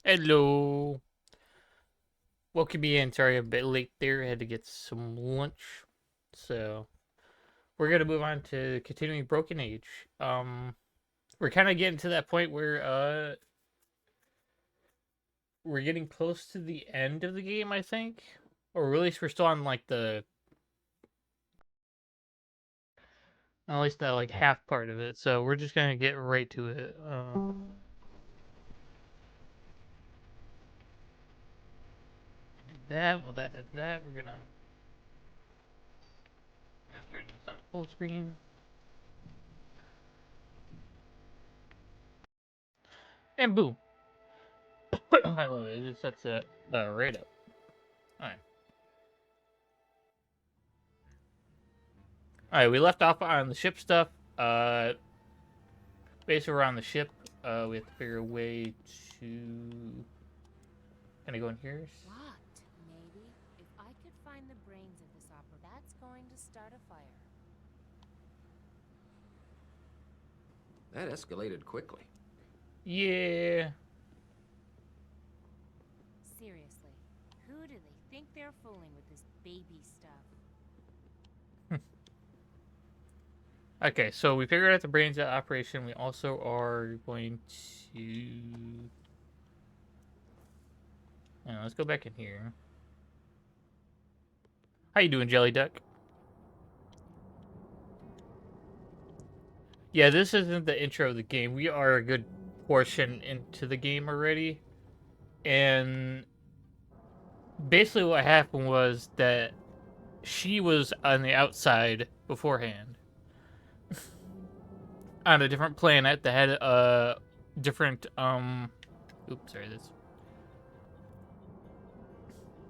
Hello. Welcome in. Sorry, I'm a bit late there. I had to get some lunch. So, we're going to move on to continuing Broken Age. We're kind of getting to that point where we're getting close to the end of the game, I think. Or at least we're still on like the at least the like half part of it. So, we're just going to get right to it. That we're going to turn this on full screen. And boom. I love it. It just sets it right up. All right. All right, we left off on the ship stuff. Uh, Basically, we're on the ship. We have to figure a way to. Can I go in here? What? Maybe. If I could find the brains of this opera, that's going to start a fire. That escalated quickly. Yeah. Seriously, who do they think they're fooling with this baby stuff? Okay, so we figured out the brains of the operation. We also are going to. Let's go back in here. How you doing, Jelly Duck? Yeah, this isn't the intro of the game. We are a good portion into the game already. And basically what happened was that she was on the outside beforehand on a different planet that had a different oops, sorry, this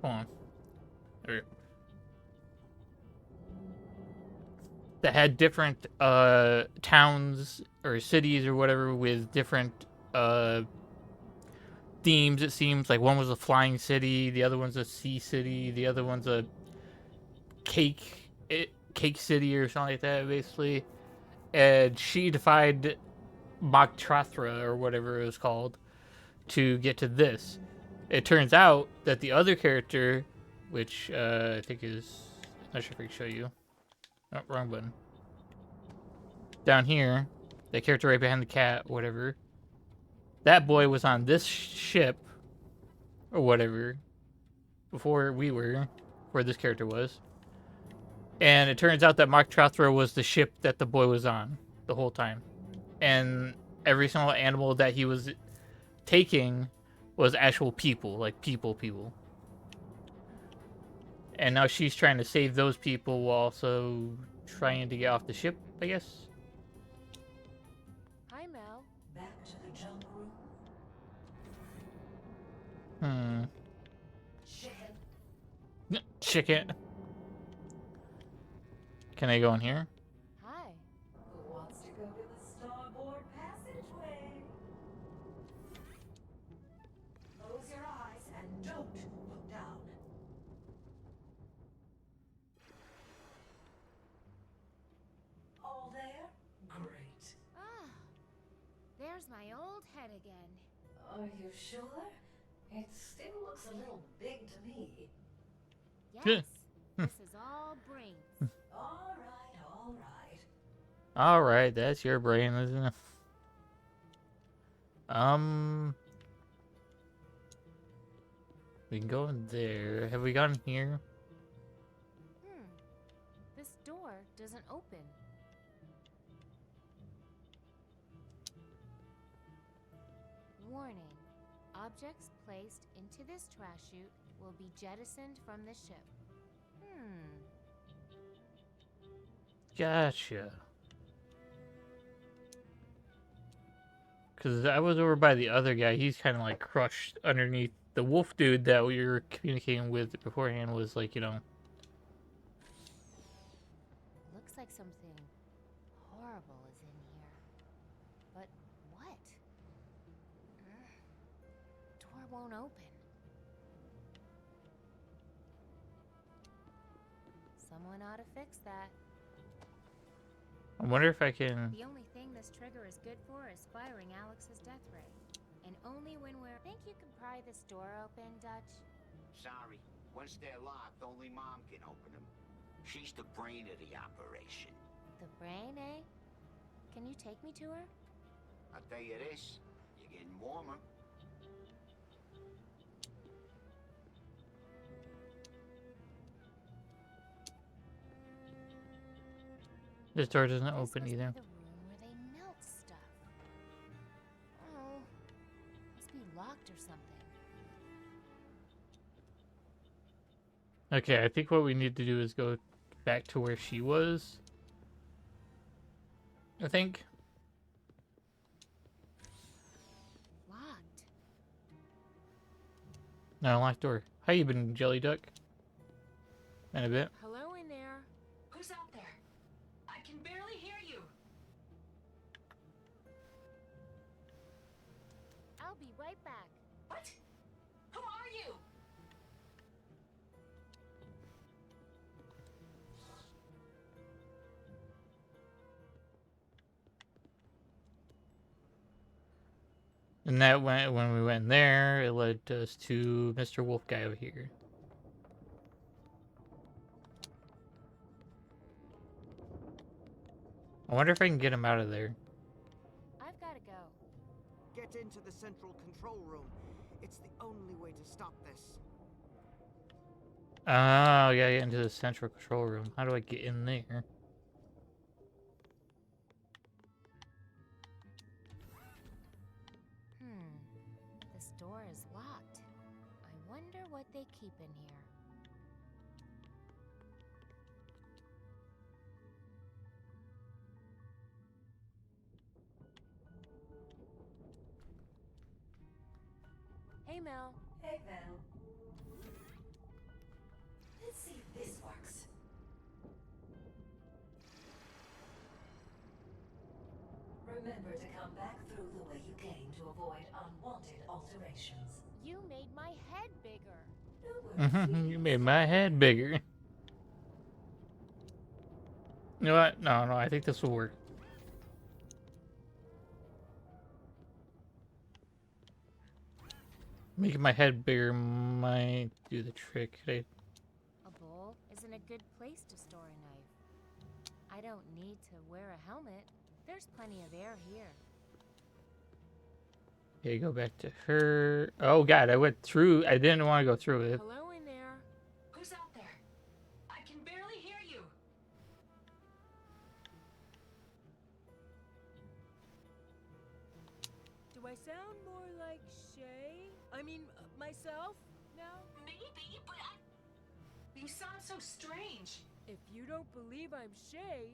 hold on. There. That had different towns or cities or whatever with different themes. It seems like one was a flying city, the other one's a sea city, the other one's a cake city or something like that, basically. And she defied Magtrathra or whatever it was called to get to this. It turns out that the other character, which I think is, I'm not sure if I can show you. Oh, wrong button. Down here, the character right behind the cat, whatever. That boy was on this ship or whatever before we were, where this character was. And it turns out that Mark Trothra was the ship that the boy was on the whole time. And every single animal that he was taking was actual people, like people. And now she's trying to save those people while also trying to get off the ship, I guess. Hi, Mel. Back to the junk room. Hmm. Chicken. Chicken. Can I go in here? Hi. Who wants to go to the starboard passageway? Close your eyes and don't look down. All there? Great. Ah, there's my old head again. Are you sure? It still looks a little big to me. Yes, this is all brains. All right, all right. All right, that's your brain, isn't it? We can go in there. Have we gone here? This door doesn't open. Warning. Objects placed into this trash chute will be jettisoned from the ship. Gotcha. Because I was over by the other guy. He's kind of like crushed underneath. The wolf dude that we were communicating with beforehand was like, Looks like something horrible is in here. But what? Door won't open. Someone ought to fix that. I wonder if I can. The only thing this trigger is good for is firing Alex's death ray. and only when we're... Think you can pry this door open, Dutch? Sorry. Once they're locked, only Mom can open them. She's the brain of the operation. The brain, eh? Can you take me to her? I'll tell you this, you're getting warmer. This door doesn't This open must either. be the room where they melt stuff. Oh, must be locked or something. Okay, I think what we need to do is go back to where she was. I think. Locked. No, locked door. How you been, Jelly Duck? In a bit. Hello in there. Who's out there? I can barely hear you. I'll be right back. What? Who are you? And that went when we went there, it led us to Mr. Wolf guy over here. I wonder if I can get him out of there. I've got to go. Get into the central control room. It's the only way to stop this. Oh, yeah, get into the central control room. How do I get in there? This door is locked. I wonder what they keep in here. Hey, Mel. Hey, Val. Let's see if this works. Remember to come back through the way you came to avoid unwanted alterations. You made my head bigger. No worries, You sweetie. made my head bigger. You know what? No, I think this will work. Making my head bigger might do the trick. A bowl isn't a good place to store a knife. I don't need to wear a helmet. There's plenty of air here. Okay, go back to her. Oh god, I went through. I didn't want to go through it. Hello in there. Who's out there? I can barely hear you. Do I sound more like Shay? I mean, myself now? Maybe, but you sound so strange. If you don't believe I'm Shay,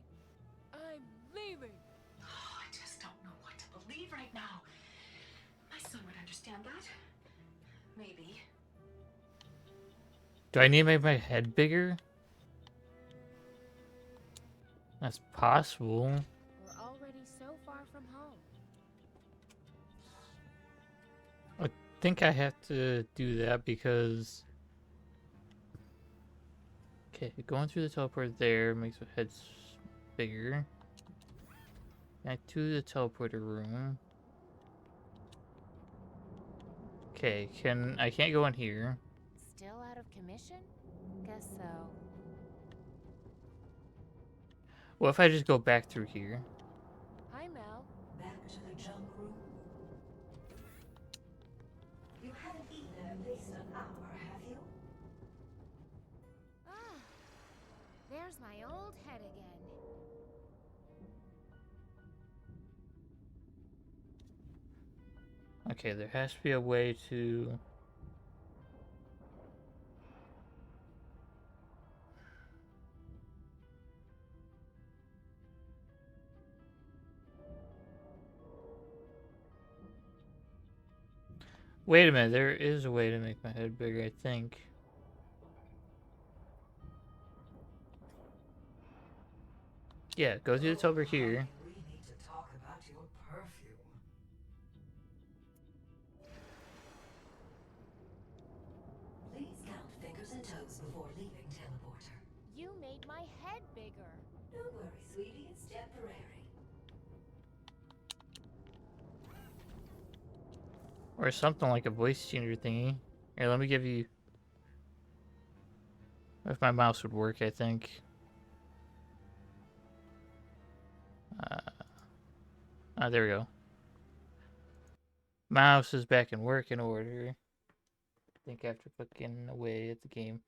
I'm leaving. Oh, I just don't know what to believe right now. My son would understand that. Maybe. Do I need to make my head bigger? That's possible. We're already so far from home. I think I have to do that because... Okay, going through the teleport there makes my head bigger. Back to the teleporter room. Okay, I can't go in here. Still out of commission? Guess so. What if I just go back through here? Hi, Mel. Back to the junk room. You haven't eaten in at least an hour, have you? Ah, there's my old head again. Okay, there has to be a way to... Wait a minute, there is a way to make my head bigger, I think. Yeah, go through the top over here. We need to talk about your perfume. Please count fingers and toes before leaving teleporter. You made my head bigger. Don't worry, sweetie, it's temporary. Or something like a voice changer thingy. Here, let me give you... If my mouse would work, I think. There we go. Mouse is back in working order. I think after clicking away at the game.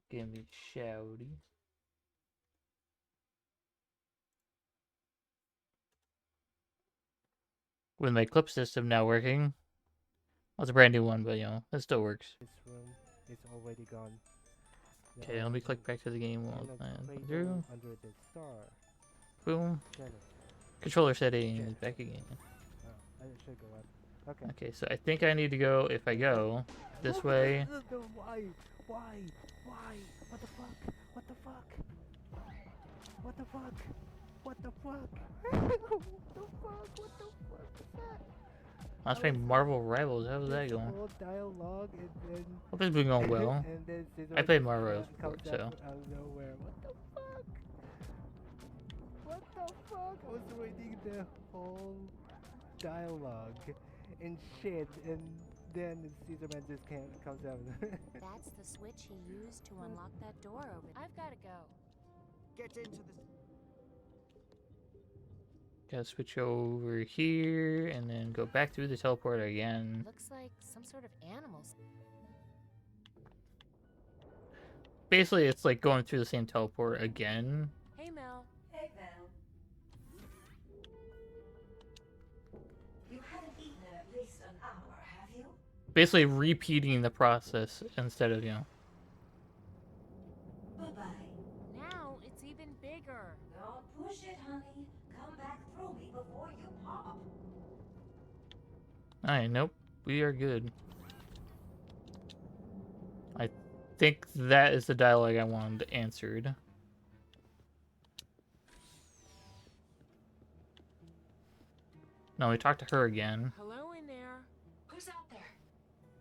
Give me shouty. With my clip system now working. Well, it's a brand new one, but you know, it still works. This room is already gone. Okay, let me click back to the game while And a I'm cradle through. under the star. Boom. Janet. Controller settings, back again. Oh, I should go up. Okay. Okay, so I think I need to go, if I go, this way. Why? Why? Why? What the fuck? What the fuck? What the fuck? What the fuck? What the fuck? What the fuck is that? I was playing Marvel Rivals, how was that going? Whole dialogue and then Hope it's been going well. and then I played Marvel Rivals before, comes so. out of nowhere. What the fuck? What the fuck? I was reading the whole dialogue and shit, and then Caesar Man just comes out. That's the switch he used to unlock that door over there. I've gotta go. Get into the... Gotta switch over here and then go back through the teleporter again. Looks like some sort of animals. Basically, it's like going through the same teleport again. Hey, Mel. Hey, Val. You haven't eaten in at least an hour, have you? Basically repeating the process instead of, you know. Bye-bye. Now it's even bigger. Don't push it, honey. Come back through me before you pop. Alright, nope. We are good. I think that is the dialogue I wanted answered. No, we talked to her again. Hello in there. Who's out there?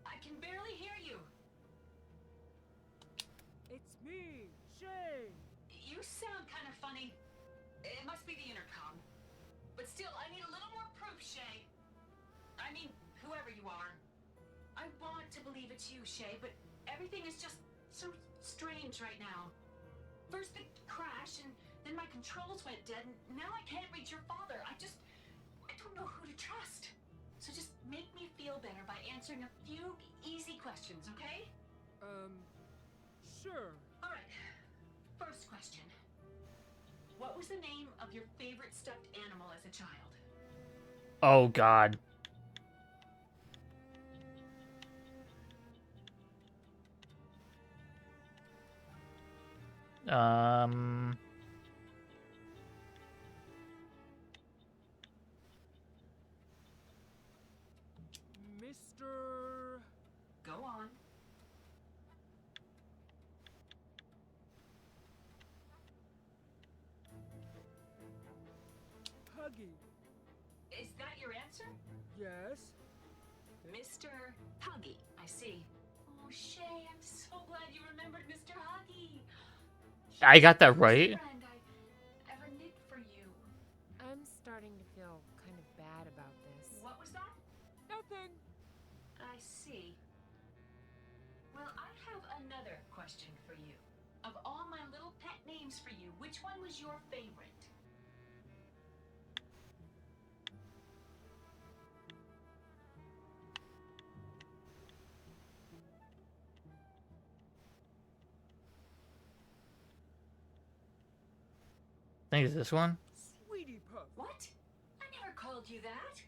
I can barely hear you. It's me, Shay. You sound kind of funny. It must be the intercom. But still, I need a little more proof, Shay. I mean, whoever you are. I want to believe it's you, Shay, but everything is just so strange right now. First the crash, and then my controls went dead, and now I can't reach your father. I don't know who to trust. So just make me feel better by answering a few easy questions, okay? Sure. All right. First question. What was the name of your favorite stuffed animal as a child? Oh, God. Mr. Go on. Huggy. Is that your answer? Yes. Mr. Huggy. I see. Oh, Shay, I'm so glad you remembered Mr. Huggy. I got that He's the right. best friend I ever knit for you. I'm starting to feel kind of bad about this. What was that? Nothing. I see. Well, I have another question for you. Of all my little pet names for you, which one was your favorite? I think it's this one. Sweetie Puff. What? I never called you that.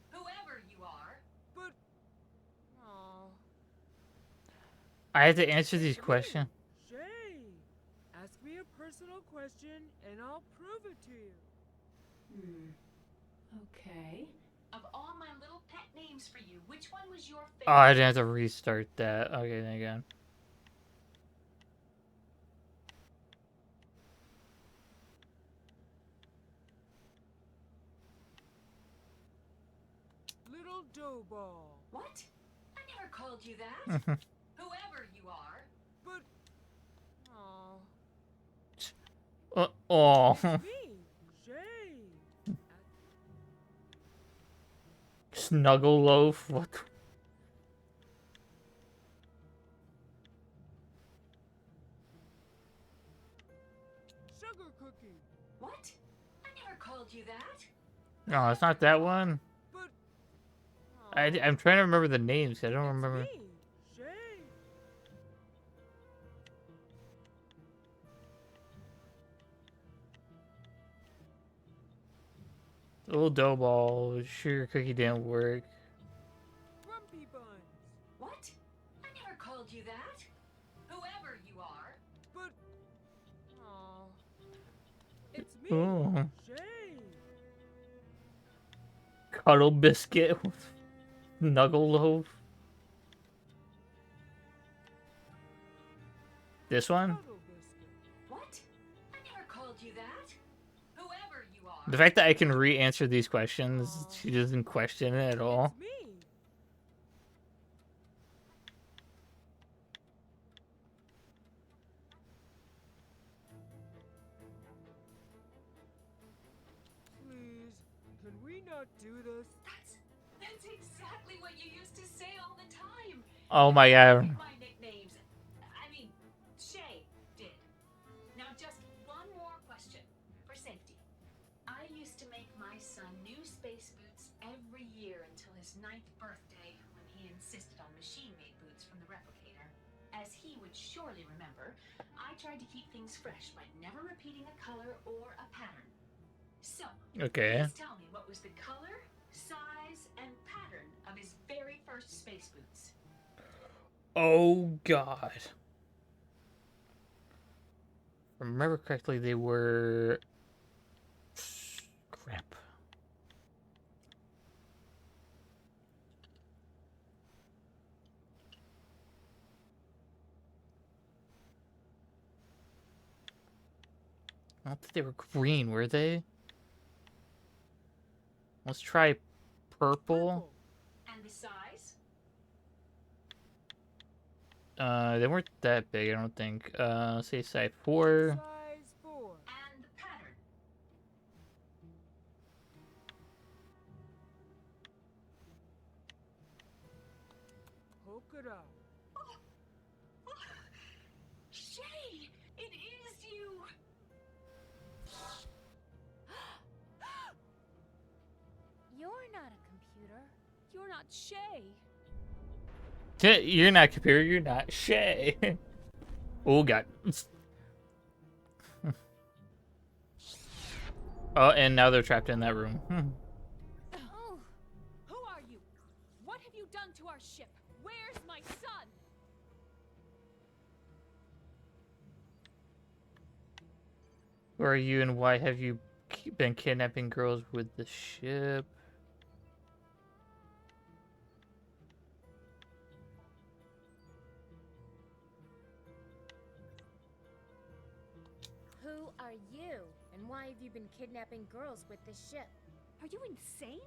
Whoever you are. But Aw. I had to answer these questions. Shay, ask me a personal question and I'll prove it to you. Okay. Of all my little pet names for you, which one was your favorite? Oh, I didn't have to restart that. Okay, thank God. Little dough ball. What? I never called you that. Whoever you are. But Aw. Oh. me, Shay. Snuggle loaf. What? Sugar cookie. What? I never called you that. No, it's not that one. But I'm trying to remember the names. I don't it's remember. me, Shay. Little dough ball, sugar cookie didn't work. Grumpy buns. What? I never called you that. Whoever you are. But Aw. it's me, Ooh. Shay. Cuddle biscuit with Nuggle loaf. This one? Cuddle biscuit. What? I never called you that. Whoever you are. The fact that I can re-answer these questions, she doesn't question it at all. It's me. Please, can we not do this? That's exactly what you used to say all the time. Oh my god. My nicknames. I mean, Shay did. Now just one more question for safety. I used to make my son new space boots every year until his 9th birthday when he insisted on machine-made boots from the replicator. As he would surely remember, I tried to keep things fresh by never repeating a color or a pattern. So, Okay. please tell me what was the color, size, and pattern of his very first space boots. Oh god. If I remember correctly, they were... Crap. I don't think they were green, were they? Let's try purple. And the size? They weren't that big, I don't think. Say size 4. Size 4. And the pattern? Polka dot. Shay! It is you! You're not a computer. You're not Shay. You're not computer, you're not Shay. Oh god. Oh, and now they're trapped in that room. Oh, who are you? What have you done to our ship? Where's my son? Who are you and why have you been kidnapping girls with the ship? Who are you? And why have you been kidnapping girls with this ship? Are you insane?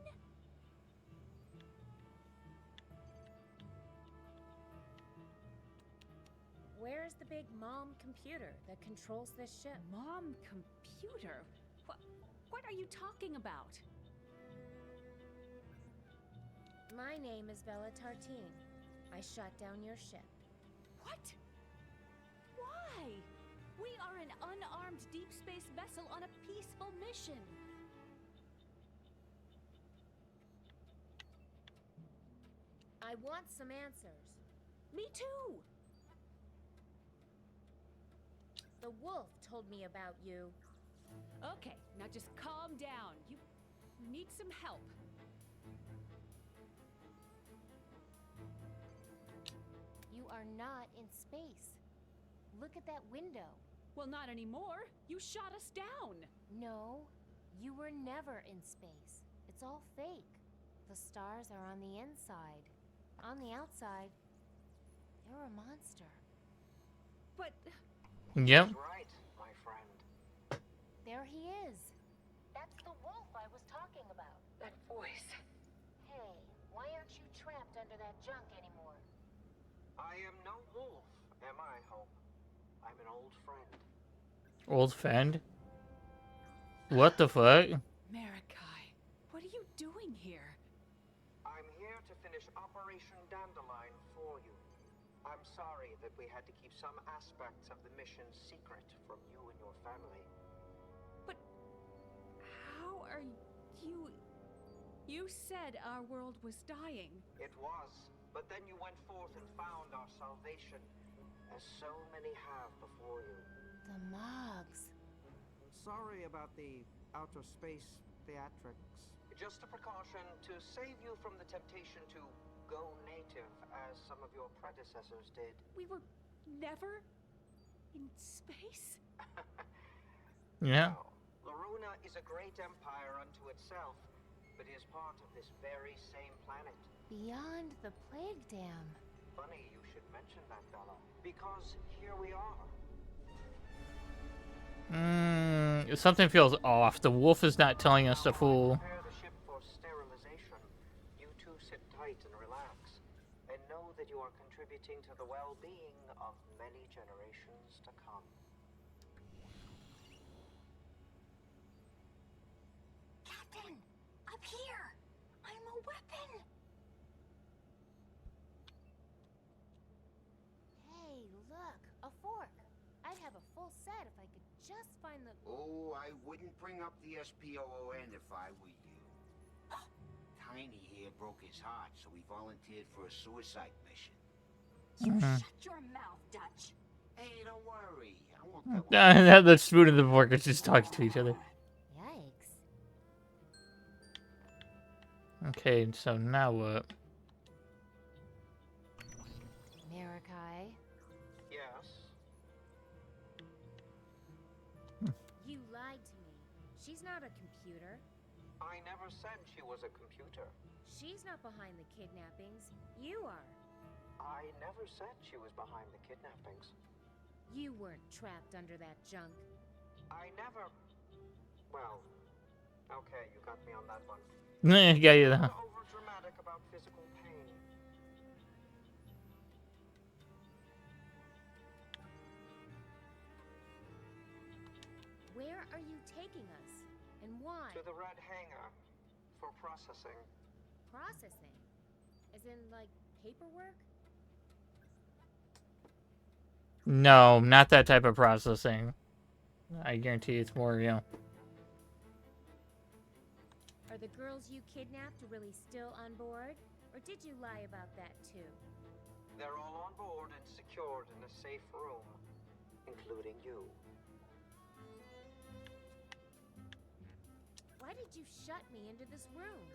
Where is the big mom computer that controls this ship? Mom computer? What are you talking about? My name is Bella Tartine. I shot down your ship. What? Why? We are an unarmed deep space vessel on a peaceful mission. I want some answers. Me too. The wolf told me about you. Okay, now just calm down. You need some help. You are not in space. Look at that window. Well, not anymore. You shot us down. No, you were never in space. It's all fake. The stars are on the inside. On the outside, you're a monster. But Yep. Right, my friend. There he is. That's the wolf I was talking about. That voice. Hey, why aren't you trapped under that junk anymore? I am no wolf, am I, Hope? I'm an old friend. Old friend? What the fuck? Marikai, what are you doing here? I I'm sorry that we had to keep some aspects of the mission secret from you and your family. But how are you... You said our world was dying. It was, but then you went forth and found our salvation, as so many have before you. The Mogs. Sorry about the outer space theatrics. Just a precaution to save you from the temptation to go native, as some of your predecessors did. We were never in space? Yeah. No. Loruna is a great empire unto itself, but is part of this very same planet. Beyond the Plague Dam. Funny you should mention that, Bella, because here we are. Something feels off. The wolf is not telling us to fool. Prepare the ship for sterilization. You two sit tight and relax, and know that you are contributing to the well-being of many generations to come. Captain! Up here! I'm a weapon! Hey, look, a fork. I'd have a full set if I could just find the... Oh, I wouldn't bring up the SPOON if I were you. Tiny here broke his heart, so he volunteered for a suicide mission. You shut your mouth, Dutch. Hey, don't worry. I won't tell him. The spoon and the fork are just talking to each other. Yikes. Okay, so now what? Marikai, Yes? you lied to me. She's not a computer. I never said she was a computer. She's not behind the kidnappings. You are. I never said she was behind the kidnappings. You weren't trapped under that junk. I never... Well, okay, you got me on that one. Yeah, you know. Over dramatic about physical pain. Where are you taking us? And why? To the Red Hangar for processing. Processing? As in, like, paperwork? No, not that type of processing. I guarantee it's more, Are the girls you kidnapped really still on board? Or did you lie about that too? They're all on board and secured in a safe room, including you. Why did you shut me into this room?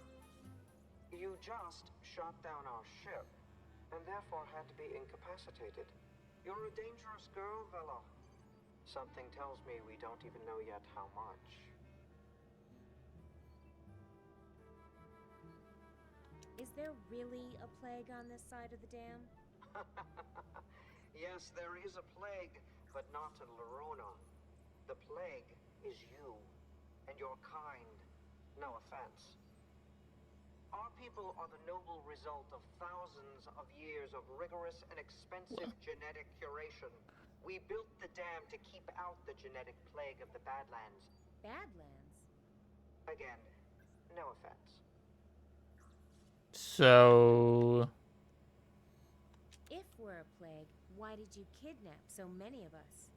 You just shot down our ship, and therefore had to be incapacitated. You're a dangerous girl, Vela. Something tells me we don't even know yet how much. Is there really a plague on this side of the dam? Yes, there is a plague, but not in Loruna. The plague is you, and your kind. No offense. Our people are the noble result of thousands of years of rigorous and expensive genetic curation. We built the dam to keep out the genetic plague of the Badlands. Badlands? Again, no offense. So... If we're a plague, why did you kidnap so many of us?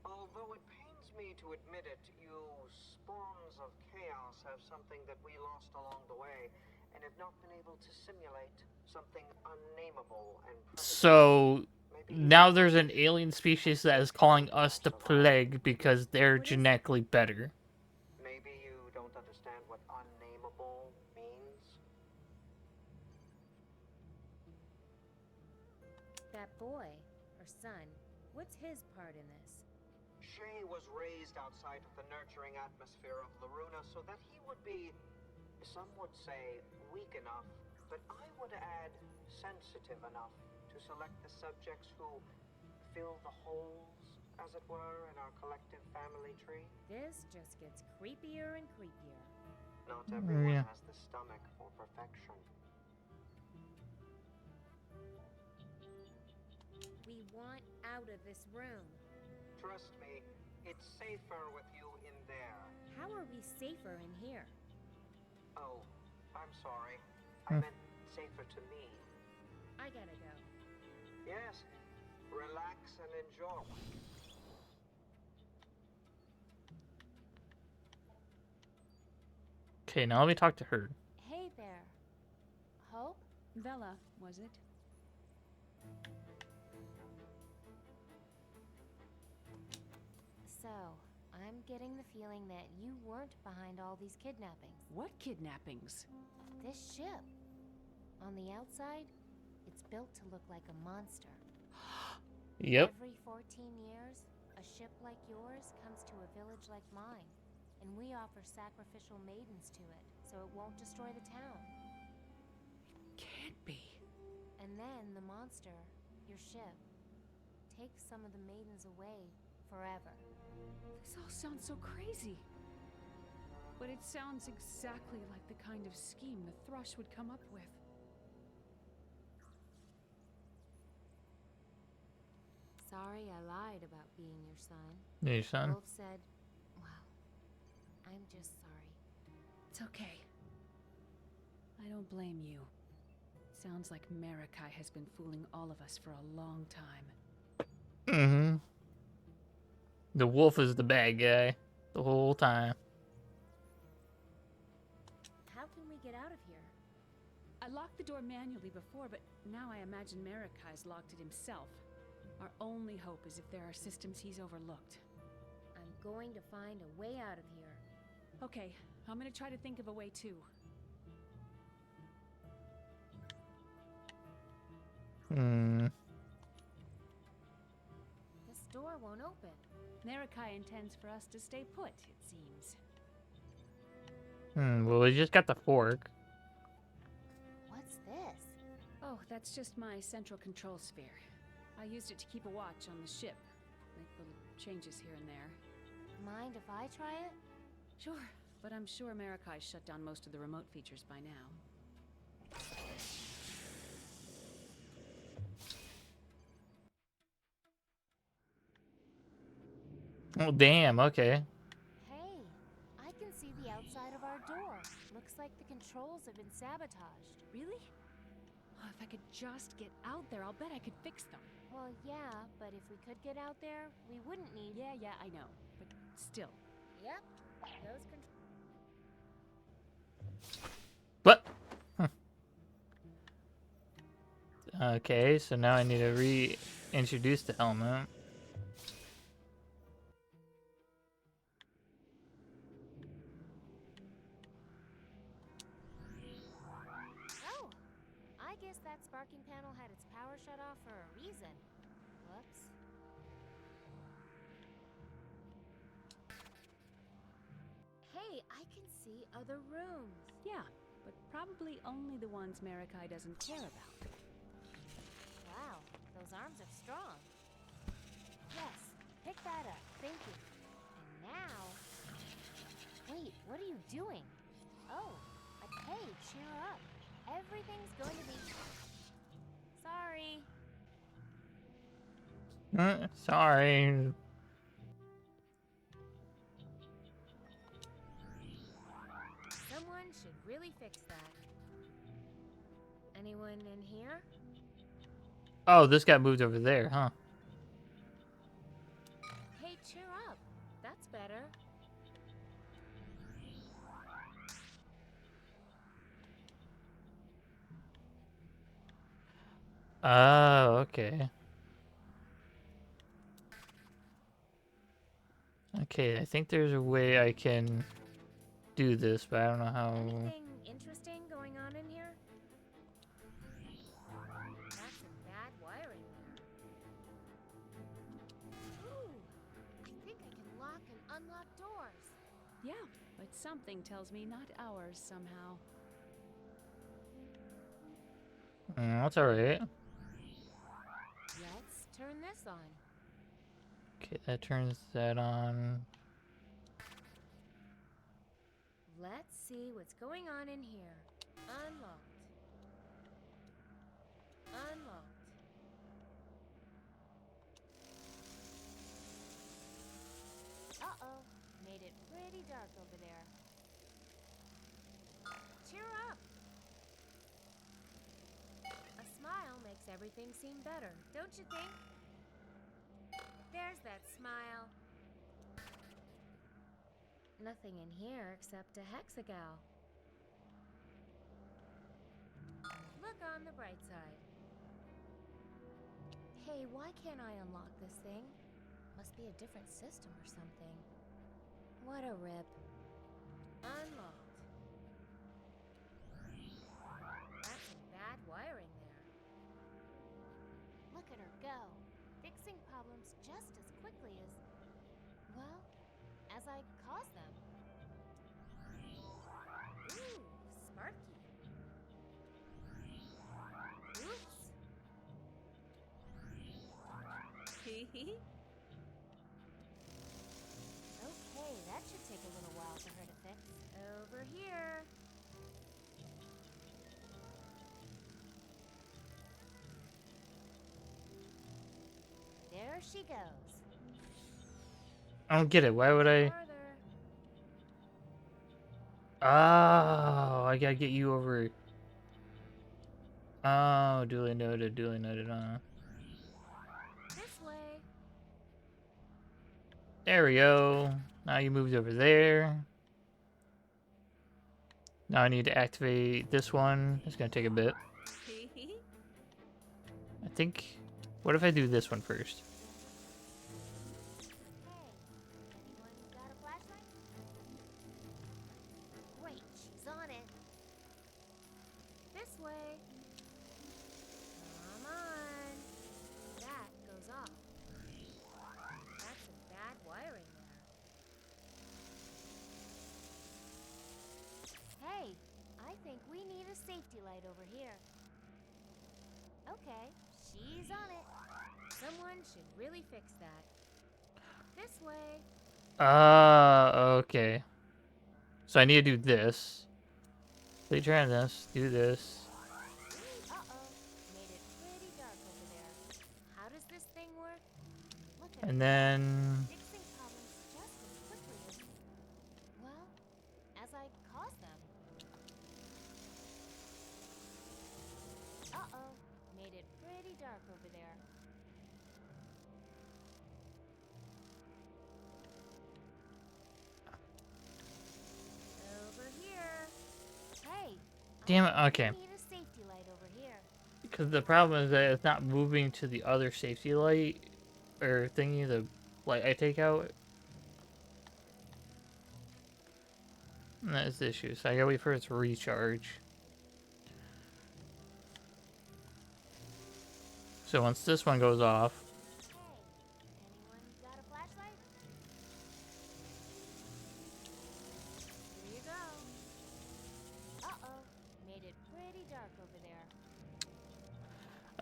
Although it pains me to admit it, you spawns of chaos have something that we lost along the way, and have not been able to simulate something unnameable and So now there's an alien species that is calling us the plague because they're genetically better. Maybe you don't understand what unnameable means? That boy, or son, what's his part in this? Shay was raised outside of the nurturing atmosphere of Loruna so that he would be, some would say, weak enough, but I would add sensitive enough to select the subjects who fill the holes, as it were, in our collective family tree. This just gets creepier and creepier. Not everyone has the stomach for perfection. We want out of this room. Trust me, it's safer with you in there. How are we safer in here? Oh, I'm sorry. I meant safer to me. I gotta go. Yes. Relax and enjoy. Okay, now let me talk to her. Hey there. Hope? Vela, was it? So, I'm getting the feeling that you weren't behind all these kidnappings. What kidnappings? This ship. On the outside, it's built to look like a monster. Yep. Every 14 years, a ship like yours comes to a village like mine, and we offer sacrificial maidens to it, so it won't destroy the town. Can't be. And then the monster, your ship, takes some of the maidens away forever. This all sounds so crazy. But it sounds exactly like the kind of scheme the Thrush would come up with. Sorry I lied about being your son. Your son? Wolf said, well, I'm just sorry. It's okay. I don't blame you. Sounds like Marikai has been fooling all of us for a long time. Mm-hmm. The wolf is the bad guy the whole time. How can we get out of here? I locked the door manually before, but now I imagine Marikai's locked it himself. Our only hope is if there are systems he's overlooked. I'm going to find a way out of here. Okay, I'm gonna try to think of a way too. This door won't open. Marikai intends for us to stay put, it seems. Well, we just got the fork. What's this? Oh, that's just my central control sphere. I used it to keep a watch on the ship. Make little changes here and there. Mind if I try it? Sure, but I'm sure Marikai shut down most of the remote features by now. Oh, damn, okay. Hey, I can see the outside of our door. Looks like the controls have been sabotaged. Really? Oh, if I could just get out there, I'll bet I could fix them. Well, yeah, but if we could get out there, we wouldn't need... Yeah, I know. But still. Yep, those controls... What? Okay, so now I need to reintroduce the helmet. Oh, I guess that sparking panel had its power shut off for a reason. Whoops. Hey, I can see other rooms. Yeah, but probably only the ones Marikai doesn't care about. Wow, those arms are strong. Yes, pick that up. Thank you. And now... Wait, what are you doing? Oh, hey, cheer up. Everything's going to be... Sorry. Sorry. Someone should really fix that. Anyone in here? Oh, this got moved over there, huh? Hey, cheer up. That's better. Oh, okay. Okay, I think there's a way I can do this, but I don't know how. Anything interesting going on in here? That's some bad wiring there. Ooh, I think I can lock and unlock doors. Yeah, but something tells me not ours somehow. That's alright. Let's turn this on. Okay, that turns that on. Let's see what's going on in here. Unlocked. Unlocked. Uh-oh. Made it pretty dark over there. Cheer up! A smile makes everything seem better, don't you think? There's that smile. Nothing in here except a hexagal. Look on the bright side. Hey, why can't I unlock this thing? Must be a different system or something. What a rip. Unlocked. That's some bad wiring there. Look at her go. Fixing problems just as quickly as, well, as I cause them. Ooh, Sparky. Oops. Okay, that should take a little while for her to fix. Over here. There she goes. I don't get it. Why would I? Farther. Oh, I gotta get you over. Oh, duly noted, This way. There we go. Now you moved over there. Now I need to activate this one. It's gonna take a bit. I think. What if I do this one first? Hey, anyone got a flashlight? Great, she's on it. This way. Come on. That goes off. That's some bad wiring there. Hey, I think we need a safety light over here. Okay, she's on it. Someone should really fix that. This way. Okay. So I need to do this. They try this, do this. Uh-oh. Made it pretty dark over there. How does this thing work? Look at And her. then Fixing problems just as quickly as, well, as I cause them. Uh-oh. Made it pretty dark over there. Over here. Hey. Damn it, I think okay. we need a safety light over here. Because the problem is that it's not moving to the other safety light or thingy, the light I take out. And that is the issue. So I gotta wait for it to recharge. So once this one goes off, Hey, anyone got a flashlight? Here you go. Uh-oh. Made it pretty dark over there.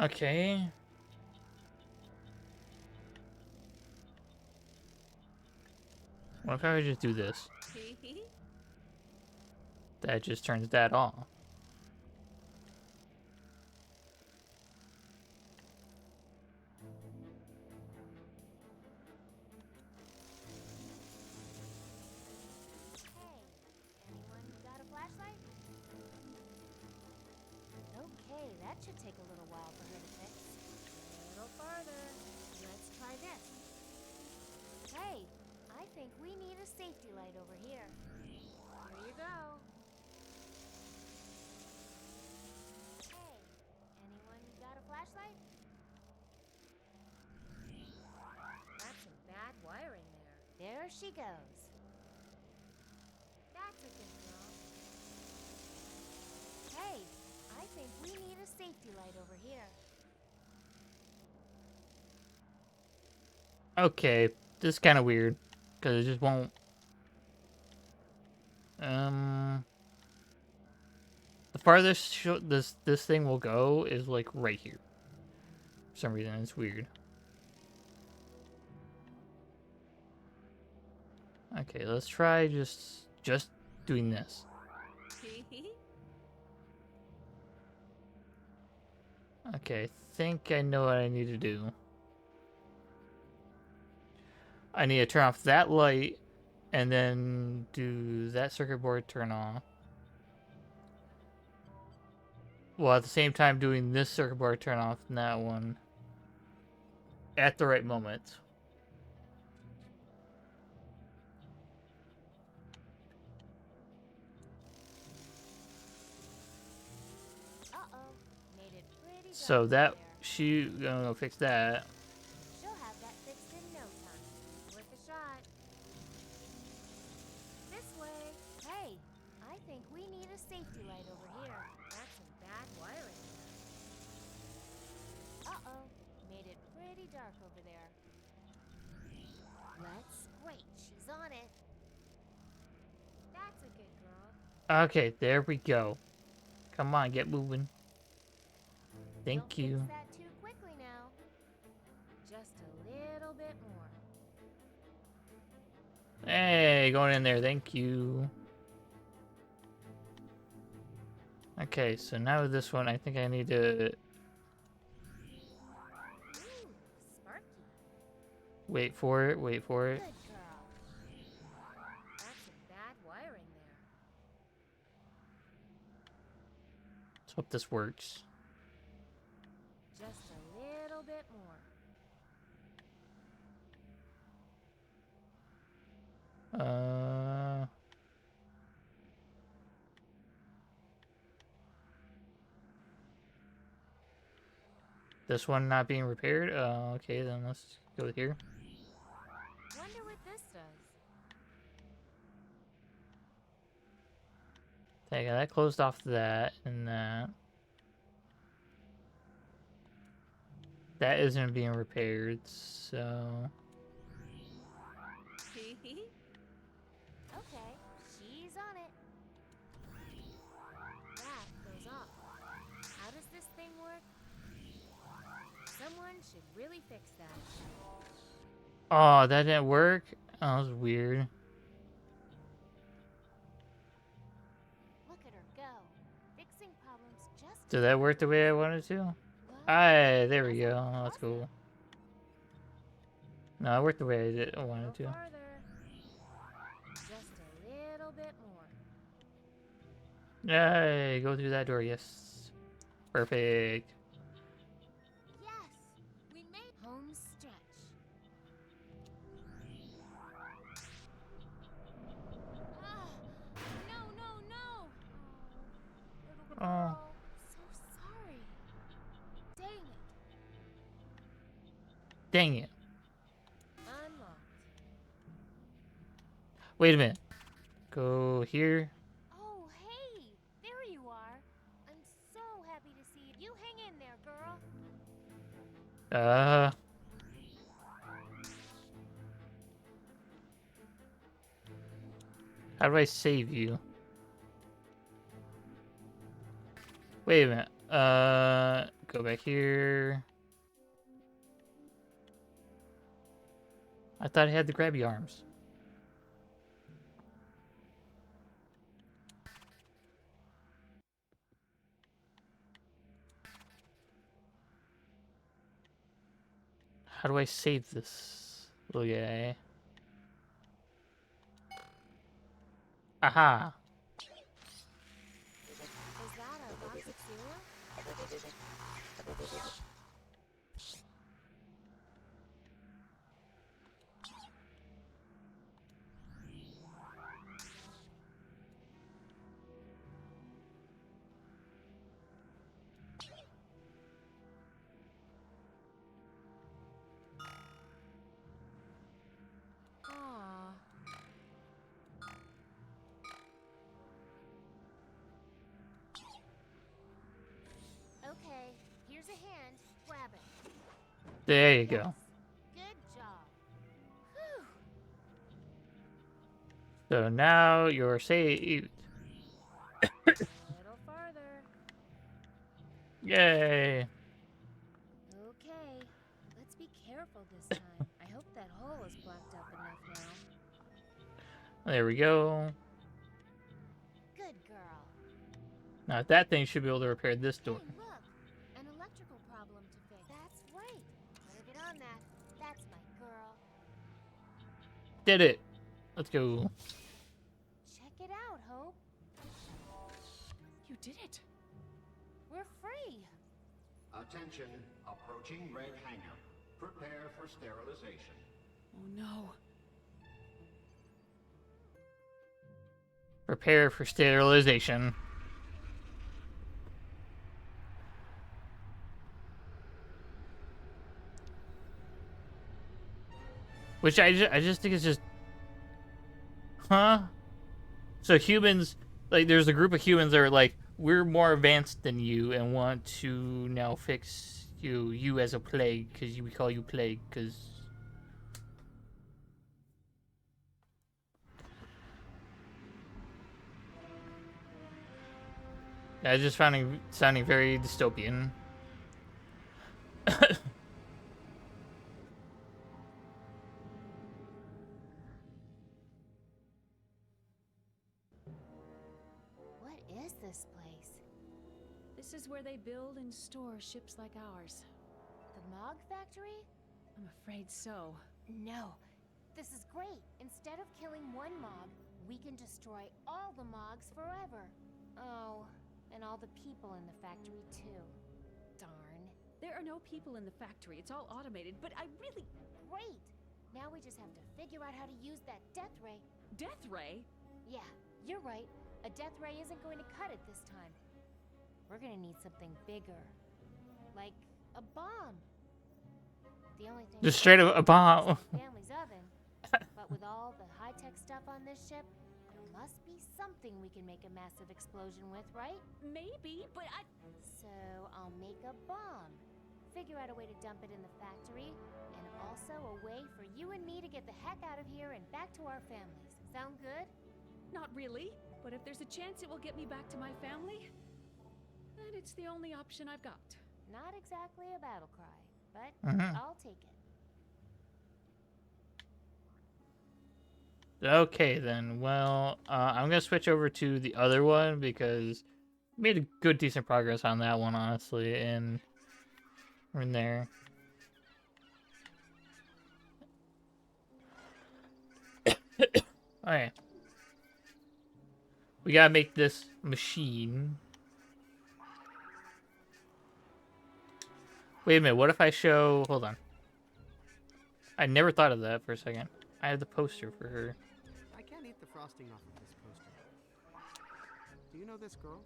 okay. What if I would just do this? That just turns that off. Hey, anyone got a flashlight? Okay, that should take a little while for her to fix. A little farther. Let's try this. Hey, I think we need a safety light over here. Here you go. Hey, anyone got a flashlight? That's some bad wiring there. There she goes. That's a good girl. Hey, I think we need a safety light over here. Okay, this is kind of weird because it just won't. The farthest this thing will go is like right here. For some reason, it's weird. Okay, let's try just doing this. Okay, I think I know what I need to do. I need to turn off that light and then do that circuit board turn off. while at the same time doing this circuit board turn off and that one at the right moment. Uh-oh. Made it pretty So dark that there. she gonna go fix that. She'll have that fixed in no time. Worth a shot. This way. Hey, I think we need a safety light over here. That's some bad wiring. Uh-oh. Made it pretty dark over there. Let's wait. She's on it. That's a good girl. Okay, there we go. Come on, get moving. Thank Don't you. fix that too quickly now. Just a little bit more. Hey, going in there. Thank you. Okay, so now with this one, I think I need to Ooh, sparky. wait for it. Wait for it. Good girl. That's some bad wiring there. Let's hope this works. Just a little bit more. This one not being repaired? Okay, then let's go here. Wonder what this does. Okay, that closed off that and that. That isn't being repaired, so... Okay, she's on it. That goes off. How does this thing work? Someone should really fix that. Oh, that didn't work? Oh, that was weird. Look at her go. Fixing problems just Did that work the way I wanted to? well, Aye, there we wasn't go. That's awesome. cool. No, it worked the way I wanted Go to. farther. Just a little bit more. Yay, go through that door, yes. Perfect. Yes, we made home stretch. Ah, no. Little Oh. girl, so sorry. Dang it. Dang it. Unlocked. Wait a minute. Go here. Oh, hey, there you are. I'm so happy to see you. You hang in there, girl. How do I save you? Wait a minute. Go back here. I thought I had the grabby arms. How do I save this little guy? Aha! Is that our box of cereal? Aw. Okay, here's a hand. Grab it. There you Yes. go. Good job. Whew. So now you're saved. A little farther. Yay! Okay, let's be careful this time. I hope that hole is blocked up enough now. There we go. Good girl. Now that thing should be able to repair this door. Hey, look! An electrical problem to fix. That's right. Better get on that. That's my girl. Did it! Let's go. Check it out, Hope. You did it. We're free. Attention, approaching red hangar. Prepare for sterilization. Oh no. Prepare for sterilization. Which I just think is just... Huh? So humans... Like, there's a group of humans that are like, we're more advanced than you and want to now fix you as a plague, because we call you plague, because... I just sounding very dystopian. What is this place? This is where they build and store ships like ours. The Mog Factory? I'm afraid so. No. This is great. Instead of killing one Mog, we can destroy all the Mogs forever. Oh, and all the people in the factory too. Darn. There are no people in the factory. It's all automated, but I really... Great! Now we just have to figure out how to use that death ray. Death ray? Yeah, you're right. A death ray isn't going to cut it this time. We're gonna need something bigger. Like a bomb. The only thing... Just straight up a bomb. Family's oven. But with all the high-tech stuff on this ship, there must be something we can make a massive explosion with, right? Maybe, but I... So I'll make a bomb. Figure out a way to dump it in the factory, and also a way for you and me to get the heck out of here and back to our families. Sound good? Not really, but if there's a chance it will get me back to my family, then it's the only option I've got. Not exactly a battle cry, but I'll take it. Okay then, well, I'm gonna switch over to the other one because we made a good, decent progress on that one, honestly, and we're in there. Alright. We gotta make this machine. Wait a minute, what if I show... Hold on. I never thought of that for a second. I have the poster for her. I can't eat the frosting off of this poster. Do you know this girl?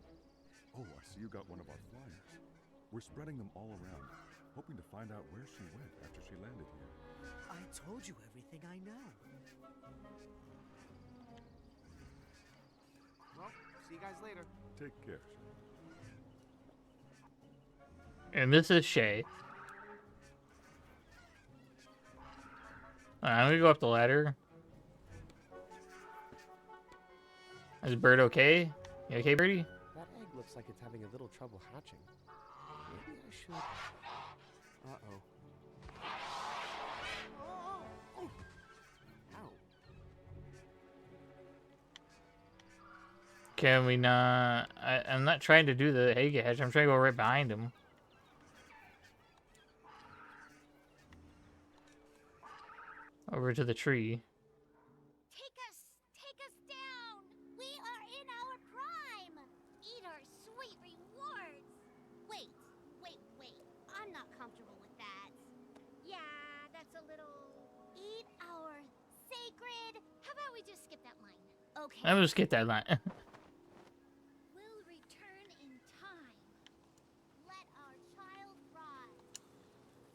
Oh, I see you got one of our flyers. We're spreading them all around, hoping to find out where she went after she landed here. I told you everything I know. Well, see you guys later. Take care. And this is Shay. I'm gonna go up the ladder. Is Bird okay? You okay, Birdie? That egg looks like it's having a little trouble hatching. Maybe I should... Uh-oh. Oh! Ow. Can we not... I'm not trying to do the egg hatch. I'm trying to go right behind him. Over to the tree. Take us down! We are in our prime! Eat our sweet rewards! Wait. I'm not comfortable with that. Yeah, that's a little... Eat our sacred... How about we just skip that line? Okay. I'm gonna skip that line. We'll return in time. Let our child rise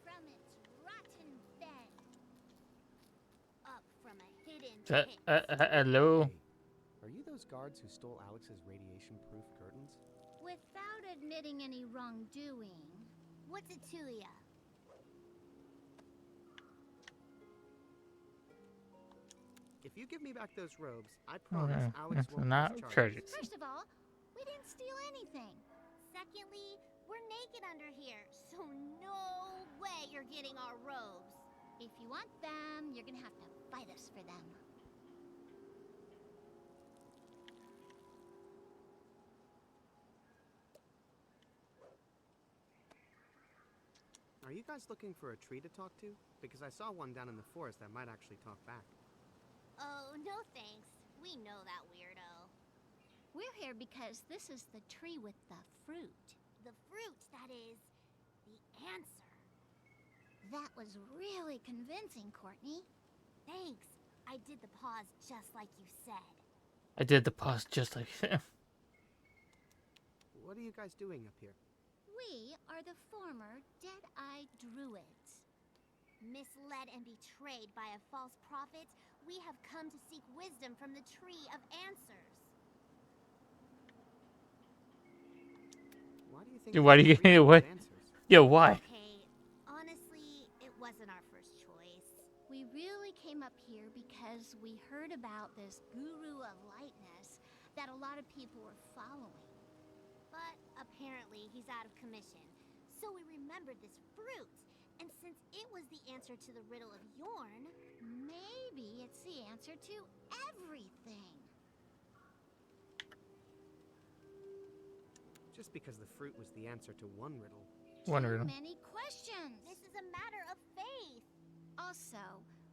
from its rotten bed. Up from a hidden pit. Hello? Are you those guards who stole Alex's radiation-proof curtains? Without admitting any wrongdoing, what's it to ya? If you give me back those robes, I promise Okay, Alex won't not press charges. First of all, we didn't steal anything. Secondly, we're naked under here, so no way you're getting our robes. If you want them, you're gonna have to fight us for them. Are you guys looking for a tree to talk to? Because I saw one down in the forest that might actually talk back. Oh, no thanks. We know that weirdo. We're here because this is the tree with the fruit. The fruit, that is. The answer. That was really convincing, Courtney. Thanks. I did the pause just like you said. I did the pause just like that. What are you guys doing up here? We are the former Dead-Eye Druids. Misled and betrayed by a false prophet, we have come to seek wisdom from the Tree of Answers. Why do you think? Dude, why do you get what? Yo, why? Okay, honestly, it wasn't our first choice. We really came up here because we heard about this Guru of Lightness that a lot of people were following. But apparently he's out of commission. So we remembered this fruit. And since it was the answer to the riddle of Yorn, maybe it's the answer to everything. Just because the fruit was the answer to one riddle. One riddle. Many questions. This is a matter of faith. Also,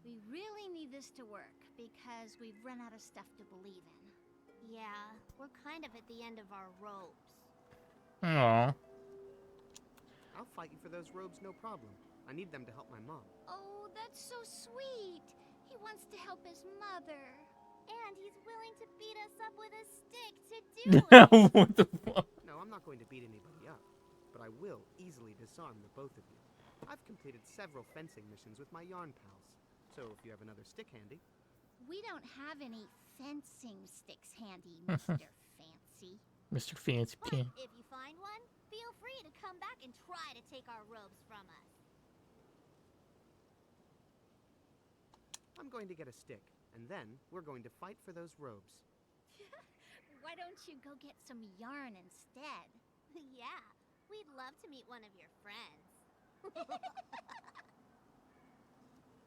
we really need this to work because we've run out of stuff to believe in. Yeah, we're kind of at the end of our ropes. Aww. I'll fight you for those robes, no problem. I need them to help my mom. Oh, that's so sweet. He wants to help his mother. And he's willing to beat us up with a stick to do it. What the fuck? No, I'm not going to beat anybody up. But I will easily disarm the both of you. I've completed several fencing missions with my yarn pals. So if you have another stick handy. We don't have any fencing sticks handy, Mr. Fancy. Mr. Fancy But Pants. if you find one, feel free to come back and try to take our robes from us. I'm going to get a stick, and then we're going to fight for those robes. Why don't you go get some yarn instead? Yeah, we'd love to meet one of your friends.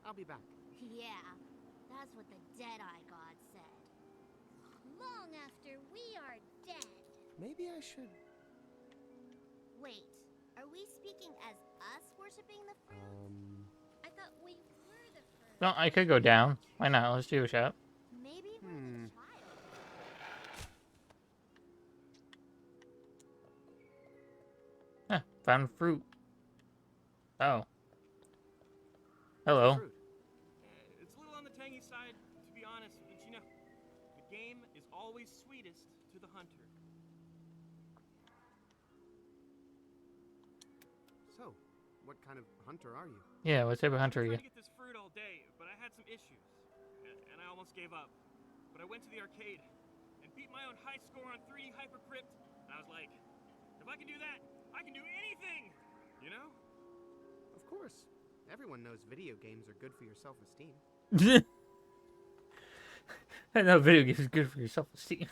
I'll be back. Yeah, that's what the Dead-Eye God said. Long after we are dead. Maybe I should... Wait, are we speaking as us worshipping the fruit? I thought we were the fruit. No, I could go down. Why not? Let's do a shot. Maybe we're the child. Huh, found fruit. Oh. Hello. Fruit. It's a little on the tangy side, to be honest, but you know, the game is always sweetest to the hunter. So, what kind of hunter are you? Yeah, what type of hunter are you? I tried to get this fruit all day, but I had some issues, and I almost gave up. But I went to the arcade and beat my own high score on 3D Hypercrypt, and I was like, if I can do that, I can do anything, you know? Of course. Everyone knows video games are good for your self-esteem. I know video games is good for your self-esteem.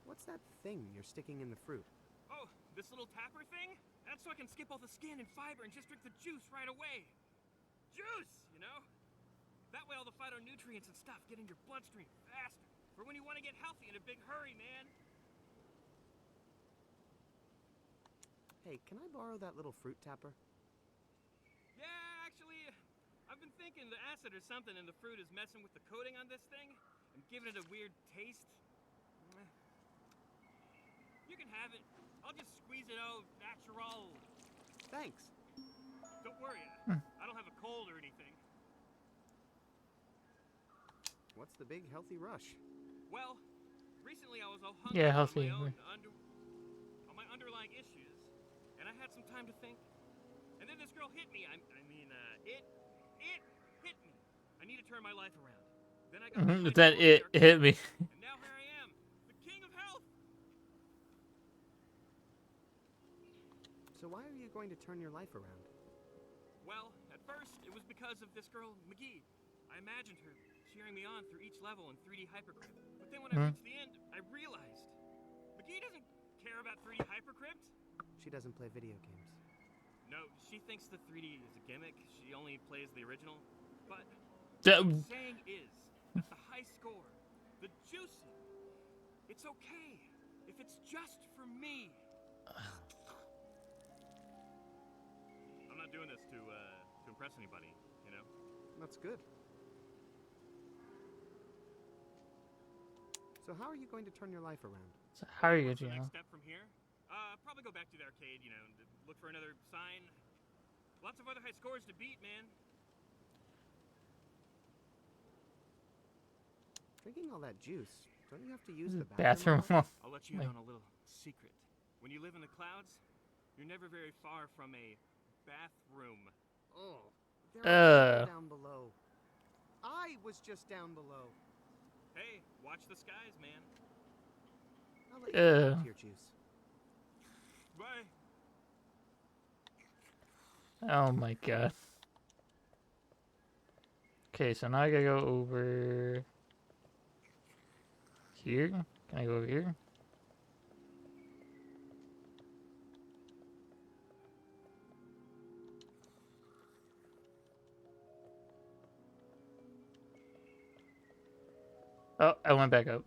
What's that thing you're sticking in the fruit? Oh, this little tapper thing? That's so I can skip all the skin and fiber and just drink the juice right away. Juice, you know? That way all the phytonutrients and stuff get in your bloodstream faster. For when you want to get healthy in a big hurry, man. Hey, can I borrow that little fruit tapper? Yeah, actually, I've been thinking the acid or something in the fruit is messing with the coating on this thing and giving it a weird taste. You can have it. I'll just squeeze it out natural. Thanks. Don't worry, I don't have a cold or anything. What's the big healthy rush? Well, recently I was all hung up healthy. on my underlying issues, and I had some time to think. And then this girl hit me. It hit me. I need to turn my life around. Then I got That it hit me. And now here I am, the king of health. So why are you going to turn your life around? Well, at first it was because of this girl, McGee. I imagined her cheering me on through each level in 3D Hypercrypt. But then when I reached the end, I realized McGee doesn't care about 3D Hypercrypt. She doesn't play video games. No, she thinks the 3D is a gimmick. She only plays the original. But what I'm saying is that the high score, the juicing, it's okay if it's just for me. I'm not doing this to impress anybody, you know? That's good. So how are you going to turn your life around? So how are you What's the going next to? step from here? Probably go back to the arcade, you know, look for another sign. Lots of other high scores to beat, man. Drinking all that juice, don't you have to use the Bathroom. bathroom? I'll let you in on a little secret. When you live in the clouds, you're never very far from a bathroom. Oh, there are people down below. I was just down below. Hey, watch the skies, man. I'll let you go Uh. back to your juice. Bye. Oh my god. Okay, so now I gotta go over here. Can I go over here? Oh, I went back up.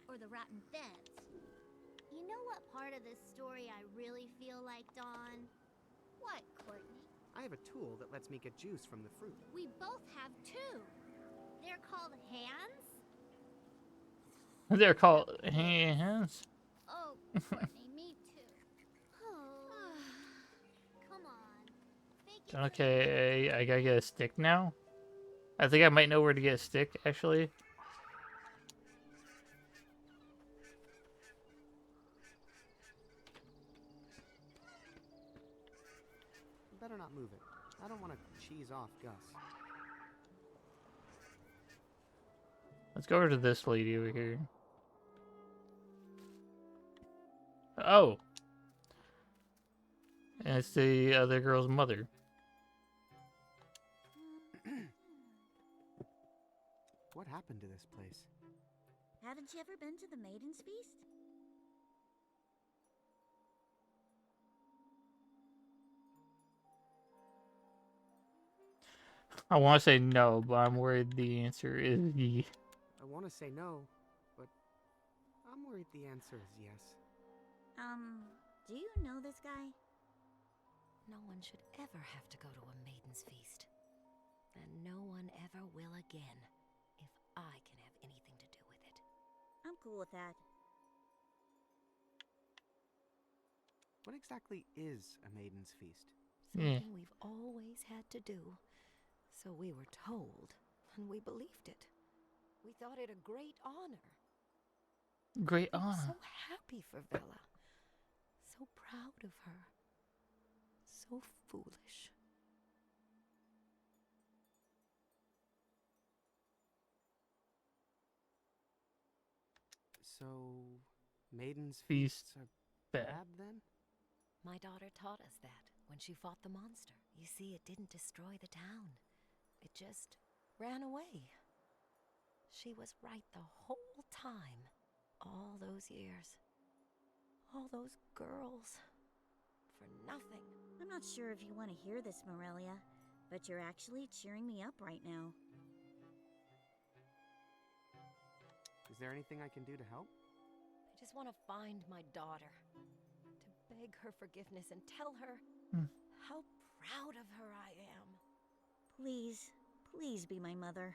Or the rotten beds. You know what part of this story I really feel like, Dawn? What, Courtney? I have a tool that lets me get juice from the fruit. We both have two. They're called hands? They're called hands. Oh, Courtney, me too. Oh. Come on. Fake it. Okay, I gotta get a stick now. I think I might know where to get a stick, actually. Better not move it. I don't want to cheese off Gus. Let's go over to this lady over here. Oh! And it's the other girl's mother. What happened to this place? Haven't you ever been to the Maiden's Feast? I want to say no, but I'm worried the answer is yes. I want to say no, but I'm worried the answer is yes. Do you know this guy? No one should ever have to go to a Maiden's Feast. And no one ever will again, if I can have anything to do with it. I'm cool with that. What exactly is a Maiden's Feast? Something we've always had to do. So we were told, and we believed it. We thought it a great honor. Great We were honor. so happy for Vela. So proud of her. So foolish. So, Maiden's Feast Feasts are bad. bad then? My daughter taught us that when she fought the monster. You see, it didn't destroy the town. It just ran away. She was right the whole time. All those years. All those girls. For nothing. I'm not sure if you want to hear this, Morelia, but you're actually cheering me up right now. Is there anything I can do to help? I just want to find my daughter. To beg her forgiveness and tell her how proud of her I am. Please, please be my mother.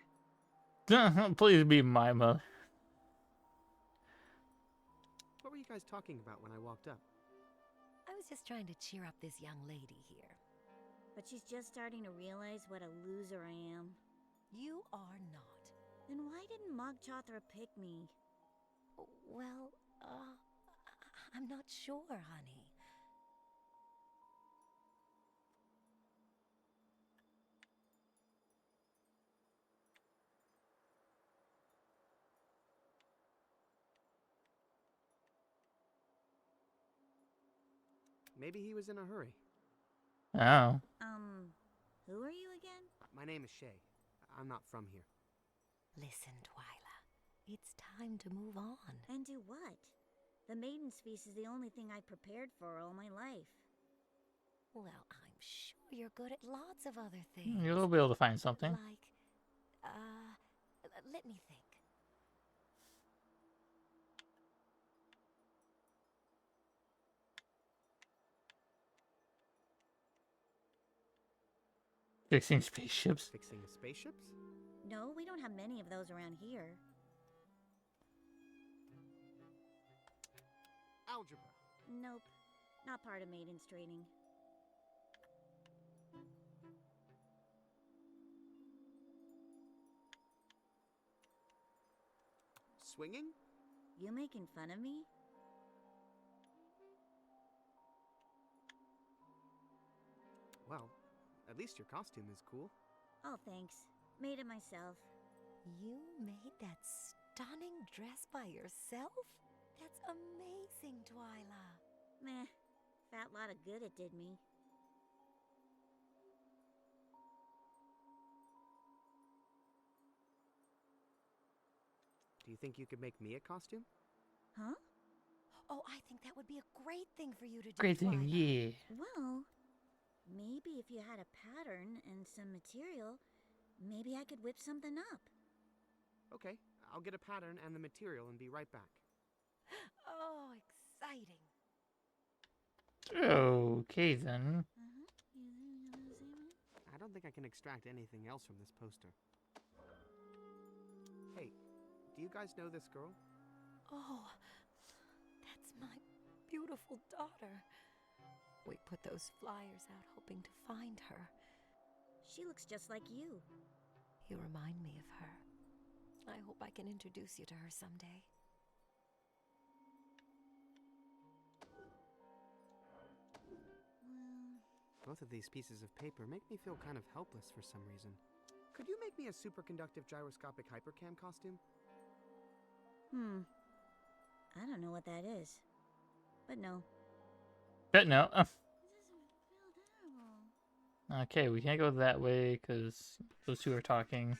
Please be my mother. What were you guys talking about when I walked up? I was just trying to cheer up this young lady here. But she's just starting to realize what a loser I am. You are not. Then why didn't Mog Chothra pick me? Well, I'm not sure, honey. Maybe he was in a hurry. Oh. Who are you again? My name is Shay. I'm not from here. Listen, Twyla. It's time to move on. And do what? The Maiden's Feast is the only thing I prepared for all my life. Well, I'm sure you're good at lots of other things. You'll be able to find something. Like, let me think. Fixing spaceships. Fixing spaceships? No, we don't have many of those around here. Algebra. Nope. Not part of Maiden's training. Swinging? You making fun of me? Well, at least your costume is cool. Oh, thanks. Made it myself. You made that stunning dress by yourself? That's amazing, Twyla. Meh. Fat lot of good it did me. Do you think you could make me a costume? Huh? Oh, I think that would be a great thing for you to do. Great thing, Twyla. yeah. Well, maybe if you had a pattern and some material, maybe I could whip something up. Okay, I'll get a pattern and the material and be right back. Oh, exciting. Okay then. I don't think I can extract anything else from this poster. Hey, do you guys know this girl? Oh, that's my beautiful daughter. We put those flyers out hoping to find her. She looks just like you. You remind me of her. I hope I can introduce you to her someday. Both of these pieces of paper make me feel kind of helpless for some reason. Could you make me a superconductive gyroscopic hypercam costume? I don't know what that is. But no. But no. Okay, we can't go that way because those two are talking.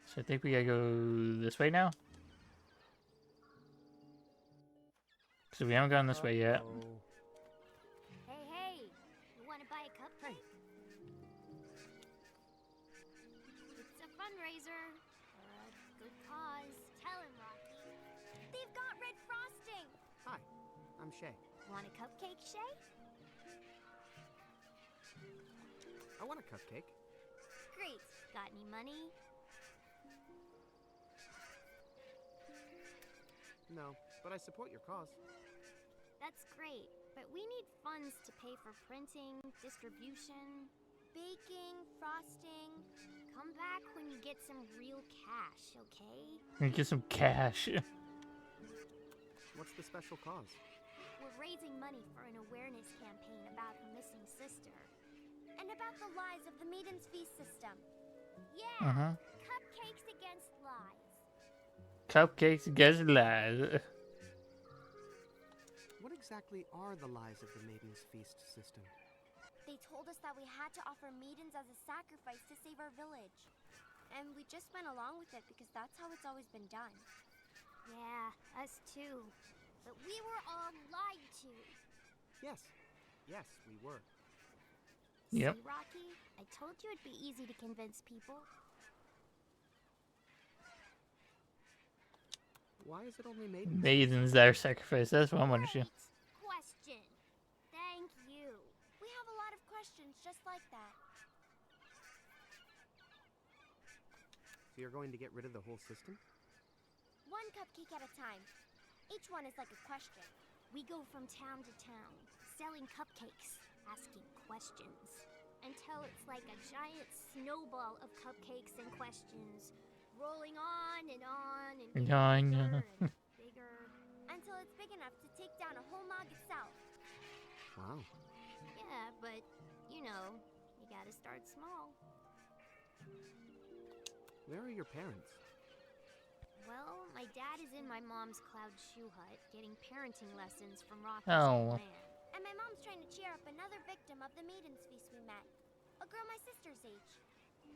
So I think we gotta go this way now. So we haven't gone this way yet. Hey, you want to buy a cupcake? It's a fundraiser for a good cause. Tell him, Rocky. They've got red frosting. Hi, I'm Shay. Want a cupcake, Shay? I want a cupcake. Great. Got any money? No, but I support your cause. That's great, but we need funds to pay for printing, distribution, baking, frosting. Come back when you get some real cash, okay? We get some cash. What's the special cause? We're raising money for an awareness campaign about her missing sister. And about the lies of the Maiden's Feast system. Yeah! Cupcakes against lies. Cupcakes against lies. What exactly are the lies of the Maiden's Feast system? They told us that we had to offer maidens as a sacrifice to save our village. And we just went along with it because that's how it's always been done. Yeah, us too. But we were all lied to. Yes, we were. Yep. See, Rocky? I told you it'd be easy to convince people. Why is it only maidens? Maidens that are sacrificed. That's what I wanted to. Question. Thank you. We have a lot of questions just like that. So you're going to get rid of the whole system? One cupcake at a time. Each one is like a question. We go from town to town, selling cupcakes, asking questions, until it's like a giant snowball of cupcakes and questions, rolling on and getting bigger and bigger, until it's big enough to take down a whole mog itself. Wow. Yeah, but, you know, you gotta start small. Where are your parents? Well, my dad is in my mom's cloud shoe hut, getting parenting lessons from Rocky's Oh. old man. And my mom's trying to cheer up another victim of the Maiden's Feast we met. A girl my sister's age.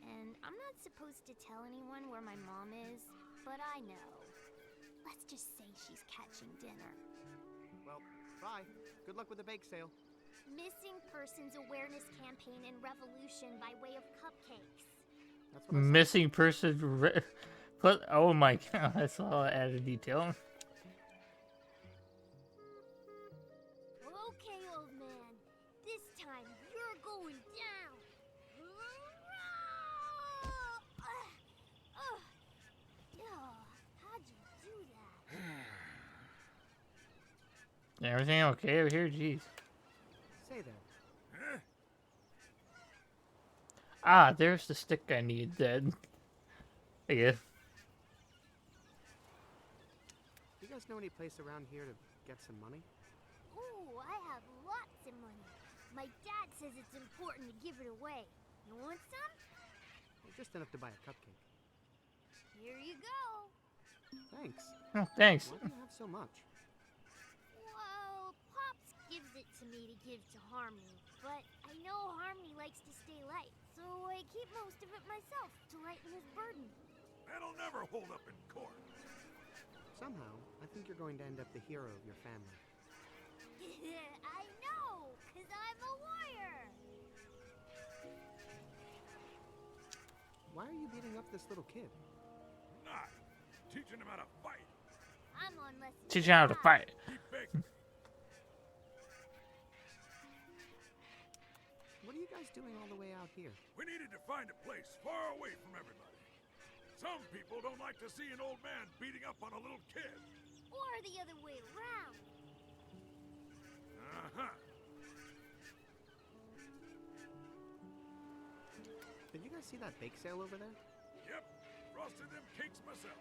And I'm not supposed to tell anyone where my mom is, but I know. Let's just say she's catching dinner. Well, bye. Good luck with the bake sale. Missing Persons Awareness Campaign and Revolution by way of cupcakes. That's what I said. Missing person. Oh my god, I saw added detail. Okay, old man. This time you're going down. How'd you do that? Everything okay over here? Jeez. Say there. Ah, there's the stick I need then. I guess. You guys know any place around here to get some money? Ooh, I have lots of money. My dad says it's important to give it away. You want some? Just enough to buy a cupcake. Here you go. Thanks. Oh, thanks. Why do you have so much? Well, Pops gives it to me to give to Harmony, but I know Harmony likes to stay light, so I keep most of it myself to lighten his burden. That'll never hold up in court. Somehow, I think you're going to end up the hero of your family. I know, 'cause I'm a warrior. Why are you beating up this little kid? Not teaching him how to fight. I'm on lesson. Teach you how to fight. Keep begging. What are you guys doing all the way out here? We needed to find a place far away from everybody. Some people don't like to see an old man beating up on a little kid. Or the other way around. Uh-huh. Did you guys see that bake sale over there? Yep. Frosted them cakes myself.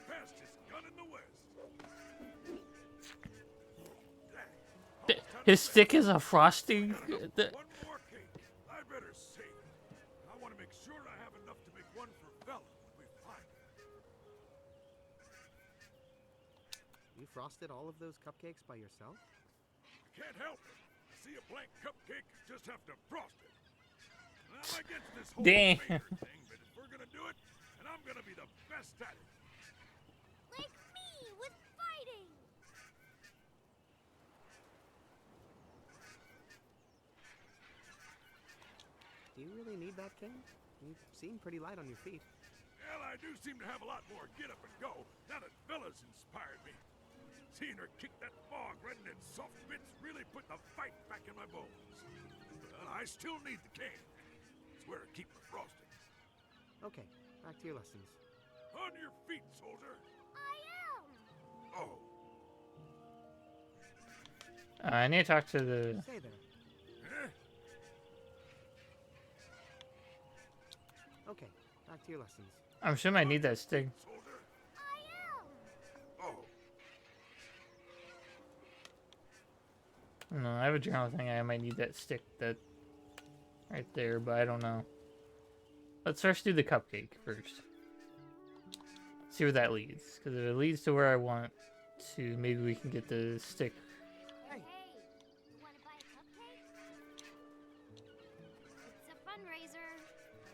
Fastest gun in the West. His stick is a frosting. One more cake. I better save it. I want to make sure I have enough to make one for Bella when we find her. You frosted all of those cupcakes by yourself? Can't help it. See a blank cupcake, you just have to frost it. I'm against this whole Dang. baker thing, but if we're gonna do it, and I'm gonna be the best at it. Like me with fighting. Do you really need that, King? You seem pretty light on your feet. Well, I do seem to have a lot more get up and go now that Bella's inspired me. Seeing her kick that fog right in its soft bits really put the fight back in my bones. But I still need the cane. It's where I keep my frosting. Okay, back to your lessons. On your feet, soldier. I am. Oh. I need to talk to the. Stay there. Huh? Okay, back to your lessons. I'm assuming I need that stick. Soldier. I am. Oh. No, I have a journal thing. I might need that stick that right there, but I don't know. Let's first do the cupcake first. See where that leads. Because if it leads to where I want to, maybe we can get the stick. Hey, you want to buy a cupcake? It's a fundraiser for a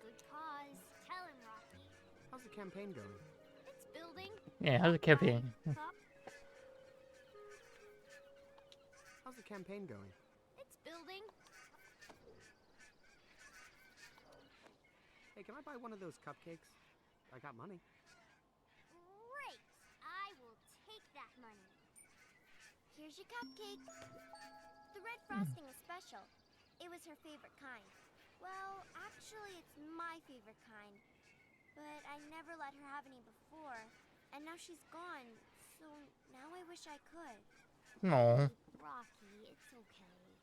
good cause. Tell him, Rocky. How's the campaign going? It's building. Yeah, how's the campaign? Cup. How's the campaign going? It's building. Hey, can I buy one of those cupcakes? I got money. Great. I will take that money. Here's your cupcake. The red frosting is special. It was her favorite kind. Well, actually, it's my favorite kind. But I never let her have any before. And now she's gone. So now I wish I could. No. Rocky, it's okay.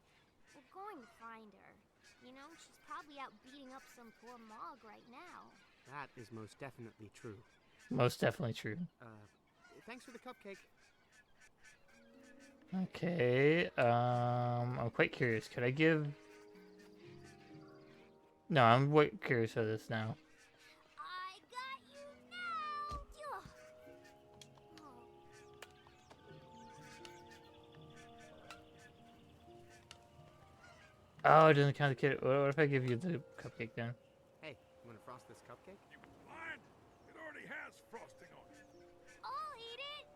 We're going to find her. You know, she's probably out beating up some poor Mog right now. That is most definitely true. Most definitely true. Thanks for the cupcake. Okay. I'm quite curious. Could I give? No, I'm quite curious of this now. I got you now! Oh, it doesn't count the kid. What if I give you the cupcake then? Hey, you want to frost this cupcake? You blind? It already has frosting on it. I'll eat it!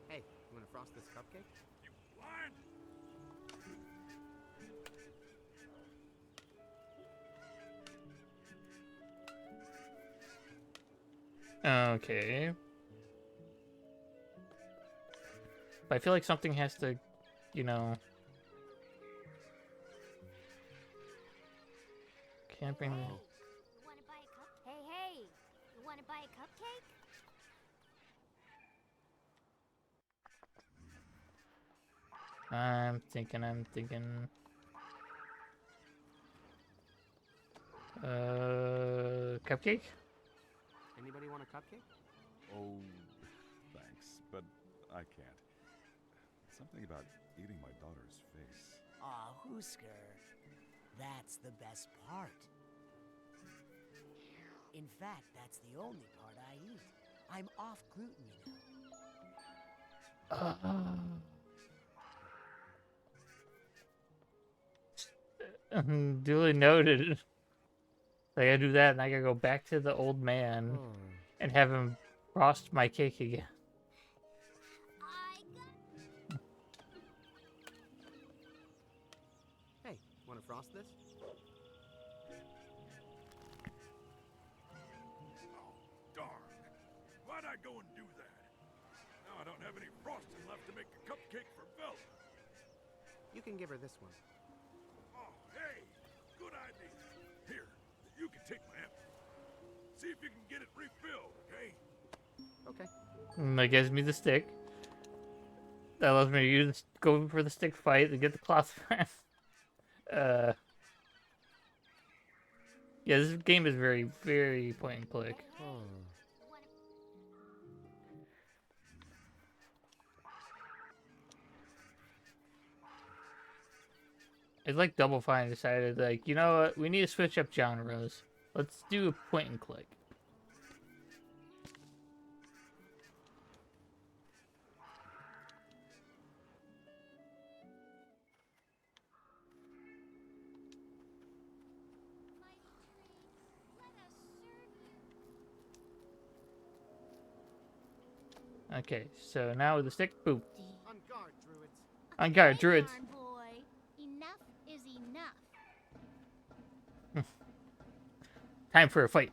Hey, you want to frost this cupcake? You blind? Okay. But I feel like something has to, you know... Can't bring... You wanna buy a cup? Hey, you wanna buy a cupcake? I'm thinking... Cupcake? Anybody want a cupcake? Oh, thanks, but I can't. Something about eating my daughter's face. Aw, Husker. That's the best part. In fact, that's the only part I eat. I'm off gluten, you know. Duly noted. I gotta do that, and I gotta go back to the old man and have him frost my cake again. Hey, wanna frost this? Darn. Why'd I go and do that? Now I don't have any frosting left to make a cupcake for Bella. You can give her this one. Oh, hey, good idea. Here, you can take my empty. See if you can get it refilled, okay? Okay. That gives me the stick. That allows me to use go for the stick fight and get the cloth. Yeah, this game is very, very point and click. It's like Double Fine decided, like, you know what, we need to switch up genres. Let's do a point and click. Okay, so now with the stick, boop. On guard, druids. On guard, druids. Darn boy, enough is enough. Time for a fight.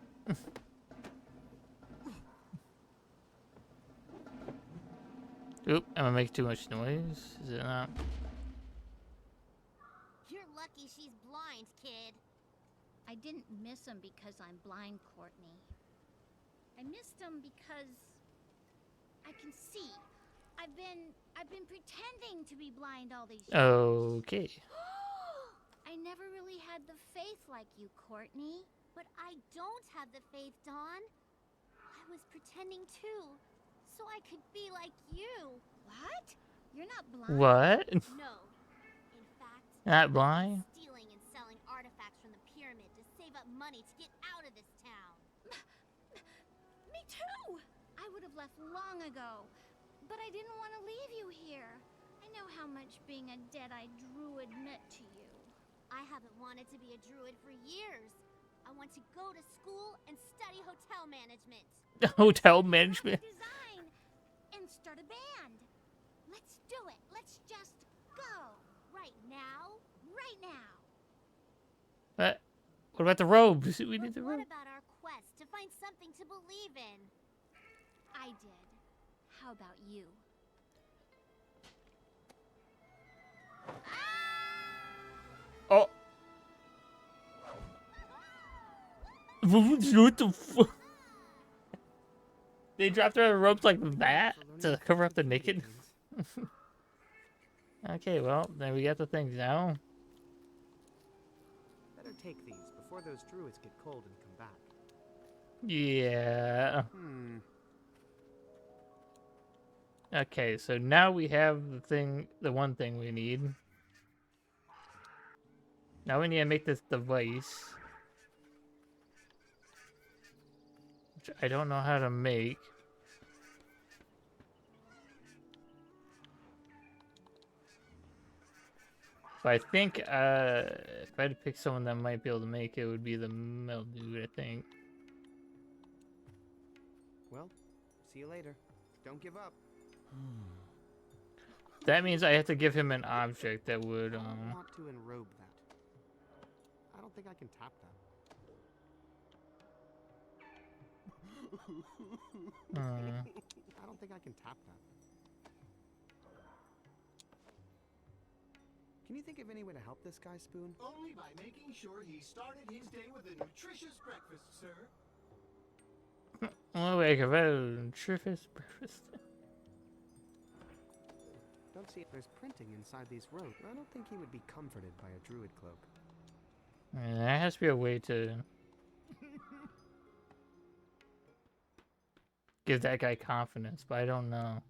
Oop, I'm gonna make too much noise. Is it not? You're lucky she's blind, kid. I didn't miss him because I'm blind, Courtney. I missed him because I can see. I've been pretending to be blind all these years. Okay. I never really had the faith like you, Courtney. But I don't have the faith, Dawn. I was pretending too, so I could be like you. What? You're not blind? What? No. In fact, Not blind? stealing and selling artifacts from the pyramid to save up money to get out of this town. Me too! I would have left long ago, but I didn't want to leave you here. I know how much being a dead-eyed druid meant to you. I haven't wanted to be a druid for years. I want to go to school and study hotel management. Hotel management. Design and start a band. Let's do it. Let's just go. Right now. Right now. What about the robes? We need the What robes. about our quest to find something to believe in? I did. How about you? Oh. What the fuck? They dropped her ropes like that to cover up the naked? Okay, well, then we got the things now. Better take these before those druids get cold and come back. Yeah. Okay, so now we have the one thing we need. Now we need to make this device. Which I don't know how to make. But I think if I had to pick someone that might be able to make it, it would be the Mel dude, I think. Well, see you later. Don't give up. That means I have to give him an object that would I want to enrobe that. I don't think I can tap that. I don't think I can tap that. Can you think of any way to help this guy, Spoon? Only by making sure he started his day with a nutritious breakfast, sir. I'll wake up breakfast. Don't see if there's printing inside these robes. I don't think he would be comforted by a druid cloak. There has to be a way to give that guy confidence, but I don't know.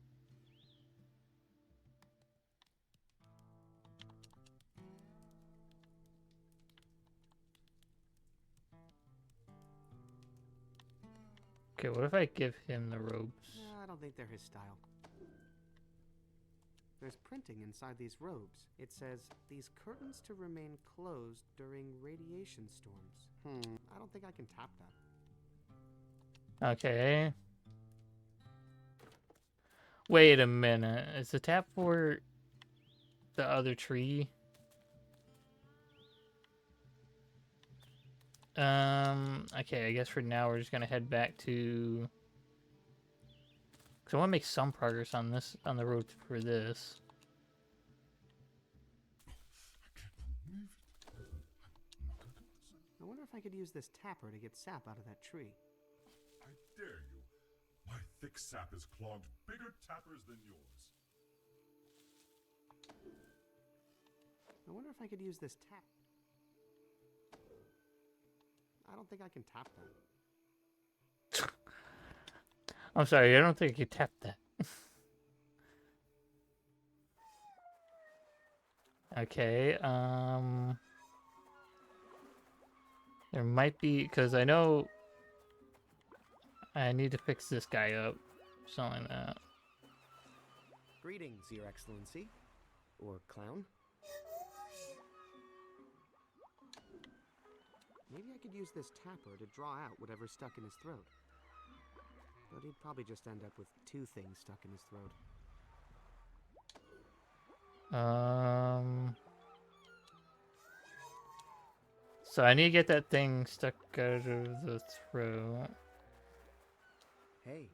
Okay, what if I give him the robes? No, I don't think they're his style. There's printing inside these robes. It says, these curtains to remain closed during radiation storms. I don't think I can tap that. Okay. Wait a minute. Is the tap for the other tree? Okay, I guess for now we're just gonna head back to... Because I want to make some progress on this, on the road for this. I wonder if I could use this tapper to get sap out of that tree. I dare you. My thick sap has clogged bigger tappers than yours. I wonder if I could use this tap. I don't think I can tap that. I'm sorry, I don't think you tapped that. Okay, there might be, because I know I need to fix this guy up, something like that. Greetings, Your Excellency. Or clown. Maybe I could use this tapper to draw out whatever's stuck in his throat. But he'd probably just end up with two things stuck in his throat. So I need to get that thing stuck out of the throat. Hey,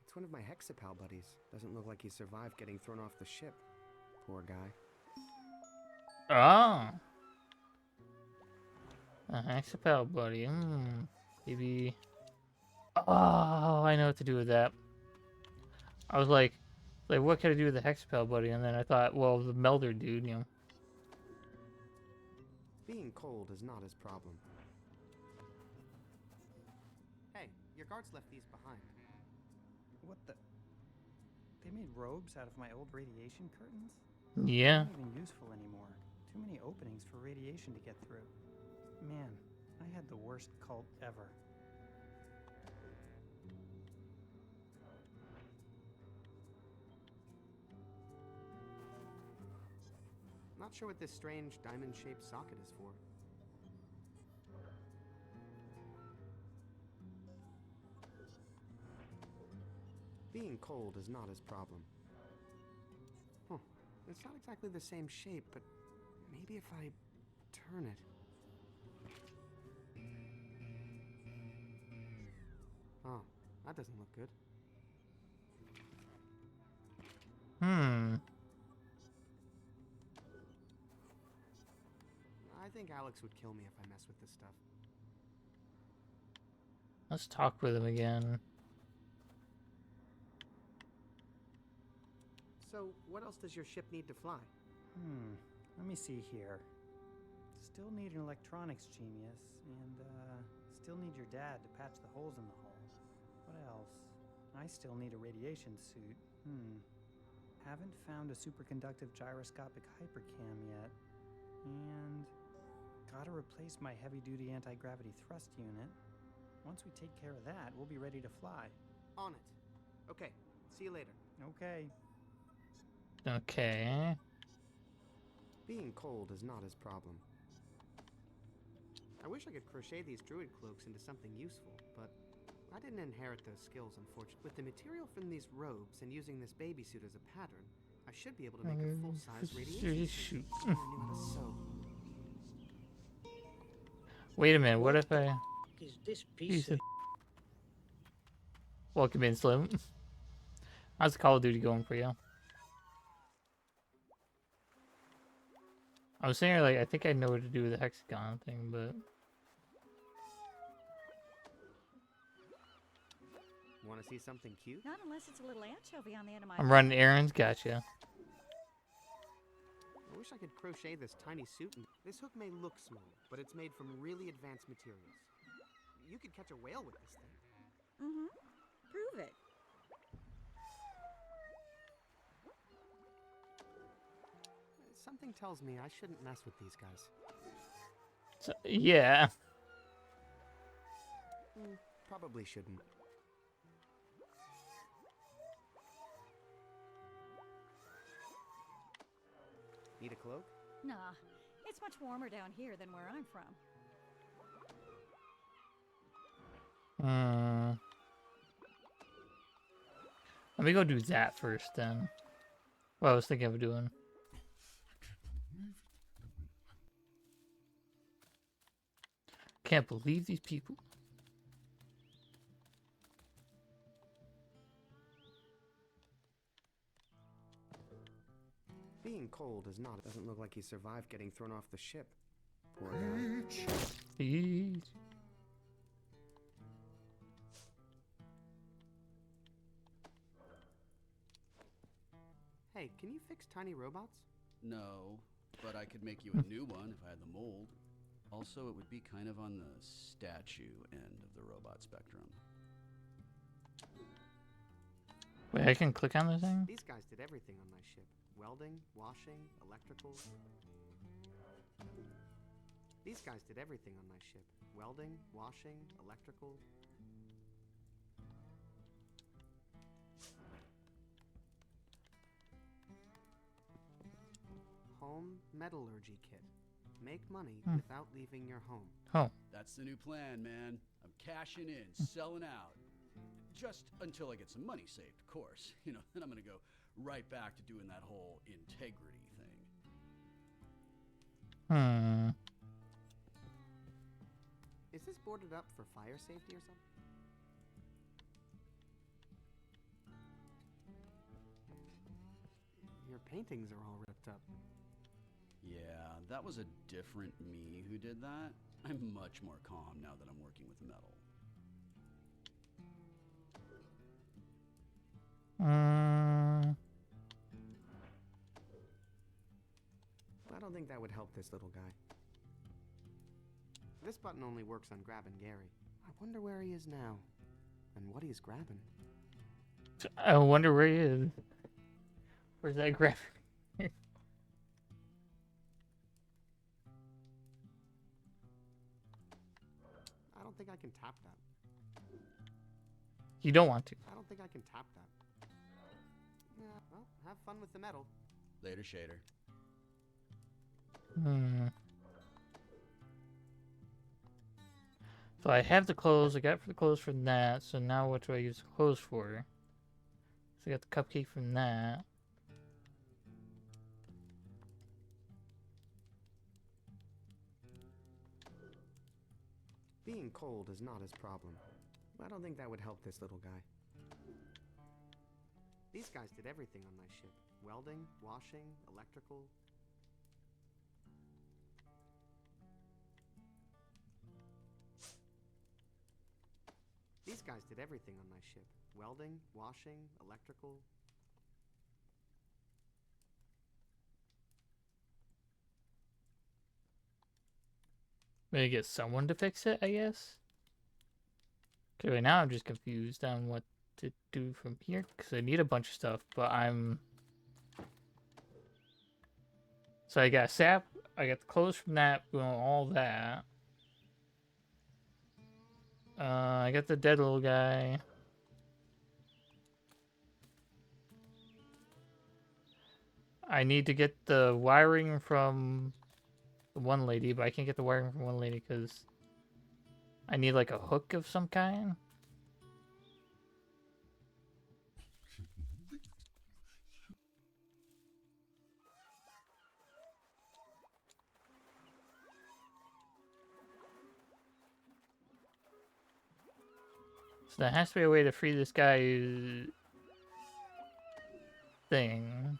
it's one of my Hexapal buddies. Doesn't look like he survived getting thrown off the ship. Poor guy. Oh. A Hexapal buddy. Maybe. Oh, I know what to do with that. I was like, what can I do with the Hexapal buddy? And then I thought, well, the Melder dude, you know. Being cold is not his problem. Hey, your guards left these behind. What the? They made robes out of my old radiation curtains? Yeah. They're not even useful anymore. Too many openings for radiation to get through. Man, I had the worst cult ever. Not sure what this strange diamond-shaped socket is for. Being cold is not his problem. Huh. It's not exactly the same shape, but maybe if I turn it... Oh, that doesn't look good. I think Alex would kill me if I mess with this stuff. Let's talk with him again. So, what else does your ship need to fly? Let me see here. Still need an electronics genius, and still need your dad to patch the holes in the hull. What else? I still need a radiation suit. Haven't found a superconductive gyroscopic hypercam yet. And gotta replace my heavy-duty anti-gravity thrust unit. Once we take care of that, we'll be ready to fly. On it. Okay, see you later. Okay. Okay. Being cold is not his problem. I wish I could crochet these druid cloaks into something useful, but I didn't inherit those skills, unfortunately. With the material from these robes and using this baby suit as a pattern, I should be able to make a full-size radiation suit. I knew how to sew. Wait a minute, what if I... Is this piece of... Welcome in, Slim. How's Call of Duty going for you? I was saying, like, I think I know what to do with the hexagon thing, but... Want to see something cute? Not unless it's a little anchovy on the end of my I'm running errands, gotcha. I wish I could crochet this tiny suit. This hook may look small, but it's made from really advanced materials. You could catch a whale with this thing. Mm-hmm. Prove it. Something tells me I shouldn't mess with these guys. So, yeah. Probably shouldn't. Need a cloak? Nah, it's much warmer down here than where I'm from. Let me go do that first, then. What I was thinking of doing. Can't believe these people. Being cold is not. It doesn't look like he survived getting thrown off the ship. Poor guy. Please. Hey, can you fix tiny robots? No, but I could make you a new one if I had the mold. Also, it would be kind of on the statue end of the robot spectrum. Wait, I can click on the thing? These guys did everything on my ship. Welding, washing, electrical. These guys did everything on my ship. Welding, washing, electrical. Home metallurgy kit. Make money without leaving your home. Oh. That's the new plan, man. I'm cashing in, selling out. Just until I get some money saved, of course. You know, then I'm gonna go right back to doing that whole integrity thing. Is this boarded up for fire safety or something? Your paintings are all ripped up. Yeah, that was a different me who did that. I'm much more calm now that I'm working with metal. I don't think that would help this little guy. This button only works on grabbing Gary. I wonder where he is now, and what he's grabbing. I wonder where he is. Where's that grab? I don't think I can tap that. You don't want to. I don't think I can tap that. Yeah, well, have fun with the metal. Later, Shader. So I have the clothes. I got the clothes from that. So now what do I use the clothes for? So I got the cupcake from that. Being cold is not his problem. I don't think that would help this little guy. These guys did everything on my ship. Welding, washing, electrical. These guys did everything on my ship. Welding, washing, electrical. Maybe get someone to fix it, I guess. Okay, right now I'm just confused on what to do from here because I need a bunch of stuff, but I'm. So I got sap. I got the clothes from that. Doing all that. I got the dead little guy. I need to get the wiring from the one lady, but I can't get the wiring from one lady because I need like a hook of some kind. So there has to be a way to free this guy thing.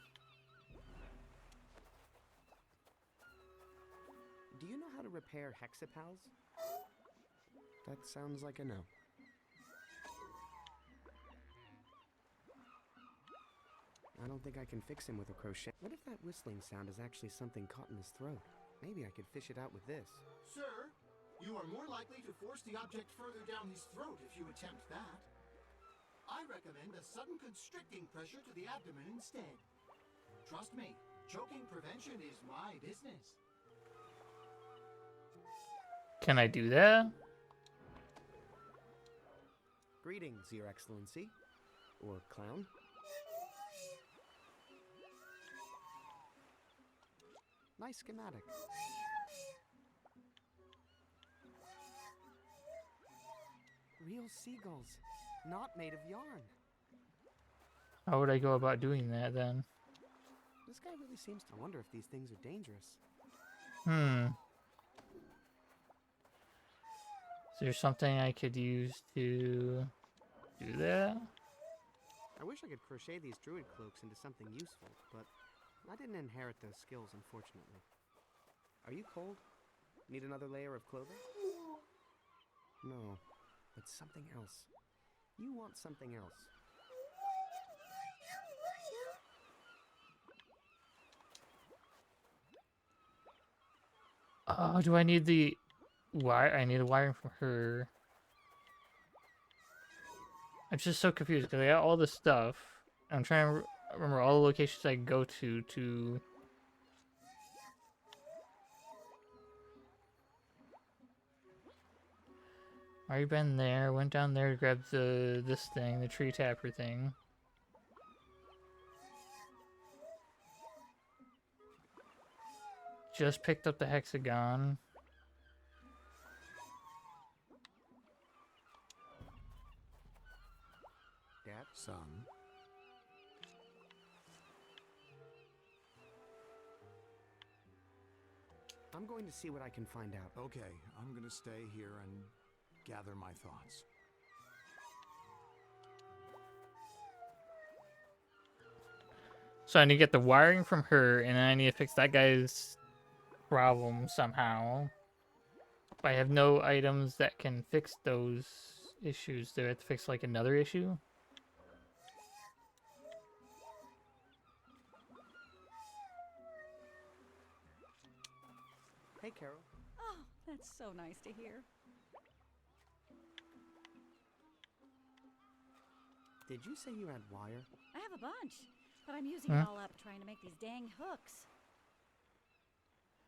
Do you know how to repair hexapals? That sounds like a no. I don't think I can fix him with a crochet. What if that whistling sound is actually something caught in his throat? Maybe I could fish it out with this. Sir, you are more likely to force the object further down his throat if you attempt that. I recommend a sudden constricting pressure to the abdomen instead. Trust me, choking prevention is my business. Can I do that? Greetings, Your Excellency. Or clown. Nice schematic. Real seagulls, not made of yarn. How would I go about doing that then? This guy really seems to wonder if these things are dangerous. Is there something I could use to do that? I wish I could crochet these druid cloaks into something useful, but I didn't inherit those skills, unfortunately. Are you cold? Need another layer of clothing? No, but something else. You want something else. Oh, do I need the wire? I need a wiring from her. I'm just so confused because I got all this stuff. I'm trying to remember all the locations I go to. Already been there. Went down there to grab this thing, the tree tapper thing. Just picked up the hexagon. Dad? Son? I'm going to see what I can find out. Okay, I'm gonna stay here and gather my thoughts. So I need to get the wiring from her, and then I need to fix that guy's problem somehow. But I have no items that can fix those issues. Do I have to fix like another issue? Hey, Carol. Oh, that's so nice to hear. Did you say you had wire? I have a bunch, but I'm using it all up trying to make these dang hooks.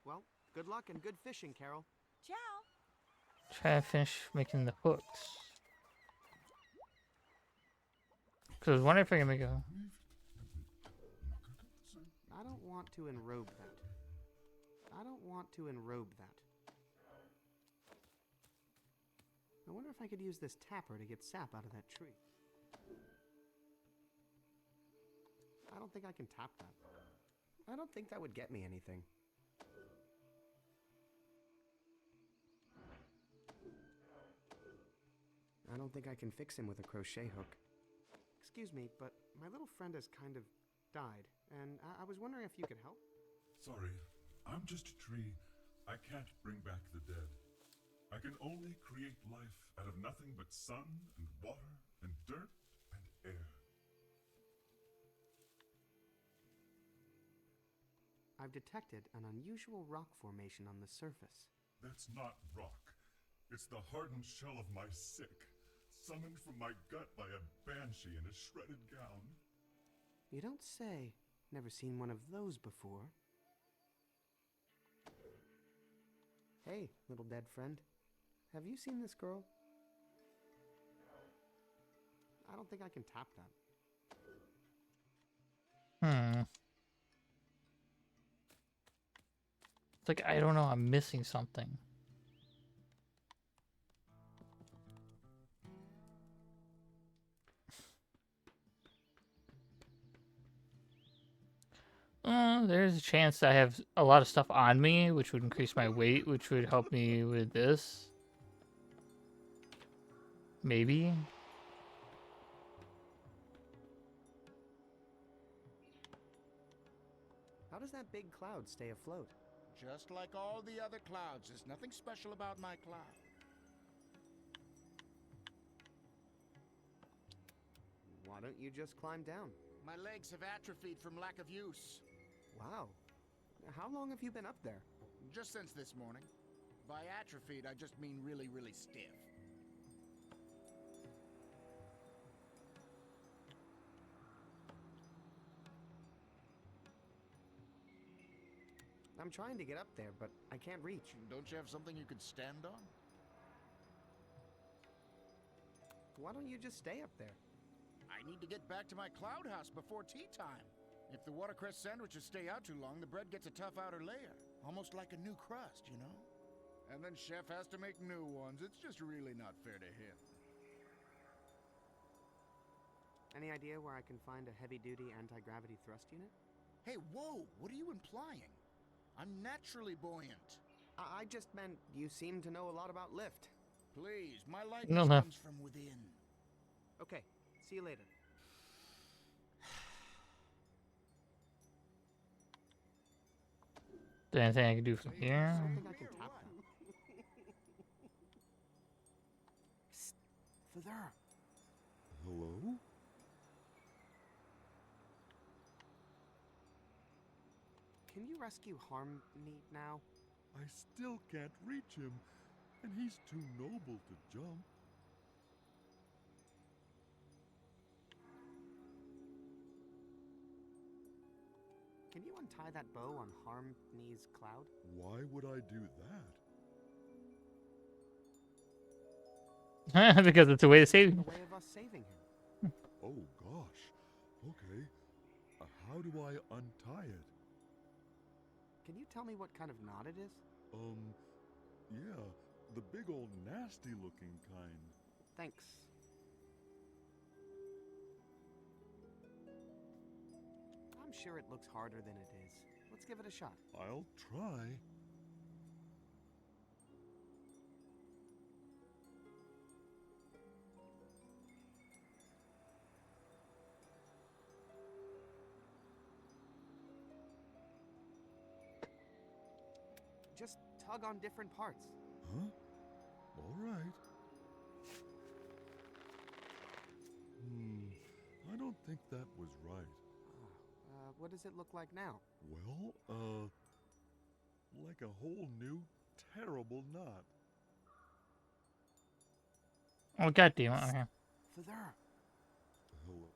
Well, good luck and good fishing, Carol. Ciao. Try to finish making the hooks. Because I was wondering if I can make a... I don't want to enrobe that. I don't want to enrobe that. I wonder if I could use this tapper to get sap out of that tree. I don't think I can tap that. I don't think that would get me anything. I don't think I can fix him with a crochet hook. Excuse me, but my little friend has kind of died, and I was wondering if you could help? Sorry, I'm just a tree. I can't bring back the dead. I can only create life out of nothing but sun and water and dirt and air. I've detected an unusual rock formation on the surface. That's not rock. It's the hardened shell of my sick, summoned from my gut by a banshee in a shredded gown. You don't say. Never seen one of those before. Hey, little dead friend. Have you seen this girl? I don't think I can tap that. It's like, I don't know, I'm missing something. There's a chance I have a lot of stuff on me, which would increase my weight, which would help me with this. Maybe. does that big cloud stay afloat? Just like all the other clouds. There's nothing special about my cloud. Why don't you just climb down? My legs have atrophied from lack of use. Wow. How long have you been up there? Just since this morning. By atrophied, I just mean really, really stiff. I'm trying to get up there, but I can't reach. Don't you have something you could stand on? Why don't you just stay up there? I need to get back to my cloud house before tea time. If the watercress sandwiches stay out too long, the bread gets a tough outer layer. Almost like a new crust, you know? And then Chef has to make new ones. It's just really not fair to him. Any idea where I can find a heavy-duty anti-gravity thrust unit? Hey, whoa! What are you implying? I'm naturally buoyant. I just meant you seem to know a lot about lift. Please, my light No. comes from within. Okay, see you later. Is there anything I can do from here? I think I can tap them. Psst, Father. Hello? Can you rescue Harmony now? I still can't reach him, and he's too noble to jump. Can you untie that bow on Harmony's cloud? Why would I do that? Because it's a way to save The him. way of us saving him. Oh gosh. Okay. How do I untie it? Can you tell me what kind of knot it is? Yeah, the big old nasty looking kind. Thanks. I'm sure it looks harder than it is. Let's give it a shot. I'll try. Just tug on different parts. Huh? All right. I don't think that was right. What does it look like now? Well, like a whole new, terrible knot. Oh, goddamn it. Okay. Father. Hello.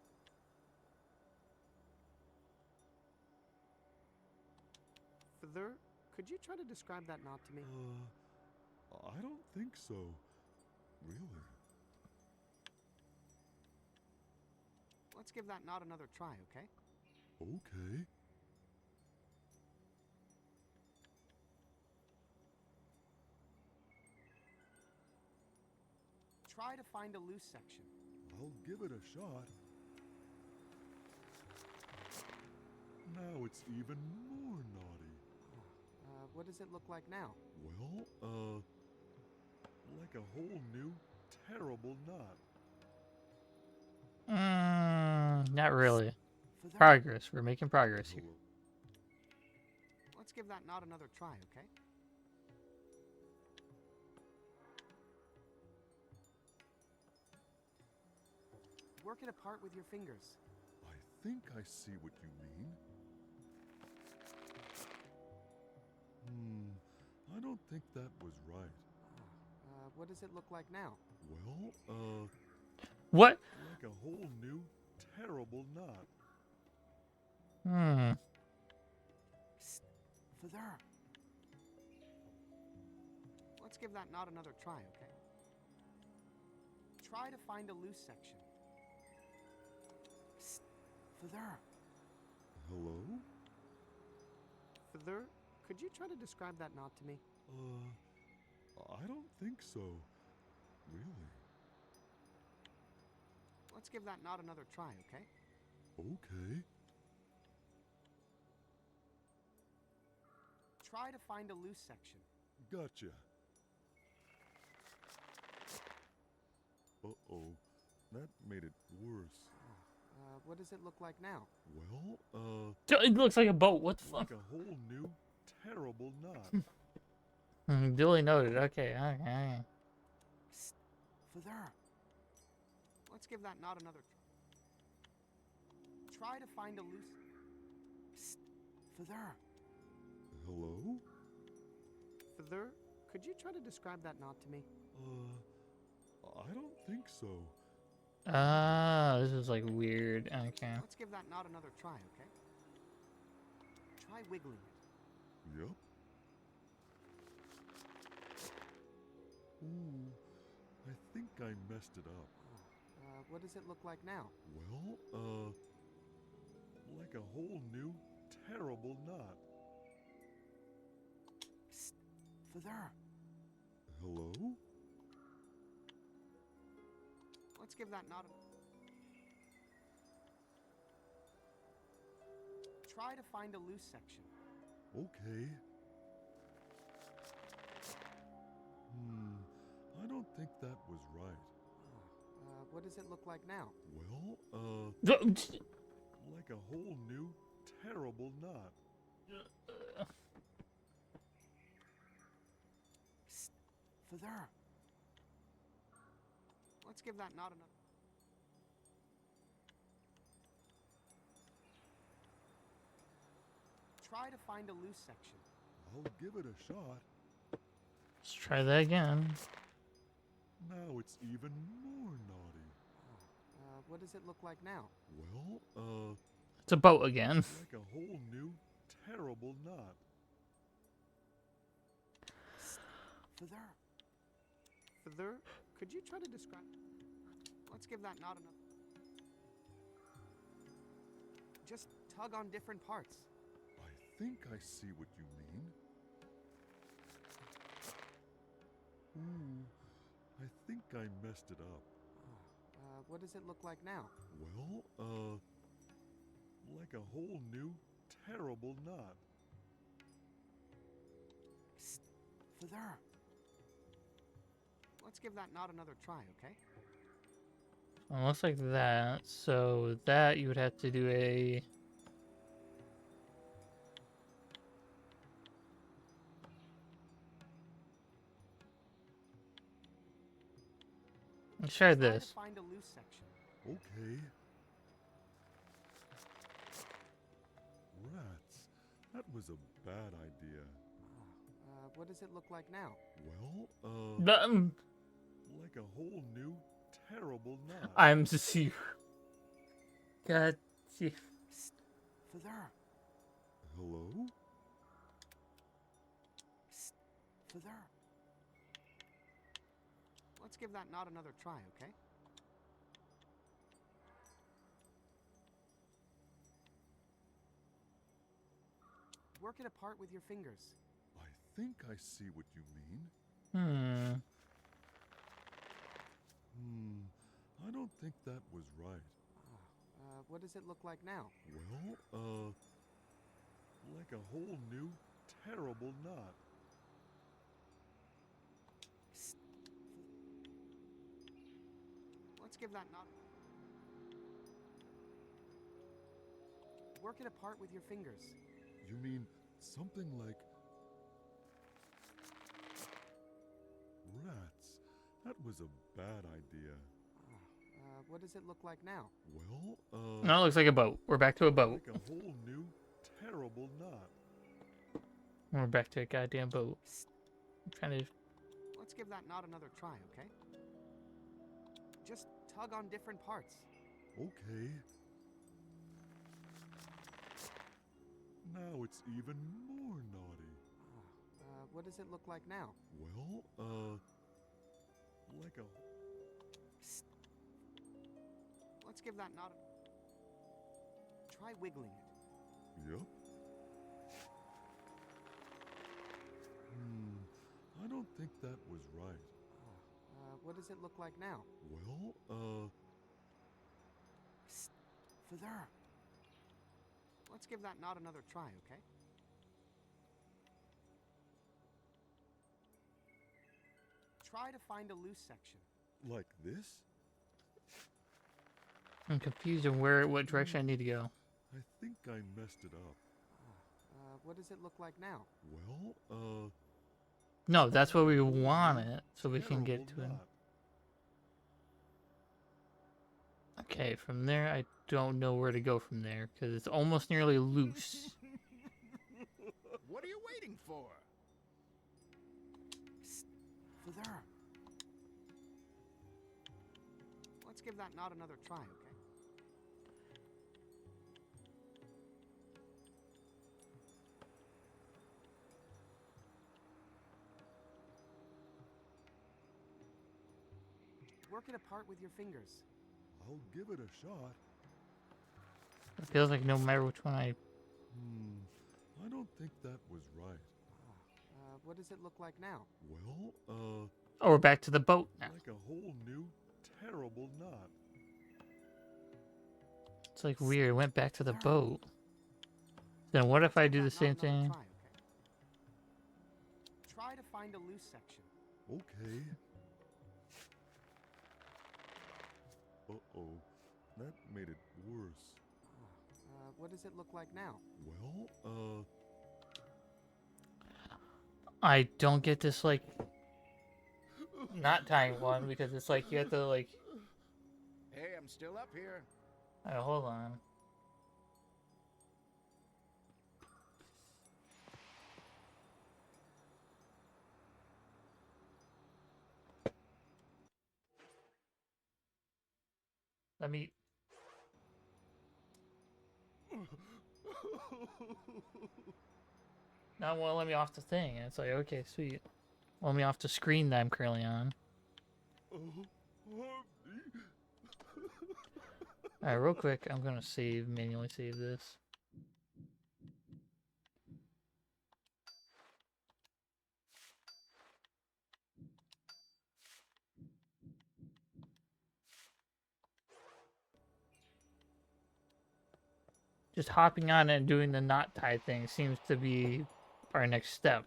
Father, could you try to describe that knot to me? I don't think so. Really. Let's give that knot another try, okay? Okay. Try to find a loose section. I'll give it a shot. Now it's even more naughty. What does it look like now? Well, like a whole new, terrible knot. Not really. Father. Progress. We're making progress here. Let's give that knot another try, okay? Work it apart with your fingers. I think I see what you mean. I don't think that was right. What does it look like now? Well, What? like a whole new, terrible knot. Psst, Father. Let's give that knot another try, okay? Try to find a loose section. Psst, Father. Hello? Father, could you try to describe that knot to me? I don't think so. Really. Let's give that knot another try, okay? Okay. Try to find a loose section. Gotcha. Uh-oh. That made it worse. What does it look like now? Well, It looks like a boat. What the fuck? like a whole new, terrible knot. Duly noted. Okay, okay. Father. Let's give that knot another try. Try to find a loose... Psst. Father. Hello? Father, could you try to describe that knot to me? I don't think so. Ah, this is like weird. Okay. Let's give that knot another try, okay? Try wiggling it. Yep. Ooh, I think I messed it up. What does it look like now? Well, like a whole new, terrible knot. Psst. Father. Hello? Let's give that knot a... Try to find a loose section. Okay. I don't think that was right. What does it look like now? Well, like a whole new, terrible knot. Psst. Father. Let's give that knot another... Try to find a loose section. I'll give it a shot. Let's try that again. Now it's even more naughty. What does it look like now? Well, it's a boat again. Like a whole new, terrible knot. Father. Father, could you try to describe... Let's give that knot another... Just tug on different parts. I think I see what you mean. Ooh, I think I messed it up. What does it look like now? Well, like a whole new, terrible knot. Psst. Father. Let's give that knot another try, okay? It looks like that. So that you would have to do a... Let's try this. Find a loose section. Okay. Rats. That was a bad idea. What does it look like now? Well, like a whole new, terrible knot. I'm see. God. See. Psst. Father. Hello? Psst. Father. Let's give that knot another try, okay? Work it apart with your fingers. I think I see what you mean. I don't think that was right. What does it look like now? Well, like a whole new, terrible knot. Psst. Let's give that knot... Work it apart with your fingers. You mean something like... Rats. That was a bad idea. What does it look like now? Well, No, it looks like a boat. We're back to a boat. Like a whole new, terrible knot. We're back to a goddamn boat. I'm trying to... Let's give that knot another try, okay? Just tug on different parts. Okay. Now it's even more naughty. What does it look like now? Well, like a... Psst. Let's give that knot a... Try wiggling it. Yep. I don't think that was right. What does it look like now? Well, Psst. Father. Let's give that knot another try, okay? Try to find a loose section. like this? I'm confused on what direction I need to go. I think I messed it up. What does it look like now? Well, No, that's what we want it, so we can get to it. Okay, from there, I don't know where to go from there, because it's almost nearly loose. What are you waiting for? Psst, there. Let's give that knot another try, okay? Work it apart with your fingers. I'll give it a shot. It feels like no matter which one I don't think that was right. What does it look like now? Well, Oh, we're back to the boat now. Like a whole new, terrible knot. It's like weird. It went back to the boat. Then what if I do the same thing? Try, okay? Try to find a loose section. Okay. Uh-oh. That made it worse. What does it look like now? Well, I don't get this, like, not tying one, because it's like you have to, like... Hey, I'm still up here. Alright, hold on. Let me... Not want to let me off the thing. It's like, okay, sweet. Let me off the screen that I'm currently on. Alright, real quick, I'm gonna manually save this. Just hopping on and doing the knot tie thing seems to be our next step.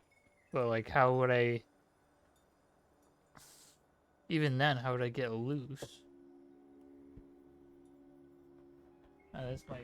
But, like, how would I... Even then, how would I get loose? That's my...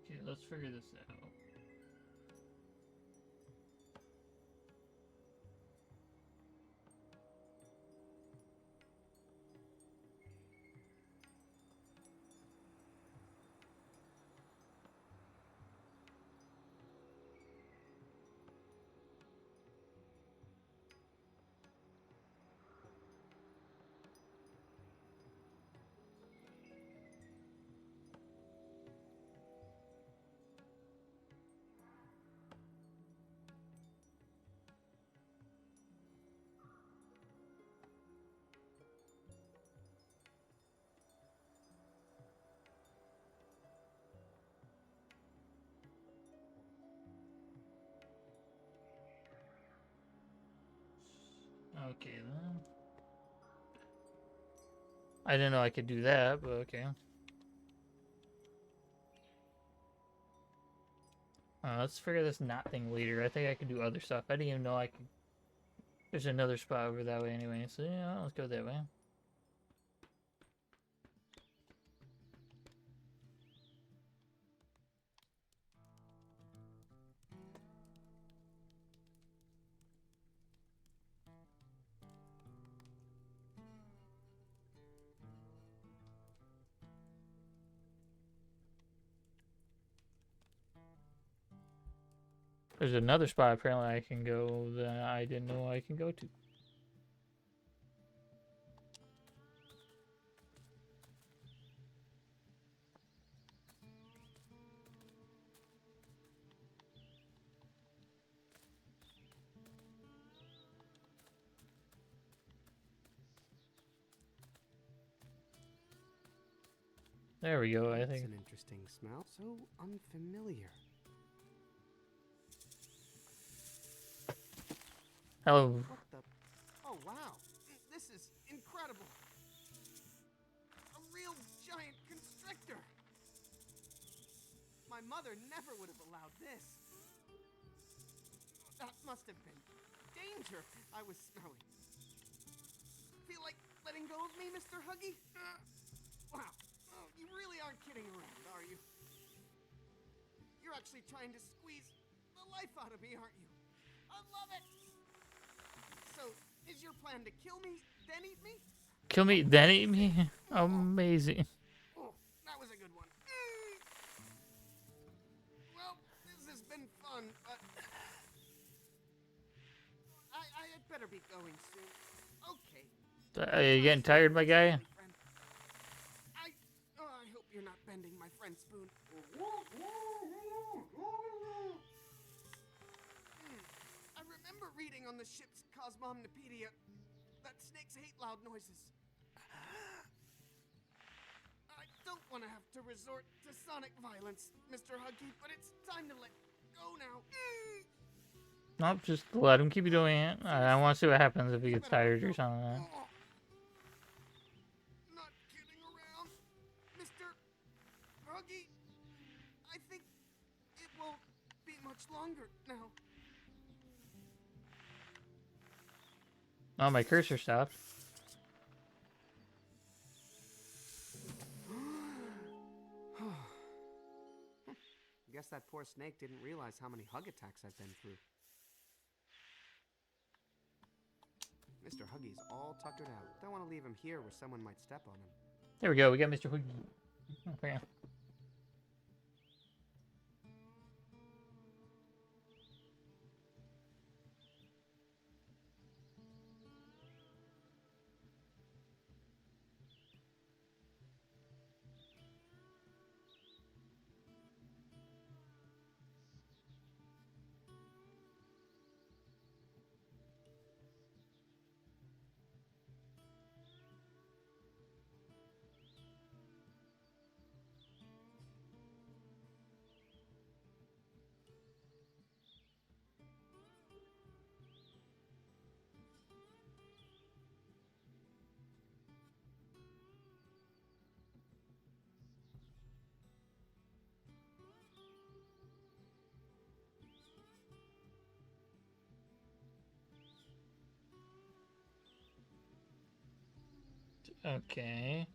Okay, let's figure this out. Okay then. I didn't know I could do that, but okay. Let's figure this knot thing later. I think I could do other stuff. I didn't even know I could. There's another spot over that way anyway, so yeah, let's go that way. There's another spot apparently I can go that I didn't know I can go to. There we go, I That's think. an interesting smell. So unfamiliar. Hello. What the? Oh, wow. This is incredible. A real giant constrictor. My mother never would have allowed this. That must have been danger I was smelling. Feel like letting go of me, Mr. Huggy? Wow. Oh, you really aren't kidding around, are you? You're actually trying to squeeze the life out of me, aren't you? I love it! So, is your plan to kill me, then eat me? Kill me, then eat me? Amazing. Oh, that was a good one. Well, this has been fun, but I had better be going soon. Okay. Are you getting tired, my guy? I hope you're not bending my friend's spoon. I remember reading on the ship's Cosmomnopedia that snakes hate loud noises. I don't want to have to resort to sonic violence, Mr. Huggy, but it's time to let go now. Nope, just let him keep doing it. I want to see what happens if he gets tired or something. Not kidding around, Mr. Huggy. I think it won't be much longer now. Oh, my cursor stopped. Guess that poor snake didn't realize how many hug attacks I've been through. Mr. Huggy's all tuckered out. Don't want to leave him here where someone might step on him. There we go, we got Mr. Huggy. Okay. Okay.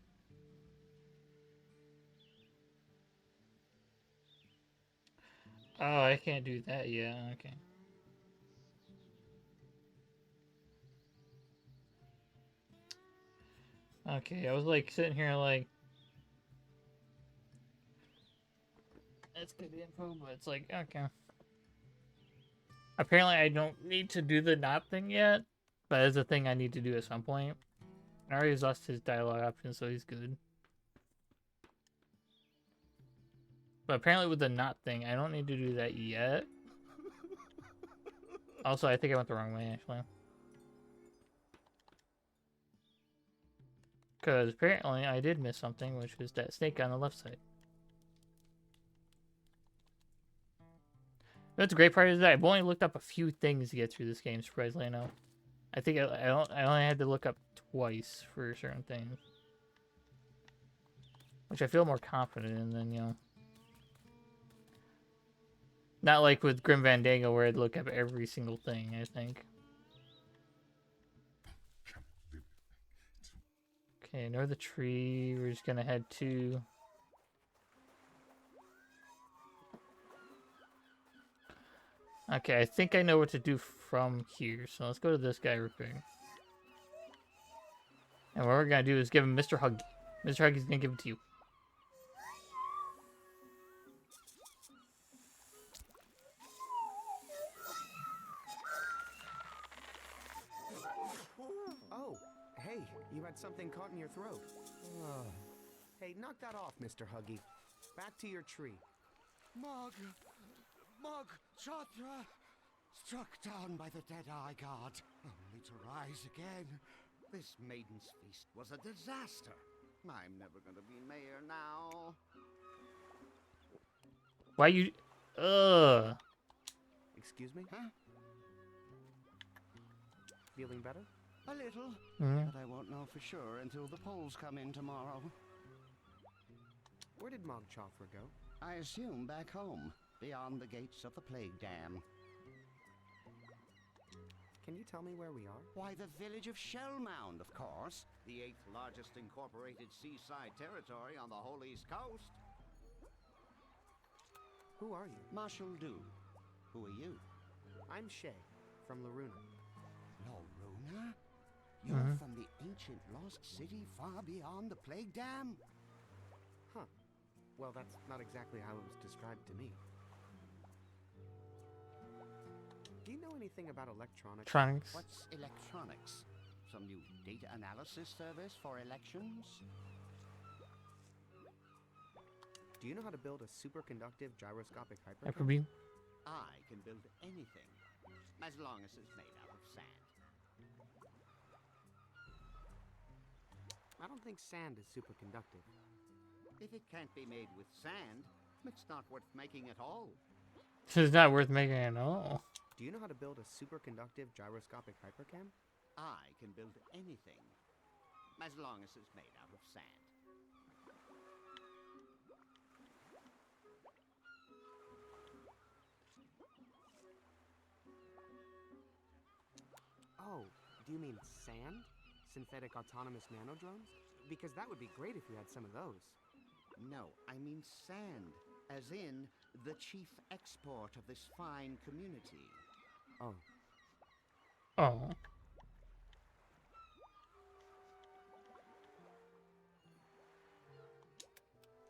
Oh, I can't do that yet. Okay. Okay, I was like sitting here like that's good info, but it's like okay. Apparently, I don't need to do the knot thing yet, but it's a thing I need to do at some point. I already lost his dialogue option, so he's good. But apparently, with the knot thing, I don't need to do that yet. Also, I think I went the wrong way actually. Because apparently I did miss something, which was that snake on the left side. That's a great part is that I've only looked up a few things to get through this game, surprisingly enough. I think I only had to look up twice for certain things. Which I feel more confident in than, you know. Not like with Grim Fandango where I'd look up every single thing, I think. Okay, ignore the tree. We're just gonna head to... Okay, I think I know what to do from here. So let's go to this guy real quick. And what we're gonna do is give him Mr. Huggy. Mr. Huggy's gonna give it to you. Oh, hey, you had something caught in your throat. Hey, knock that off, Mr. Huggy. Back to your tree. Mog Chatra, struck down by the Dead-Eye God, only to rise again. This Maiden's Feast was a disaster. I'm never gonna be mayor now. Why you... Ugh. Excuse me? Huh? Feeling better? A little, but I won't know for sure until the polls come in tomorrow. Where did Mog Chofra go? I assume back home, beyond the gates of the Plague Dam. Can you tell me where we are? Why, the village of Shellmound, of course. The 8th largest incorporated seaside territory on the whole East Coast. Who are you? Marshall Dew. Who are you? I'm Shay, from Loruna. Loruna? You're from the ancient lost city far beyond the Plague Dam? Huh. Well, that's not exactly how it was described to me. Do you know anything about electronics? What's electronics? Some new data analysis service for elections? Do you know how to build a superconductive gyroscopic hyperbeam? Hyperbeam? I can build anything, as long as it's made out of sand. I don't think sand is superconductive. If it can't be made with sand, it's not worth making at all. It's not worth making at all. Do you know how to build a superconductive gyroscopic hypercam? I can build anything, as long as it's made out of sand. Oh, do you mean sand? Synthetic autonomous nanodrones? Because that would be great if you had some of those. No, I mean sand, as in the chief export of this fine community. Oh. Oh.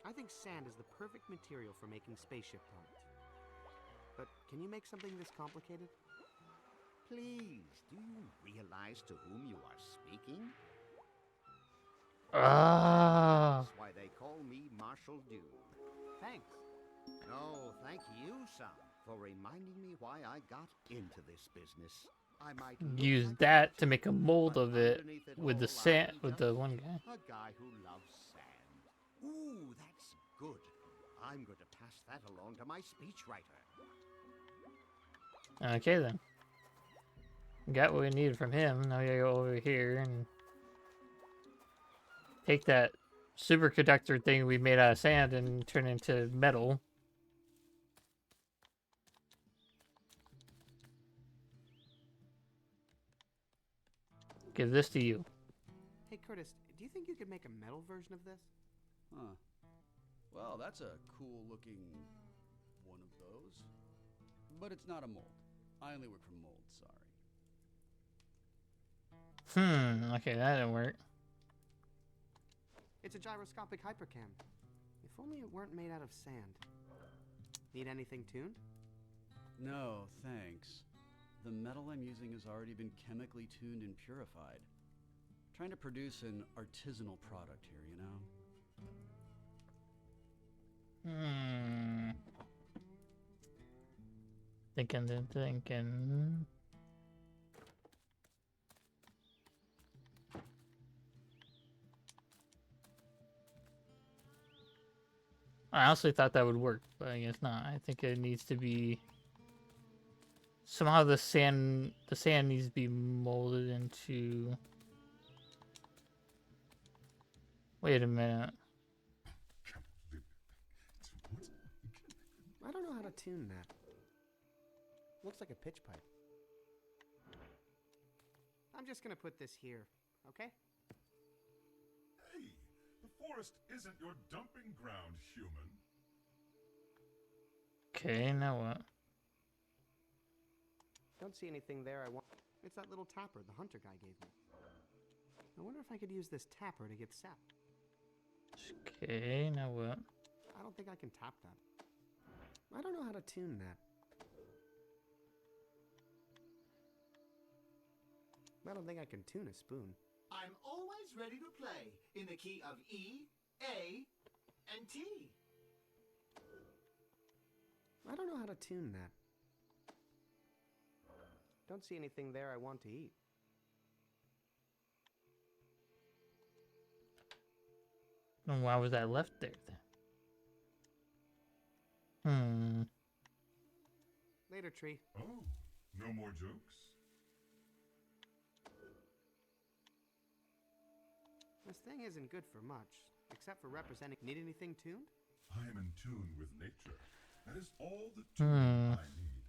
I think sand is the perfect material for making spaceship parts. But can you make something this complicated? Please, do you realize to whom you are speaking? Ah. That's why they call me Marshall Dew. Thanks. No, thank you, son, for reminding me why I got into this business. I might Use that to make a mold of it with the sand, with the one guy. A guy who loves sand. Ooh, that's good. I'm going to pass that along to my speechwriter. Okay then. Got what we needed from him. Now we gotta go over here and take that superconductor thing we made out of sand and turn it into metal. Give this to you. Hey, Curtis, do you think you could make a metal version of this? Huh. Well, that's a cool looking one of those. But it's not a mold. I only work for molds, sorry. Okay, that didn't work. It's a gyroscopic hypercam. If only it weren't made out of sand. Need anything tuned? No, thanks. The metal I'm using has already been chemically tuned and purified. Trying to produce an artisanal product here, you know? Thinking. I honestly thought that would work, but I guess not. I think it needs to be somehow the sand needs to be molded into. Wait a minute. I don't know how to tune that. Looks like a pitch pipe. I'm just gonna put this here, okay? Hey, the forest isn't your dumping ground, human. Okay, now what? Don't see anything there I want. It's that little tapper the hunter guy gave me. I wonder if I could use this tapper to get sap. Okay, now what? I don't think I can tap that. I don't know how to tune that. I don't think I can tune a spoon. I'm always ready to play in the key of E, A, and T. I don't know how to tune that. Don't see anything there I want to eat. And why was that left there then? Later, tree. Oh, no more jokes? This thing isn't good for much, except for representing. Need anything tuned? I am in tune with nature. That is all the tuning I need.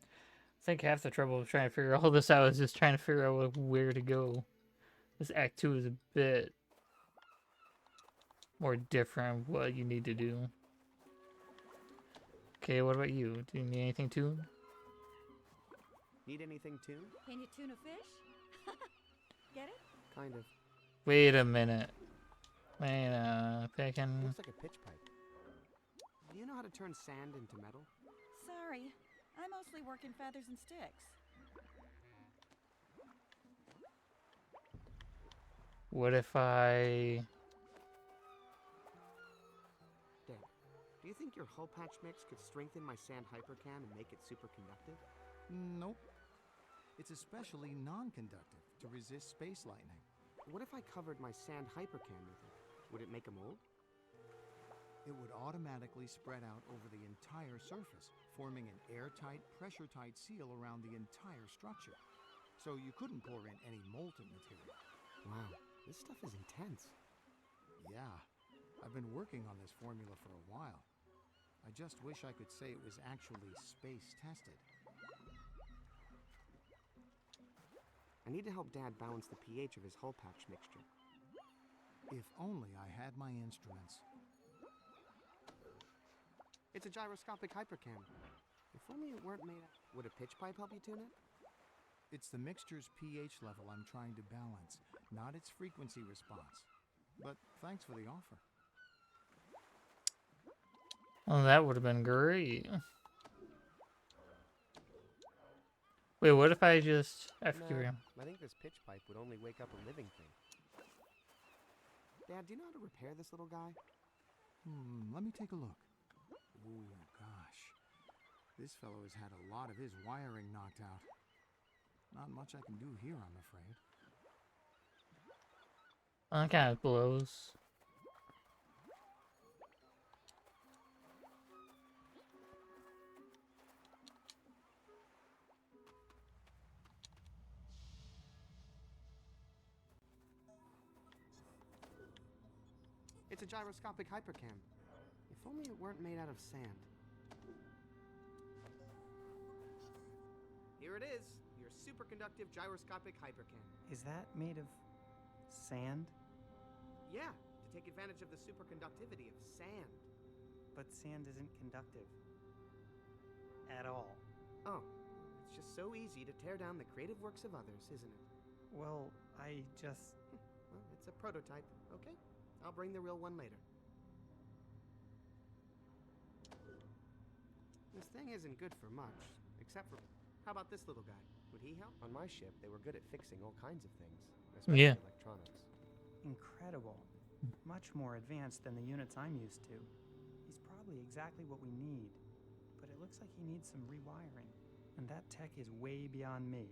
I think half the trouble of trying to figure all this out is just trying to figure out where to go. This Act 2 is a bit more different what you need to do. Okay, what about you? Do you need anything tuned? Need anything tuned? Can you tune a fish? Get it? Kind of. Wait a minute. Wait a second. Looks like a pitch pipe. Do you know how to turn sand into metal? Sorry, I mostly work in feathers and sticks. What if I... Dad, do you think your hull patch mix could strengthen my sand hypercam and make it superconductive? Nope. It's especially non-conductive to resist space lightning. What if I covered my sand hypercam with it? Would it make a mold? It would automatically spread out over the entire surface, forming an airtight, pressure-tight seal around the entire structure. So you couldn't pour in any molten material. Wow, this stuff is intense. Yeah, I've been working on this formula for a while. I just wish I could say it was actually space-tested. I need to help Dad balance the pH of his hull patch mixture. If only I had my instruments. It's a gyroscopic hypercam. If only it weren't made of... Would a pitch pipe help you tune it? It's the mixture's pH level I'm trying to balance, not its frequency response. But thanks for the offer. Oh, that would have been great. Wait, what if I just... I think this pitch pipe would only wake up a living thing. Dad, do you know how to repair this little guy? Let me take a look. Ooh, gosh. This fellow has had a lot of his wiring knocked out. Not much I can do here, I'm afraid. That kind of blows. It's a gyroscopic hypercam. If only it weren't made out of sand. Here it is, your superconductive gyroscopic hypercam. Is that made of sand? Yeah, to take advantage of the superconductivity of sand. but sand isn't conductive. At all. Oh, it's just so easy to tear down the creative works of others, isn't it? Well, I just... Well, it's a prototype, okay? I'll bring the real one later. This thing isn't good for much, except for... How about this little guy? Would he help? On my ship, they were good at fixing all kinds of things, especially electronics. Incredible. Much more advanced than the units I'm used to. He's probably exactly what we need, but it looks like he needs some rewiring, and that tech is way beyond me.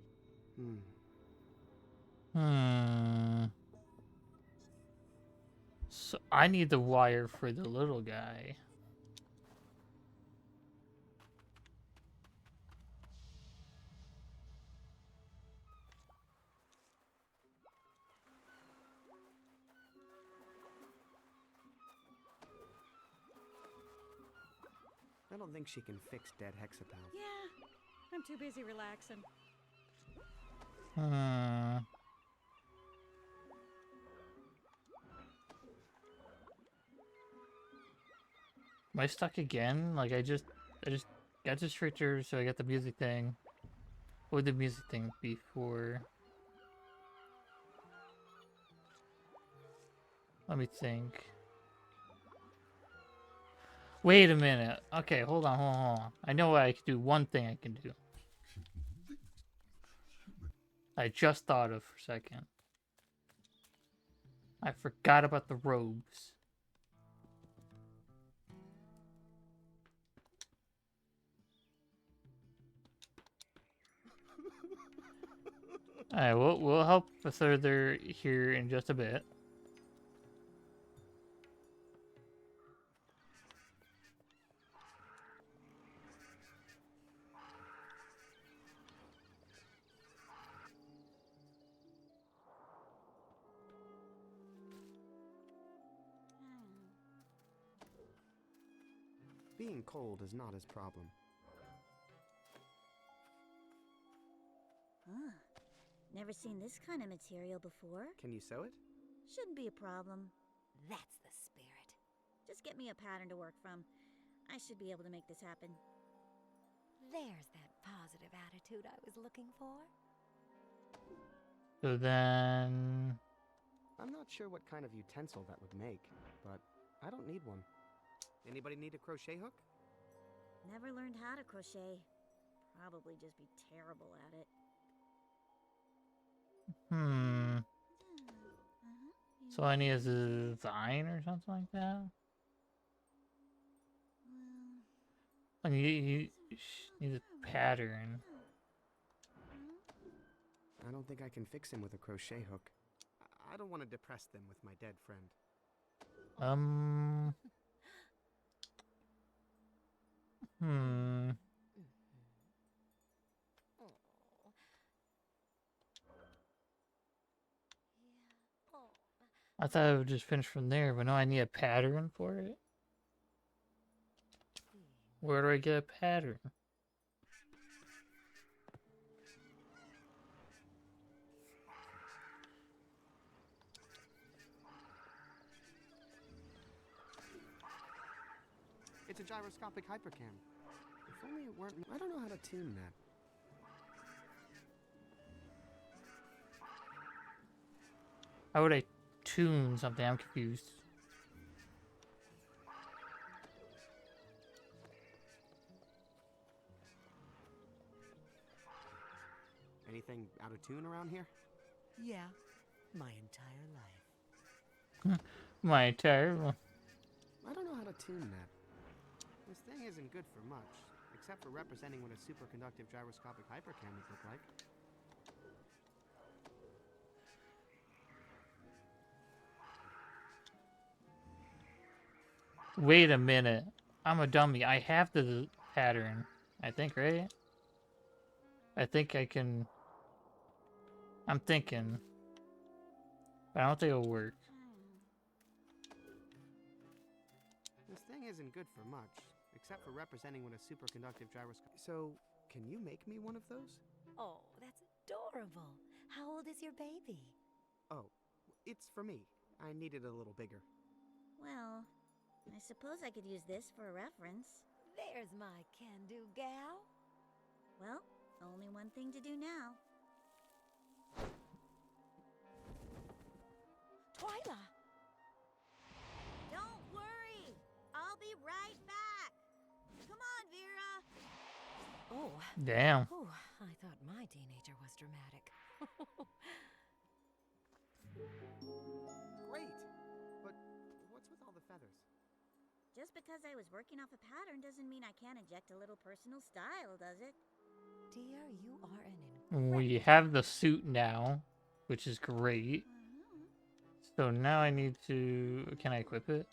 So I need the wire for the little guy. I don't think she can fix dead Hexapal. Yeah, I'm too busy relaxing. Am I stuck again? Like I just got this trigger, so I got the music thing. What would the music thing be for? Let me think. Wait a minute. Okay, hold on. I know what I can do. One thing I can do. I just thought of for a second. I forgot about the robes. Alright, we'll help further here in just a bit. Being cold is not his problem. Huh. Never seen this kind of material before. Can you sew it? Shouldn't be a problem. That's the spirit. Just get me a pattern to work from. I should be able to make this happen. There's that positive attitude I was looking for. So then... I'm not sure what kind of utensil that would make, but I don't need one. Anybody need a crochet hook? Never learned how to crochet. Probably just be terrible at it. So I need a design or something like that? I need a pattern. I don't think I can fix him with a crochet hook. I don't want to depress them with my dead friend. I thought I would just finish from there, but no, I need a pattern for it. Where do I get a pattern? It's a gyroscopic hypercam. If only it weren't... I don't know how to tune that. How would I tune something? I'm confused. Anything out of tune around here? Yeah, my entire life. My entire... I don't know how to tune that. This thing isn't good for much, except for representing what a superconductive gyroscopic hypercam would look like. Wait a minute. I'm a dummy. I have the pattern. I think, right? I think I can... I'm thinking. But I don't think it'll work. This thing isn't good for much, except for representing what a superconductive gyroscope... So, can you make me one of those? Oh, that's adorable. How old is your baby? Oh, it's for me. I need it a little bigger. Well, I suppose I could use this for a reference. There's my can-do gal. Well, only one thing to do now. Twyla! Don't worry! I'll be right back! Come on, Vera! Oh. Damn. Oh, I thought my teenager was dramatic. Great! But what's with all the feathers? Just because I was working off a pattern doesn't mean I can't inject a little personal style, does it? Dear, you are an We have the suit now, which is great. So now I need to... Can I equip it?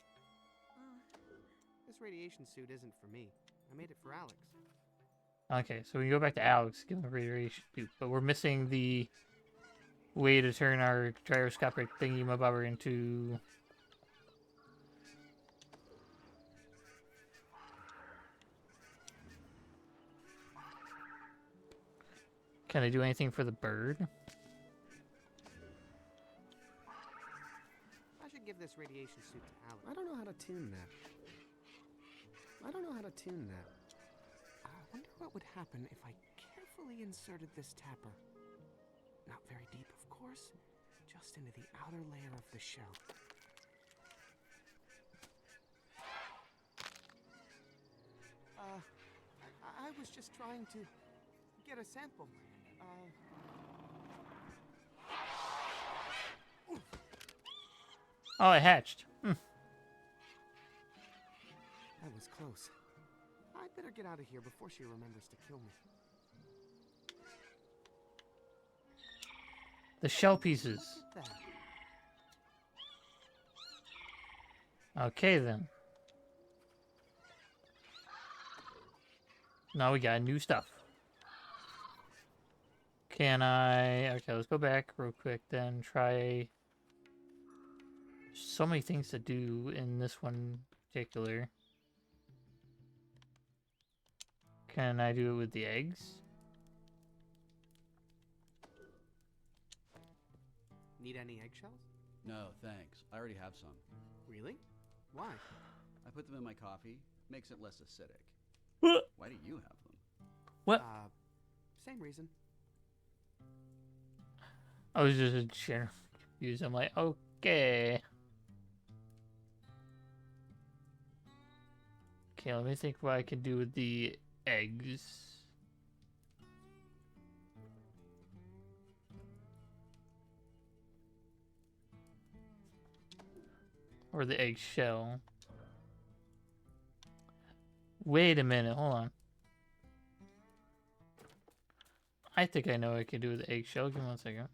This radiation suit isn't for me. I made it for Alex. Okay, so we go back to Alex, give him a radiation suit. But we're missing the way to turn our gyroscopic thingy-mabobber into... Can I do anything for the bird? I should give this radiation suit to Alex. I don't know how to tune that. I wonder what would happen if I carefully inserted this tapper. Not very deep, of course. Just into the outer layer of the shell. I was just trying to get a sample. Oh, it hatched. That was close. I'd better get out of here before she remembers to kill me. The shell pieces. Look at that. Okay, then. Now we got new stuff. Can I... Okay, let's go back real quick, then try... So many things to do in this one in particular. Can I do it with the eggs? Need any eggshells? No, thanks. I already have some. Really? Why? I put them in my coffee. Makes it less acidic. What? Why do you have them? What? Same reason. I was just confused. I'm like, okay. Okay, let me think what I can do with the eggs. Or the eggshell. Wait a minute, hold on. I think I know what I can do with the eggshell. Give me 1 second.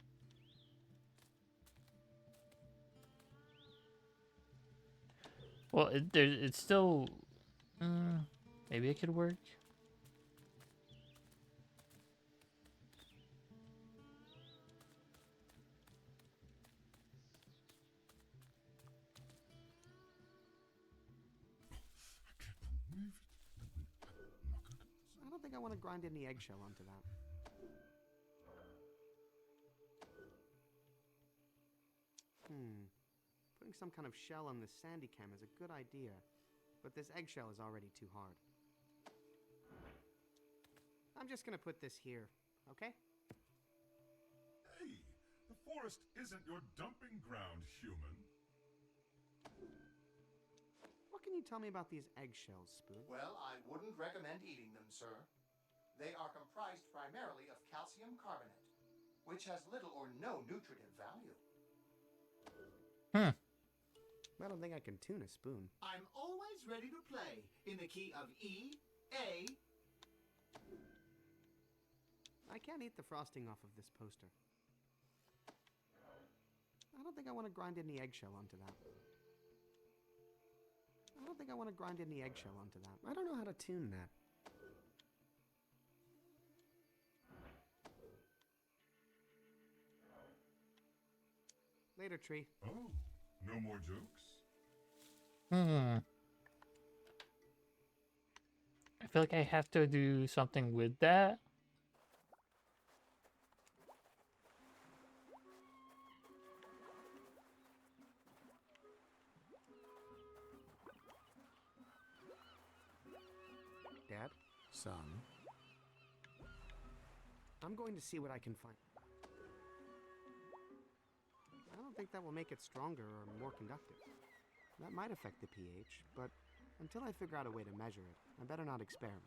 Well, it's still... maybe it could work. I don't think I want to grind any eggshell onto that. Putting some kind of shell on this sandy cam is a good idea, but this eggshell is already too hard. I'm just gonna put this here, okay? Hey, the forest isn't your dumping ground, human. What can you tell me about these eggshells, Spoon? Well, I wouldn't recommend eating them, sir. They are comprised primarily of calcium carbonate, which has little or no nutritive value. I don't think I can tune a spoon. I'm always ready to play in the key of E, A. I can't eat the frosting off of this poster. I don't think I want to grind any eggshell onto that. I don't think I want to grind any eggshell onto that. I don't know how to tune that. Later, Tree. Oh, no more jokes? I feel like I have to do something with that. Dad? Son? I'm going to see what I can find. I don't think that will make it stronger or more conductive. That might affect the pH, but until I figure out a way to measure it, I better not experiment.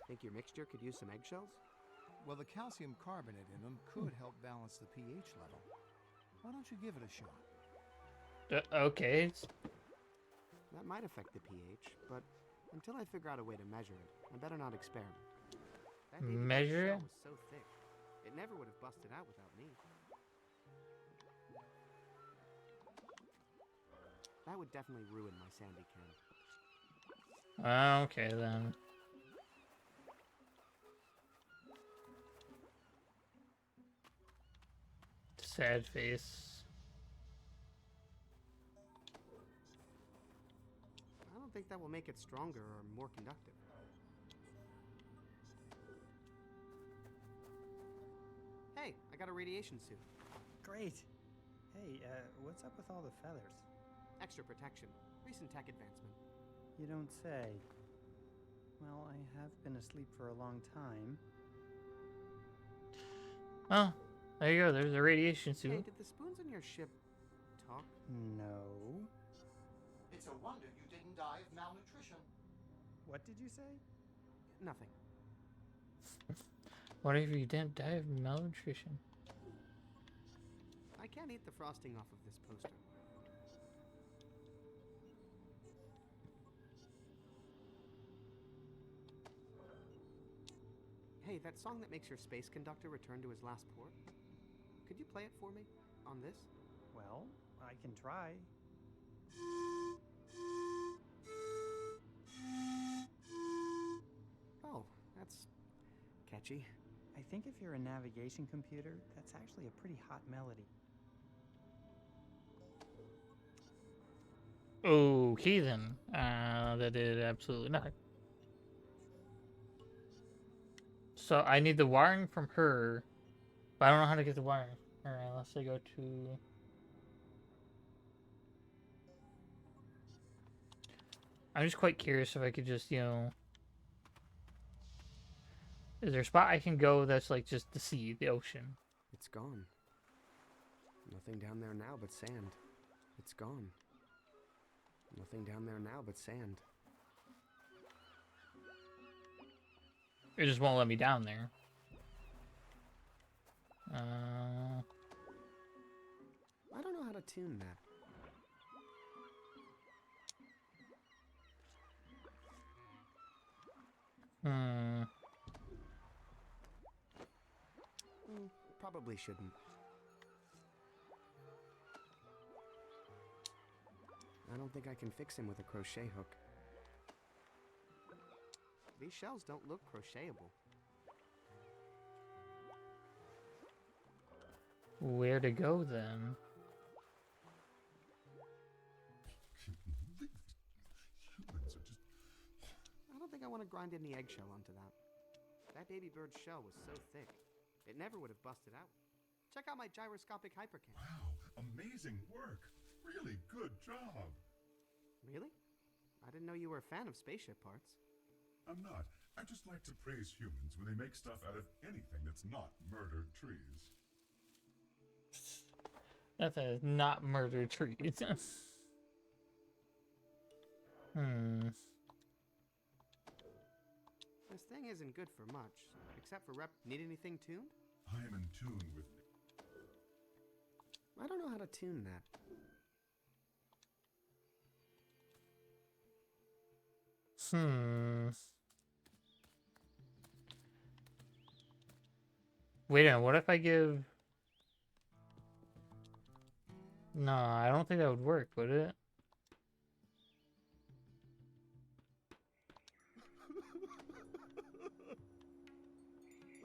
Think your mixture could use some eggshells? Well, the calcium carbonate in them could help balance the pH level. Why don't you give it a shot? Okay. That might affect the pH, but until I figure out a way to measure it, I better not experiment. That baby Measure shell it? was so thick, it never would have busted out without me. That would definitely ruin my sandy can. Okay then. Sad face. I don't think that will make it stronger or more conductive. Hey, I got a radiation suit. Great. Hey, what's up with all the feathers? Extra protection. Recent tech advancement. You don't say. Well, I have been asleep for a long time. Oh, there you go. There's a radiation suit. Hey, did the spoons in your ship talk? No. It's a wonder you didn't die of malnutrition. What did you say? Nothing. What if you didn't die of malnutrition? I can't eat the frosting off of this poster. Hey, that song that makes your space conductor return to his last port? Could you play it for me? On this? Well, I can try. Oh, that's catchy. I think if you're a navigation computer, that's actually a pretty hot melody. Okay then. That did absolutely nothing. So I need the wiring from her, but I don't know how to get the wiring. Alright, unless I go to... I'm just quite curious if I could just, you know... Is there a spot I can go that's like just the sea, the ocean? It's gone. Nothing down there now but sand. It's gone. Nothing down there now but sand. It just won't let me down there. I don't know how to tune that. Probably shouldn't. I don't think I can fix him with a crochet hook. These shells don't look crochetable. Where to go then? I don't think I want to grind any eggshell onto that. That baby bird's shell was so thick, it never would have busted out. Check out my gyroscopic hypercam. Wow, amazing work. Really good job. Really? I didn't know you were a fan of spaceship parts. I'm not. I just like to praise humans when they make stuff out of anything that's not murdered trees. That is not murder trees. This thing isn't good for much, except for Need anything tuned? I am in tune with... I don't know how to tune that. Wait a minute, what if I give... No, I don't think that would work, would it?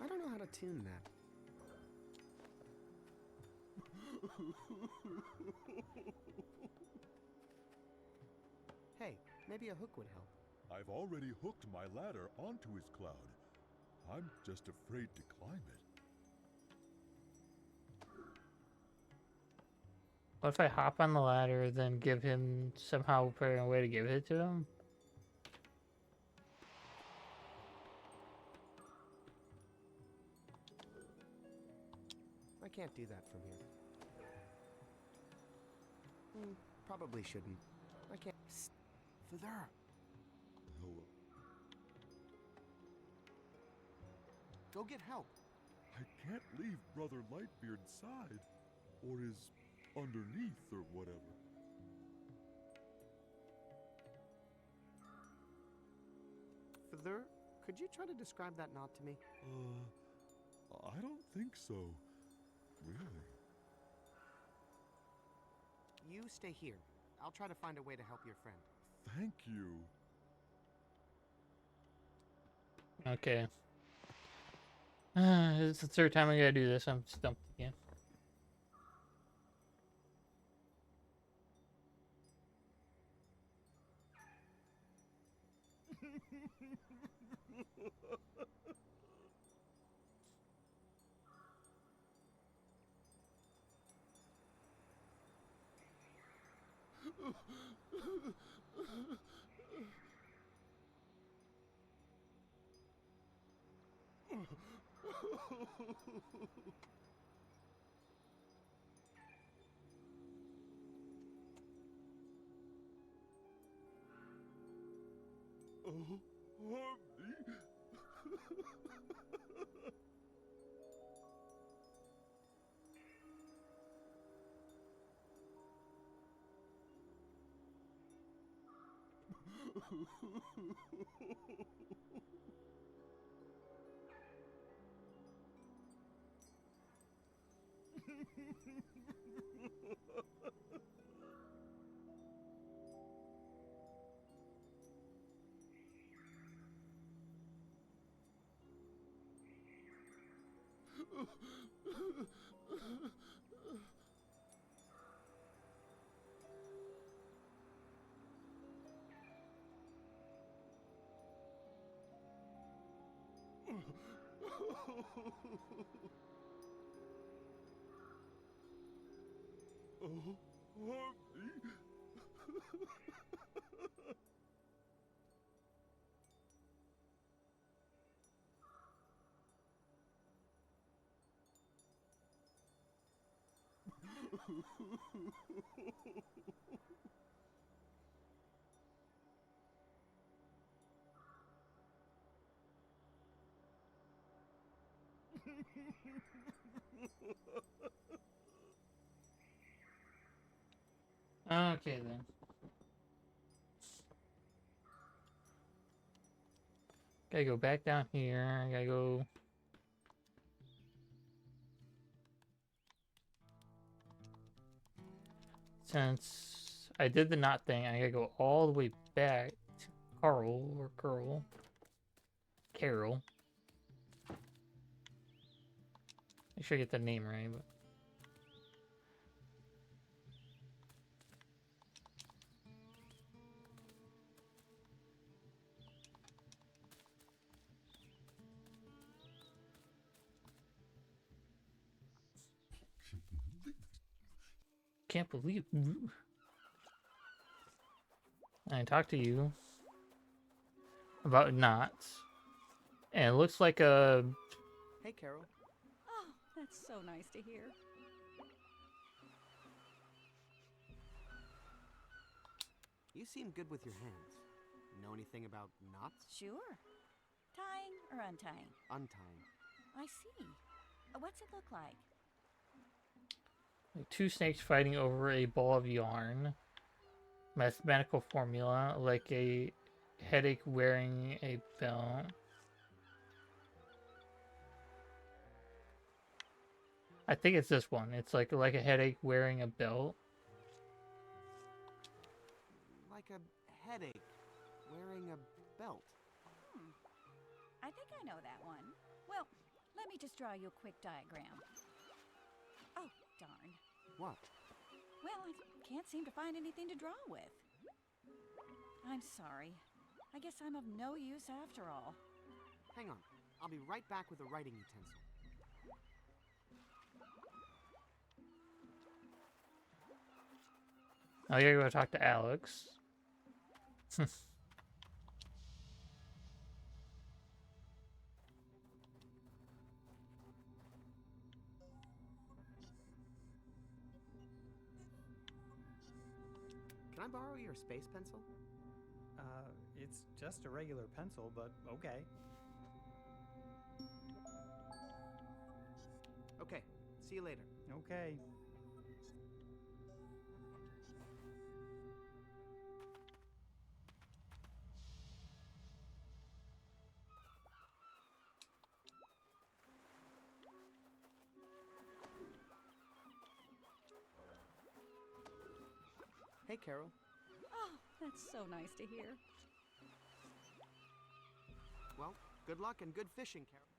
I don't know how to tune that. Hey, maybe a hook would help. I've already hooked my ladder onto his cloud. I'm just afraid to climb it. What if I hop on the ladder, then give him somehow figure a way to give it to him? can't do that from here. Probably shouldn't. I can't. Father! Hello. Go get help. I can't leave Brother Lightbeard's side. Or his underneath or whatever. Father, could you try to describe that knot to me? I don't think so. Really. You stay here. I'll try to find a way to help your friend. Thank you. Okay. It's the third time I gotta do this. I'm stumped again. Oh, Harmony. Oh, Harmony. Okay then. Gotta go back down here. I gotta go. Since I did the knot thing, I gotta go all the way back to Carl or Carol. Make sure I get the name right, but. Can't believe I talked to you about knots, and it looks like a. Hey, Carol. Oh, that's so nice to hear. You seem good with your hands. Know anything about knots? Sure. Tying or untying? Untying. I see. What's it look like? Like two snakes fighting over a ball of yarn. Mathematical formula, like a headache wearing a belt. I think it's this one. It's like a headache wearing a belt. Like a headache wearing a belt. I think I know that one. Well, let me just draw you a quick diagram. Oh, darn. What? Well, I can't seem to find anything to draw with. I'm sorry. I guess I'm of no use after all. Hang on. I'll be right back with a writing utensil. I gotta go talk to Alex. Can I borrow your space pencil? It's just a regular pencil, but okay. Okay, see you later. Okay. Hey, Carol. Oh, that's so nice to hear. Well, good luck and good fishing, Carol.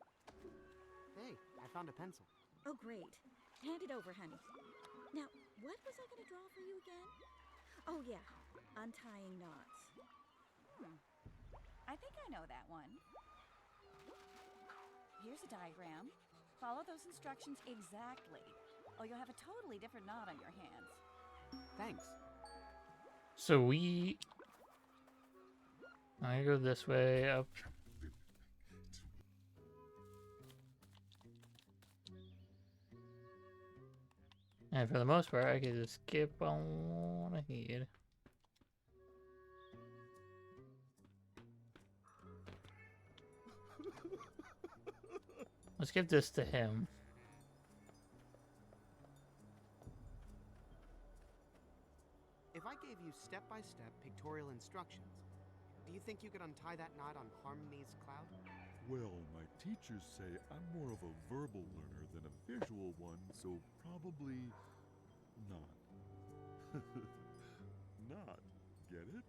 Hey, I found a pencil. Oh, great. Hand it over, honey. Now, what was I going to draw for you again? Oh, yeah. Untying knots. I think I know that one. Here's a diagram. Follow those instructions exactly, or you'll have a totally different knot on your hands. Thanks. So I go this way up. And for the most part, I can just skip on ahead. Let's give this to him. If I gave you step-by-step pictorial instructions, do you think you could untie that knot on Harmony's cloud? Well, my teachers say I'm more of a verbal learner than a visual one, so probably not. Not. Get it?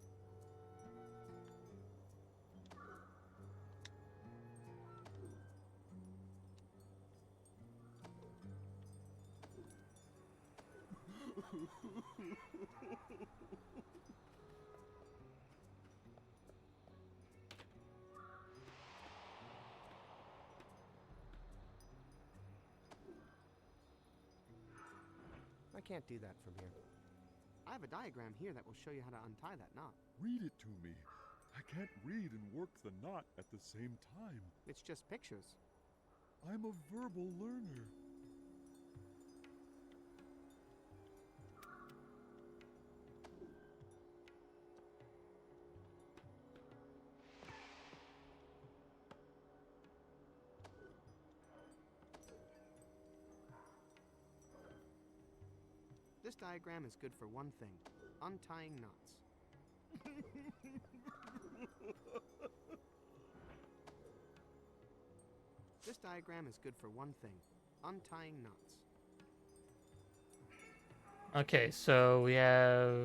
I can't do that from here. I have a diagram here that will show you how to untie that knot. Read it to me. I can't read and work the knot at the same time. It's just pictures. I'm a verbal learner. This diagram is good for one thing, untying knots. This diagram is good for one thing, untying knots. Okay, so we have...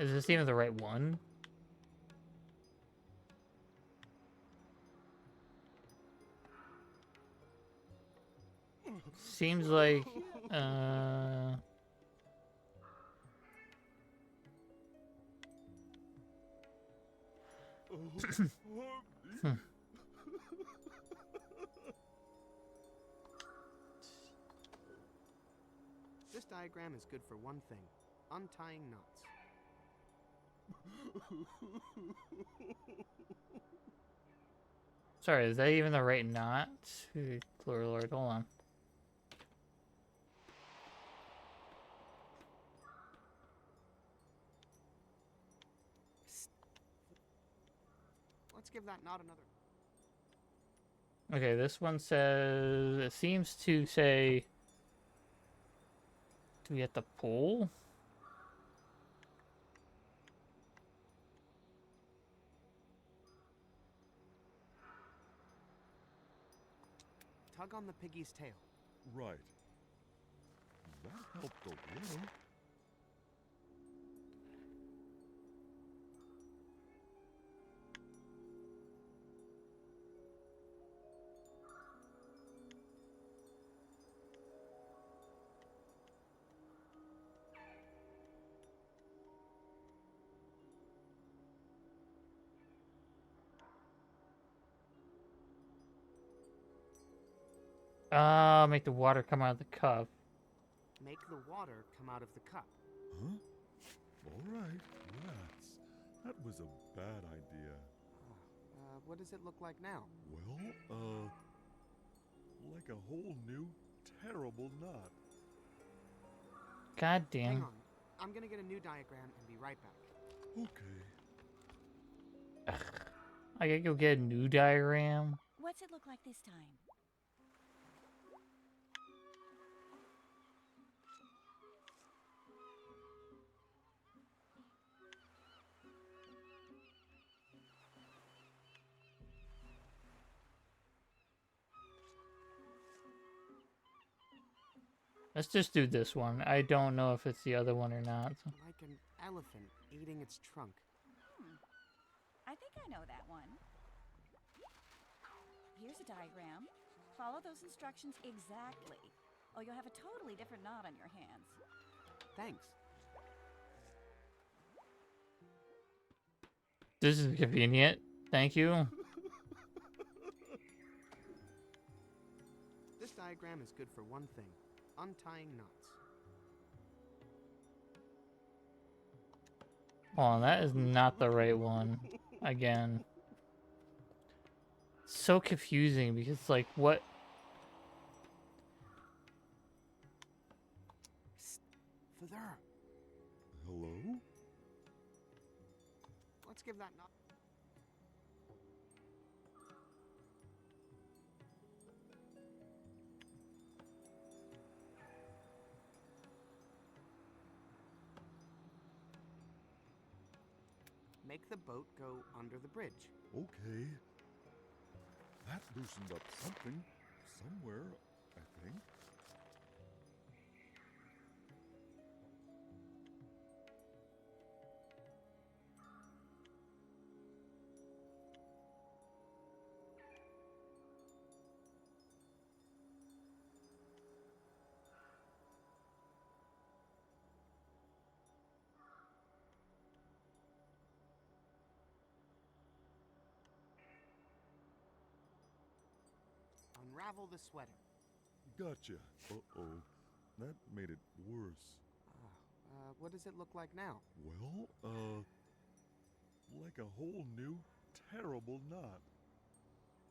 Is this even the right one? Seems like, This diagram is good for one thing, untying knots. Sorry, is that even the right knot? Glory Lord, hold on. Let's give that knot another. Okay, this one says... It seems to say... Do we have to pull? Tug on the piggy's tail. Right. That helped a little. Make the water come out of the cup. Make the water come out of the cup. Huh? All right, relax. That was a bad idea. What does it look like now? Well, like a whole new, terrible knot. God Hang damn. on. I'm gonna get a new diagram and be right back. Okay. I gotta go get a new diagram. What's it look like this time? Let's just do this one. I don't know if it's the other one or not. Like an elephant eating its trunk. I think I know that one. Here's a diagram. Follow those instructions exactly, or you'll have a totally different knot on your hands. Thanks. This is convenient. Thank you. This diagram is good for one thing. Untying knots. Hold on, that is not the right one. Again. So confusing because, like, what? Further. Hello? Let's give that knot. Make the boat go under the bridge. Okay. That loosened up something. Somewhere, I think. Unravel the sweater. Gotcha. Uh-oh. That made it worse. What does it look like now? Well, like a whole new, terrible knot.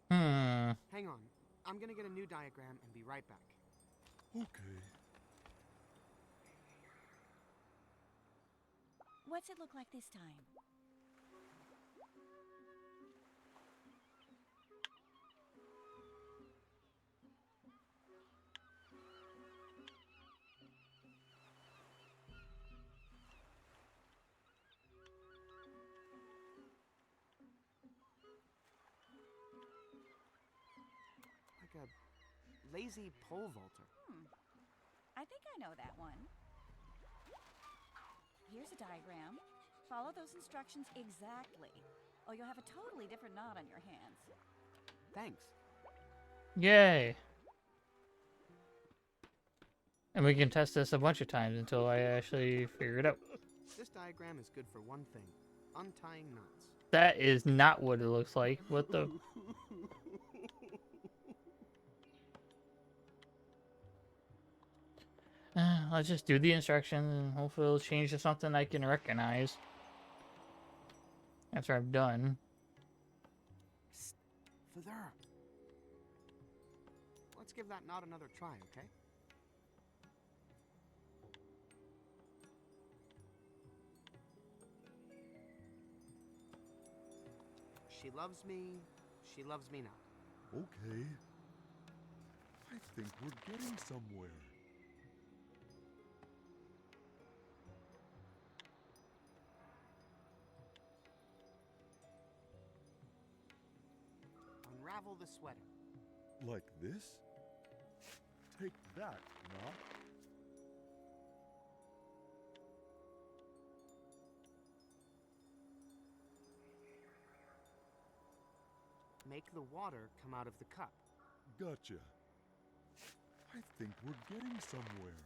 Hang on. I'm gonna get a new diagram and be right back. Okay. What's it look like this time? Like a lazy pole vaulter. I think I know that one. Here's a diagram. Follow those instructions exactly, or you'll have a totally different knot on your hands. Thanks. Yay. And we can test this a bunch of times until I actually figure it out. This diagram is good for one thing. Untying knots. That is not what it looks like. What the? Let's just do the instructions and hopefully it'll change to something I can recognize after I'm done. Further. Let's give that knot another try, okay? She loves me. She loves me not. Okay. I think we're getting somewhere. Unravel the sweater. Like this? Take that, knot. Make the water come out of the cup. Gotcha. I think we're getting somewhere.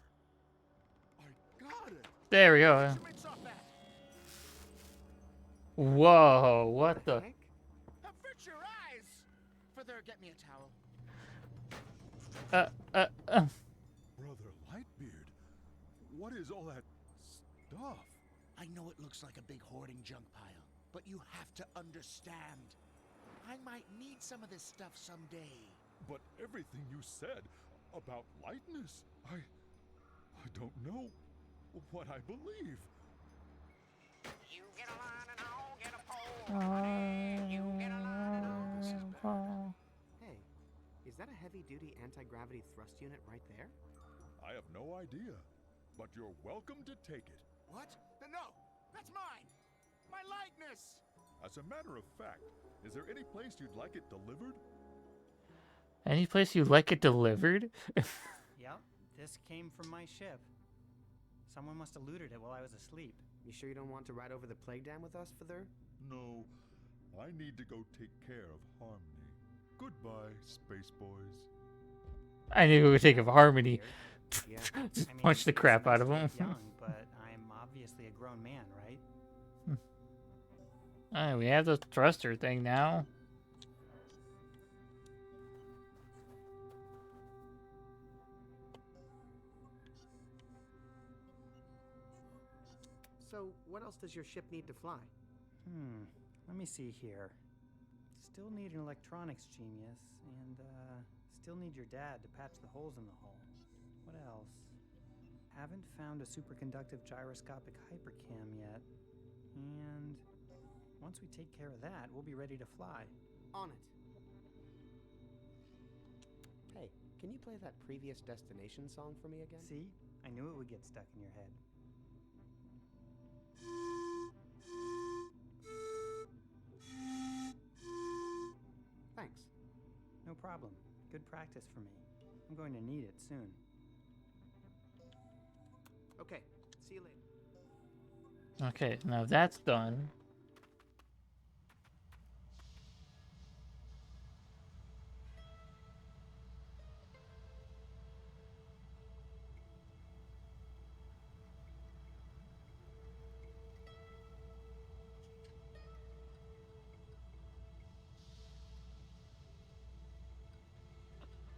I got it. There we go. Whoa, what the? Avert your eyes! Further, get me a towel. Brother Lightbeard, what is all that stuff? I know it looks like a big hoarding junk pile, but you have to understand. I might need some of this stuff someday. But everything you said about lightness, I don't know. what I believe. You get a line and I'll get a pole. You get a line and I'll... Hey, is that a heavy-duty anti-gravity thrust unit right there? I have no idea, but you're welcome to take it. What? No, that's mine! My likeness! As a matter of fact, is there any place you'd like it delivered? Any place you like it delivered? Yep, this came from my ship. Someone must have looted it while I was asleep. You sure you don't want to ride over the plague dam with us, Father? No, I need to go take care of Harmony. Goodbye, Space Boys. I knew it would take of Harmony. Yeah. Just I mean, punch the crap out of him. Young, but I'm obviously a grown man, right? Alright, we have the thruster thing now. So, what else does your ship need to fly? Let me see here. Still need an electronics genius, and, still need your dad to patch the holes in the hull. What else? Haven't found a superconductive gyroscopic hypercam yet. And once we take care of that, we'll be ready to fly. On it. Hey, can you play that Previous Destination song for me again? See? I knew it would get stuck in your head. Thanks. No problem. Good practice for me. I'm going to need it soon. Okay, see you later. Okay, now that's done.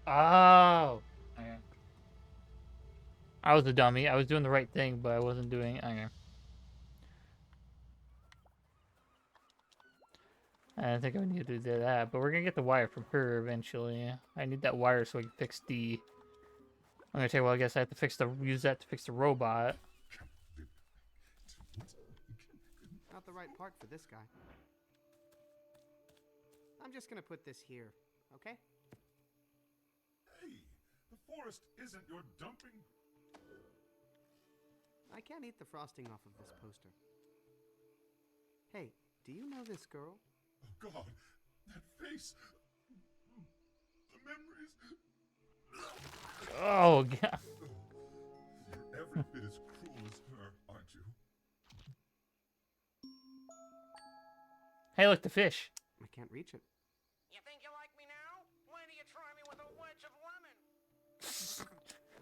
Oh. Okay. I was a dummy. I was doing the right thing, but I wasn't doing. Okay. I don't think I would need to do that, but we're gonna get the wire from her eventually. I need that wire so I can fix the. I'm gonna tell you. Well, I guess I have to use that to fix the robot. Not the right part for this guy. I'm just gonna put this here, okay? Hey, the forest isn't your dumping. I can't eat the frosting off of this poster. Hey, do you know this girl? Oh God, that face. The memories. Oh God. You're every bit as cruel as her, aren't you? Hey, look, the fish. I can't reach it. You think you like me now? Why don't you try me with a wedge of lemon?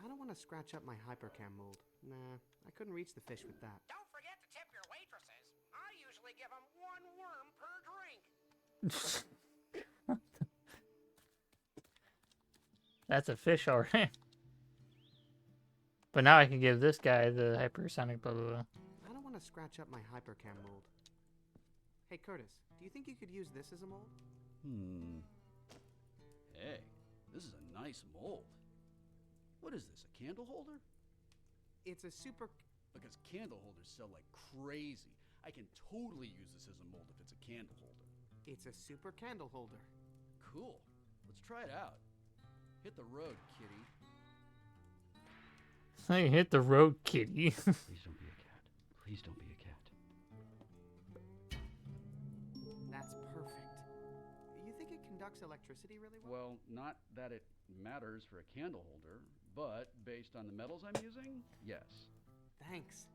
I don't want to scratch up my hypercam mold. Nah, I couldn't reach the fish with that. Don't forget to tip your waitresses. I usually give them 1 worm per drink. That's a fish, alright. But now I can give this guy the hypersonic blah blah blah. I don't want to scratch up my hypercam mold. Hey, Curtis, do you think you could use this as a mold? Hey, this is a nice mold. What is this, a candle holder? It's a super... Because candle holders sell like crazy. I can totally use this as a mold if it's a candle holder. It's a super candle holder. Cool. Let's try it out. Hit the road, kitty. Hey, hit the road, kitty. Please don't be a cat. Please don't be a cat. That's perfect. You think it conducts electricity really well? Well, not that it matters for a candle holder, but based on the metals I'm using, yes. Thanks.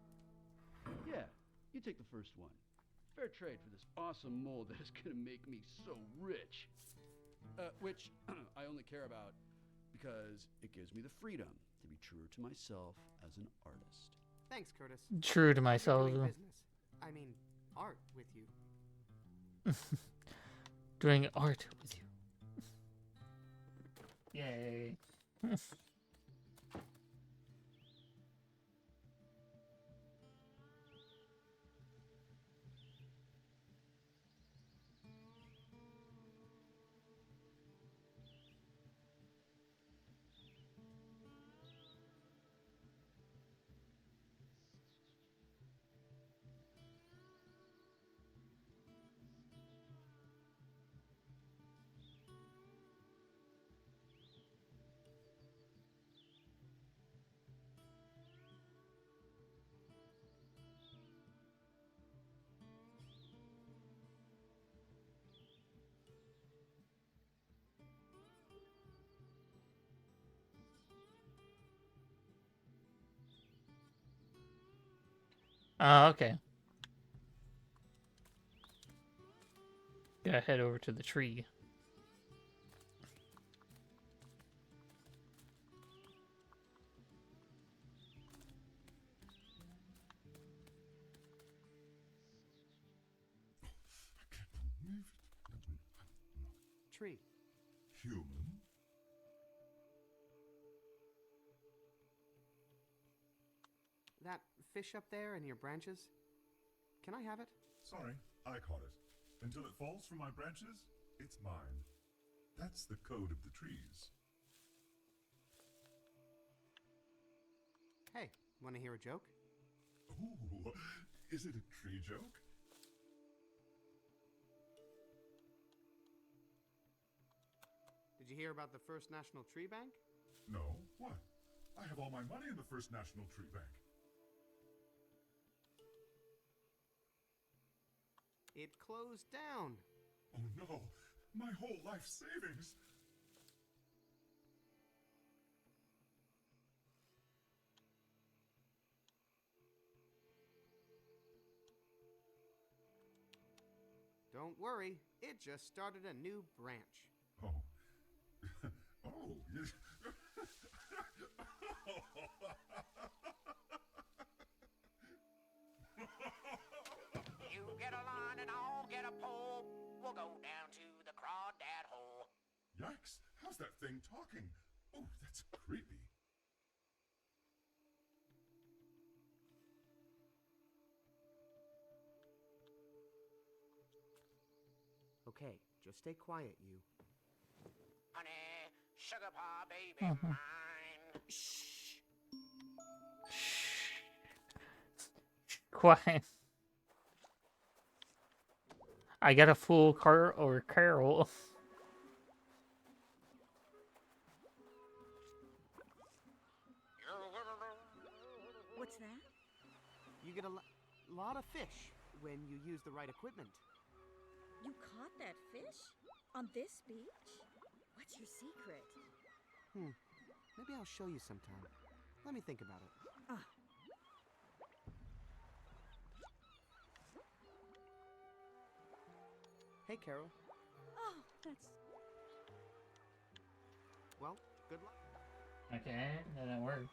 Yeah, you take the first one. Fair trade for this awesome mold that is gonna make me so rich. Which I only care about because it gives me the freedom to be truer to myself as an artist. Thanks, Curtis. True to myself. Doing business. I mean, art with you. Doing art with you. Yay. Oh, okay. Gotta head over to the tree. Tree. Human? That fish up there in your branches, can I have it? Sorry, I caught it. Until it falls from my branches, it's mine. That's the code of the trees. Hey, want to hear a joke? Ooh, is it a tree joke? Did you hear about the First National Tree Bank? No, what? I have all my money in the First National Tree Bank. It closed down. Oh no, my whole life savings! Don't worry, it just started a new branch. Oh. Oh, yes. You get a line and I'll get a pole. We'll go down to the crawdad hole. Yikes, how's that thing talking? Oh, that's creepy. Okay, just stay quiet, you. Honey, sugar paw, baby mine. Shh. Quiet. I got a full car or carol. What's that? You get a lot of fish when you use the right equipment. You caught that fish? On this beach? What's your secret? Maybe I'll show you sometime. Let me think about it. Hey, Carol. Oh, that's... Well, good luck. Okay, that didn't work.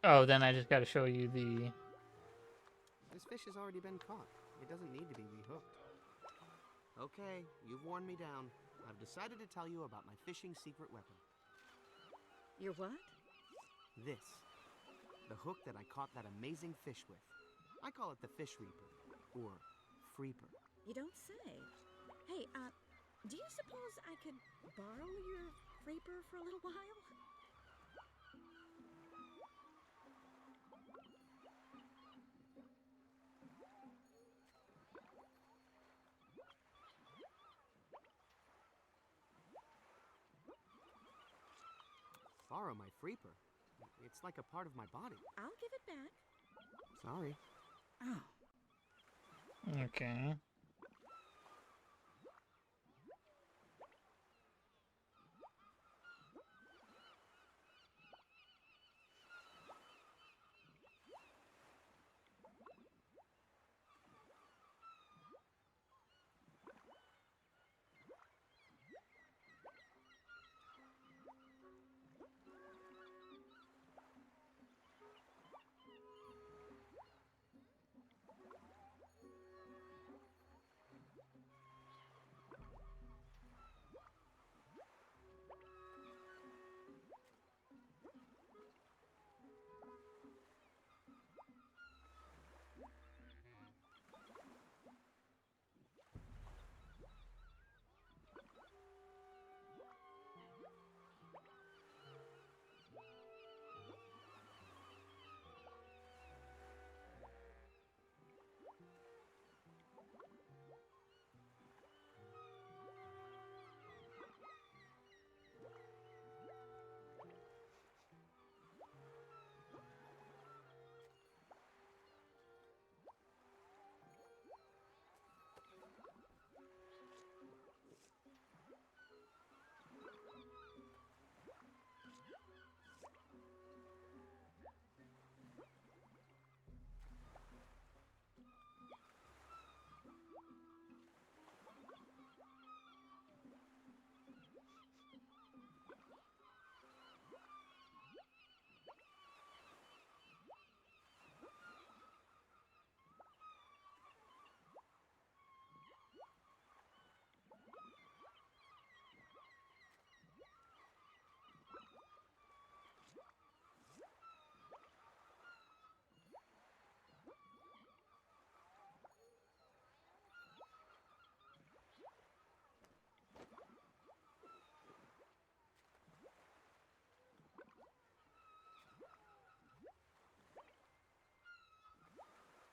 Oh, then I just gotta show you the... This fish has already been caught. It doesn't need to be rehooked. Okay, you've worn me down. I've decided to tell you about my fishing secret weapon. Your what? This. The hook that I caught that amazing fish with. I call it the Fish Reaper, or Freeper. You don't say. Hey, do you suppose I could borrow your Reaper for a little while? Borrow my Freeper? It's like a part of my body. I'll give it back. Sorry. Oh. Okay.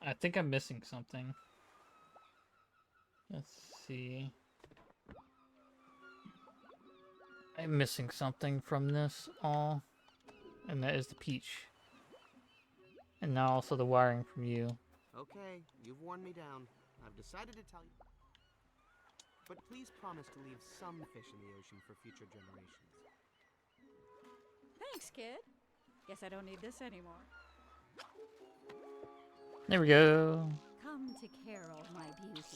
I think I'm missing something. Let's see. I'm missing something from this all. And that is the peach. And now also the wiring from you. Okay, you've worn me down. I've decided to tell you. But please promise to leave some fish in the ocean for future generations. Thanks, kid. Guess I don't need this anymore. There we go. Come to Carol, my beauties.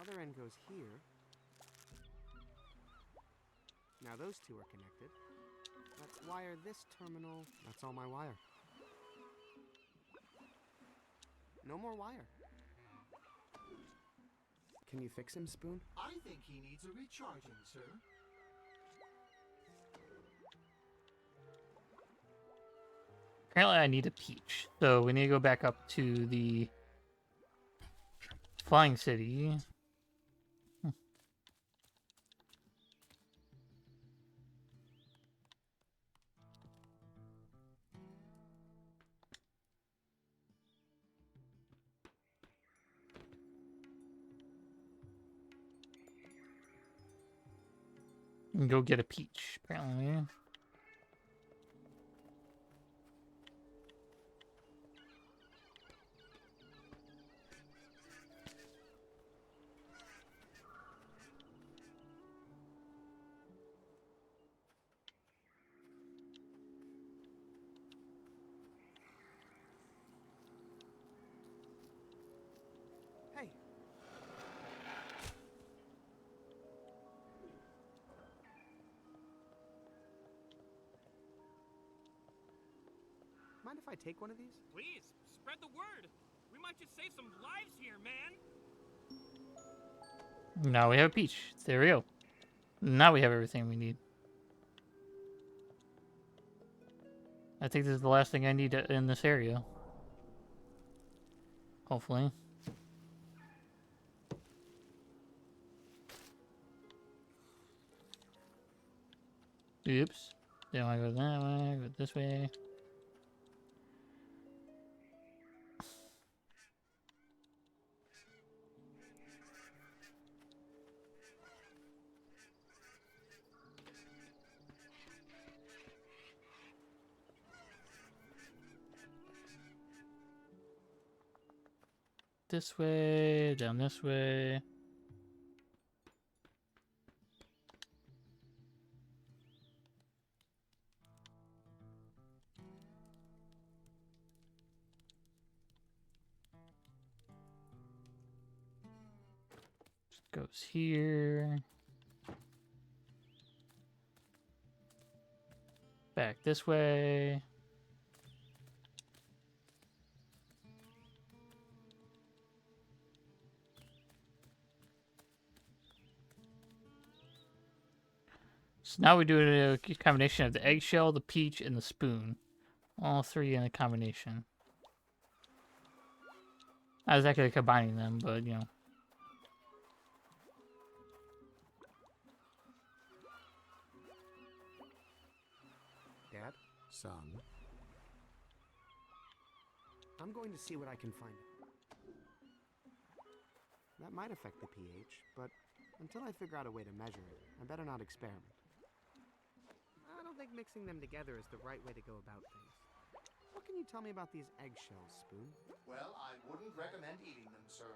Other end goes here. Now those two are connected. Let's wire this terminal. That's all my wire. No more wire. Can you fix him, Spoon? I think he needs a recharging, sir. Apparently I need a peach. So we need to go back up to the Flying City. And go get a peach, apparently. Hey. Mind if I take one of these? Please, spread the word. We might just save some lives here, man. Now we have a peach. There we go. Now we have everything we need. I think this is the last thing I need in this area. Hopefully. Oops. Don't want to go that way, go this way. This way, down this way. Just goes here. Back this way. So now we do a combination of the eggshell, the peach, and the spoon. All three in a combination. I was actually combining them, but you know. Dad? Son? I'm going to see what I can find. That might affect the pH, but until I figure out a way to measure it, I better not experiment. I don't think mixing them together is the right way to go about things. What can you tell me about these eggshells, Spoon? Well, I wouldn't recommend eating them, sir.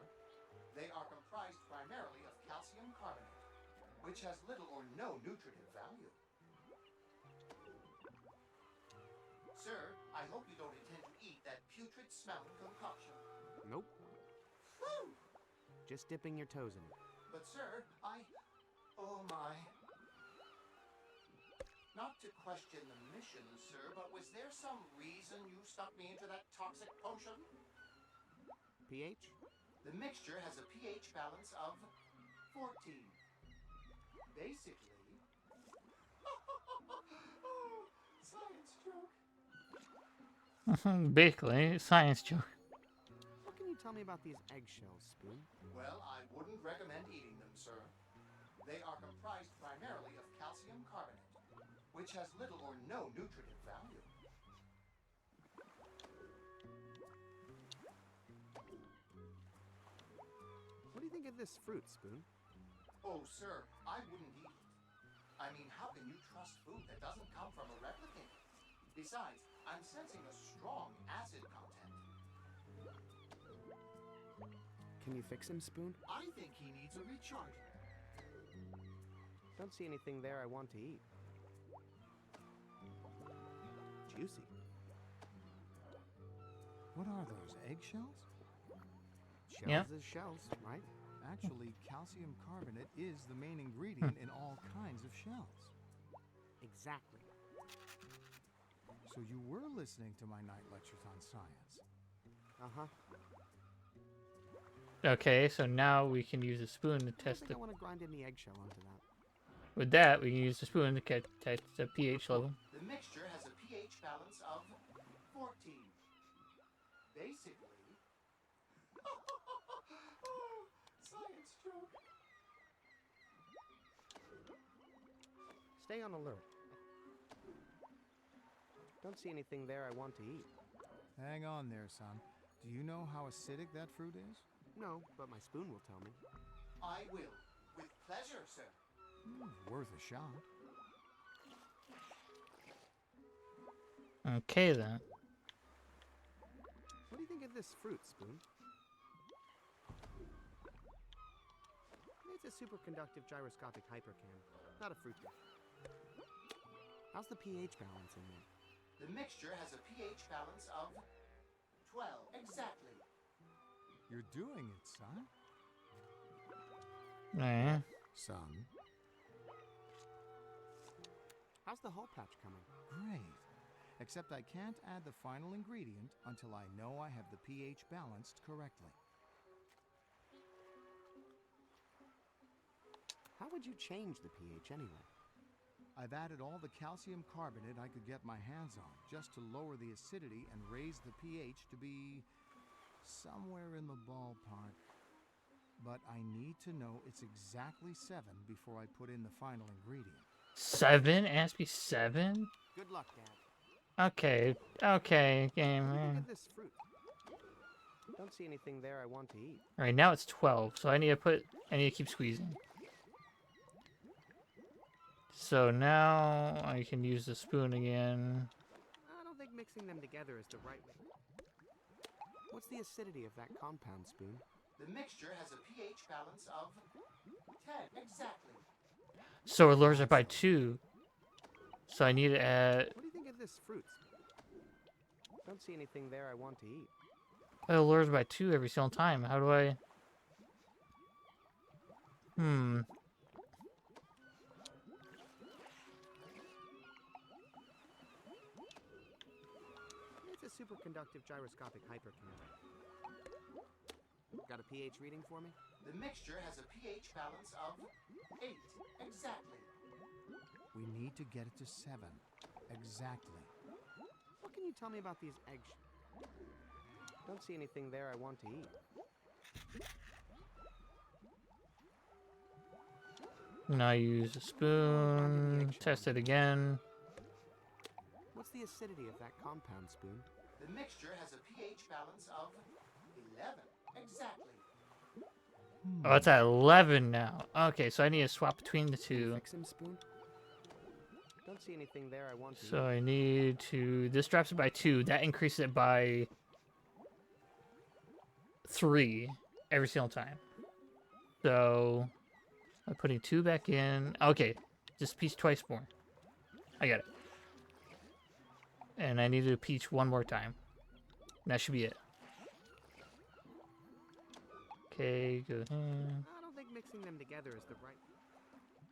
They are comprised primarily of calcium carbonate, which has little or no nutritive value. Sir, I hope you don't intend to eat that putrid-smelling concoction. Nope. Whew! Just dipping your toes in it. But sir, oh my. Not to question the mission, sir, but was there some reason you stuck me into that toxic potion? pH? The mixture has a pH balance of 14. Basically... oh, science joke. Basically, science joke. What can you tell me about these eggshells, Spoon? Well, I wouldn't recommend eating them, sir. They are comprised primarily of calcium carbonate, which has little or no nutritive value. What do you think of this fruit, Spoon? Oh, sir, I wouldn't eat it. I mean, how can you trust food that doesn't come from a replicant? Besides, I'm sensing a strong acid content. Can you fix him, Spoon? I think he needs a recharger. Don't see anything there I want to eat. Juicy. What are those, eggshells? Shells Yeah. is shells, right? Actually, calcium carbonate is the main ingredient in all kinds of shells. Exactly. So you were listening to my night lectures on science. Uh-huh. Okay, so now we can use a spoon to I test think the. I want to grind any eggshell onto that. With that, we can use the spoon to test the pH level. The mixture has a pH balance of 14. Basically... oh, science joke. Stay on alert. Don't see anything there I want to eat. Hang on there, son. Do you know how acidic that fruit is? No, but my spoon will tell me. I will. With pleasure, sir. Worth a shot. Okay then. What do you think of this fruit, Spoon? It's a superconductive gyroscopic hypercam, not a fruit dish. How's the pH balance in there? The mixture has a pH balance of 12. Exactly. You're doing it, son. Yeah. Son. How's the hole patch coming? Great. Except I can't add the final ingredient until I know I have the pH balanced correctly. How would you change the pH anyway? I've added all the calcium carbonate I could get my hands on, just to lower the acidity and raise the pH to be somewhere in the ballpark. But I need to know it's exactly 7 before I put in the final ingredient. 7? It has to be 7? Good luck, Dad. Okay, okay, game. Look at this fruit. Don't see anything there I want to eat. Alright, now it's 12, so I need to keep squeezing. So now I can use the spoon again. I don't think mixing them together is the right way. What's the acidity of that compound, Spoon? The mixture has a pH balance of 10. Exactly. So it lowers it by 2. So I need to add... What do you think of this fruit? Don't see anything there I want to eat. It lowers by 2 every single time. How do I... It's a superconductive gyroscopic hypercam. Got a pH reading for me? The mixture has a pH balance of 8. Exactly. We need to get it to 7. Exactly. What can you tell me about these eggshells? Don't see anything there I want to eat. Now use a spoon. Test it again. What's the acidity of that compound, Spoon? The mixture has a pH balance of 11. Exactly. Oh, it's at 11 now. Okay, so I need to swap between the two. Fix him, Spoon? Don't see anything there I want to So eat. I need to... This drops it by 2. That increases it by 3 every single time. So I'm putting 2 back in. Okay, just peach twice more. I got it. And I need to peach one more time. And that should be it. Okay, go ahead. I don't think mixing them together is the right...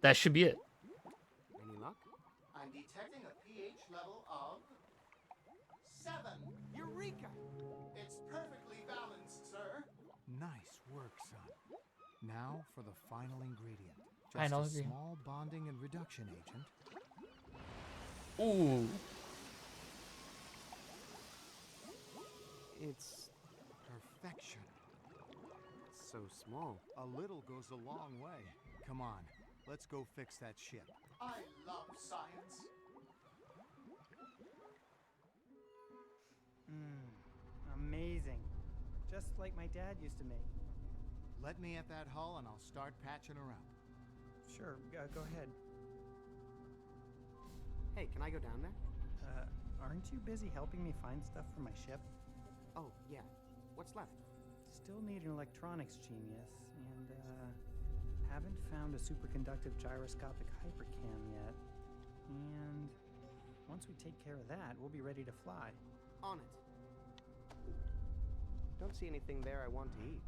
That should be it. Any luck? I'm detecting a pH level of 7. Eureka! It's perfectly balanced, sir. Nice work, son. Now for the final ingredient. Just Final a ingredient. small bonding and reduction agent. Ooh. It's... Perfection. so small. A little goes a long way. Come on, let's go fix that ship. I love science. Amazing. Just like my dad used to make. Let me at that hull and I'll start patching her up. Sure, go ahead. Hey, can I go down there? Aren't you busy helping me find stuff for my ship? Oh, yeah. What's left? Still need an electronics genius, and, haven't found a superconductive gyroscopic hypercam yet. And once we take care of that, we'll be ready to fly. On it. Don't see anything there I want to eat.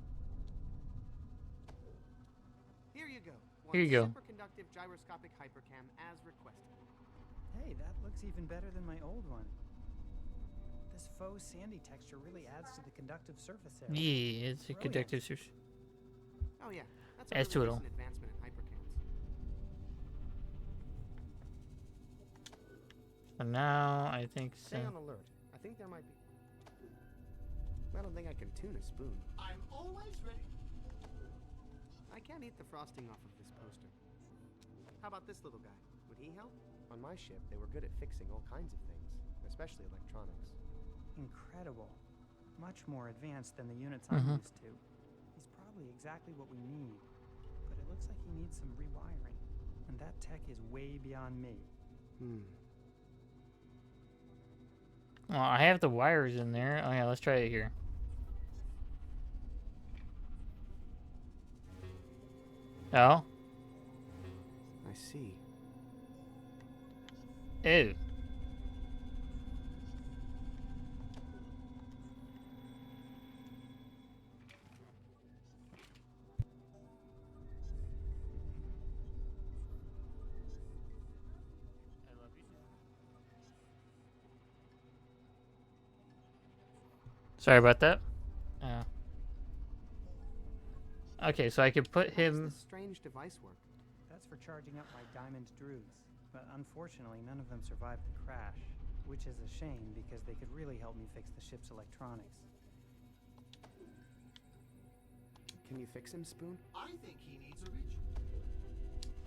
Here you go. Here you go. Superconductive gyroscopic hypercam as requested. Hey, that looks even better than my old one. This faux sandy texture really adds to the conductive surface area. Yeah, it's a Brilliant. conductive surface. Oh yeah, that's Adds to it all. recent advancement in hypercams. So now I think so. Stay on alert. I think there might be. I don't think I can tune a spoon. I'm always ready. I can't eat the frosting off of this poster. How about this little guy? Would he help? On my ship, they were good at fixing all kinds of things, especially electronics. Incredible. Much more advanced than the units I'm used to. He's probably exactly what we need, but it looks like he needs some rewiring. And that tech is way beyond me. Well, I have the wires in there. Oh yeah, let's try it here. Oh? I see. Ew. Sorry about that. Okay, so I could put How does him. this strange device work? That's for charging up my diamond druids. But unfortunately, none of them survived the crash, which is a shame because they could really help me fix the ship's electronics. Can you fix him, Spoon? I think he needs a ritual.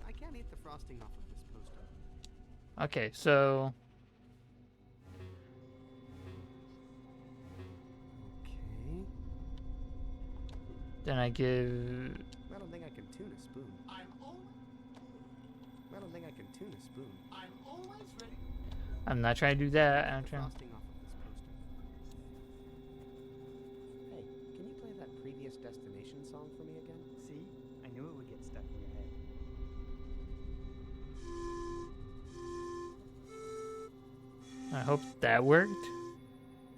I can't eat the frosting off of this poster. Okay, so. Okay. Then I give. I don't think I can tune a spoon. I don't think I can tune a spoon. I'm always ready. I'm not trying to do that. I'm trying. Frosting off of this poster. Hey, can you play that Previous Destination song for me again? See? I knew it would get stuck in your head. I hope that worked.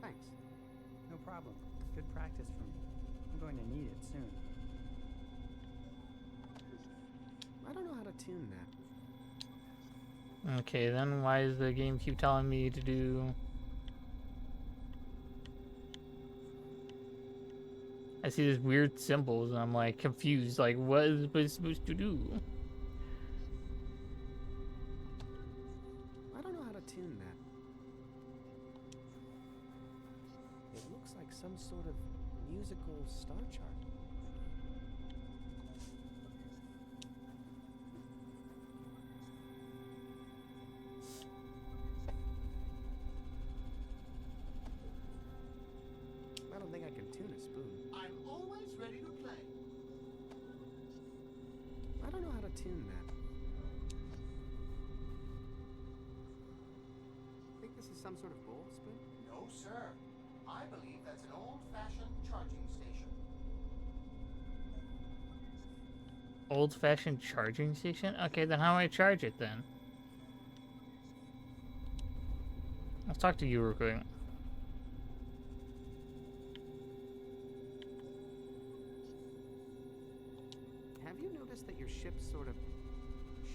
Thanks. No problem. Good practice for me. I'm going to need it soon. I don't know how to tune that. Okay, then why does the game keep telling me to do... I see these weird symbols and I'm like confused, like what is it supposed to do? I don't know how to tune that. It looks like some sort of musical star chart. I don't think I can tune a spoon. I'm always ready to play. I don't know how to tune that. Think this is some sort of bowl, Spoon? No, sir. I believe that's an old-fashioned charging station. Old-fashioned charging station? Okay, then how do I charge it then? Let's talk to you real quick. Have you noticed that your ship's sort of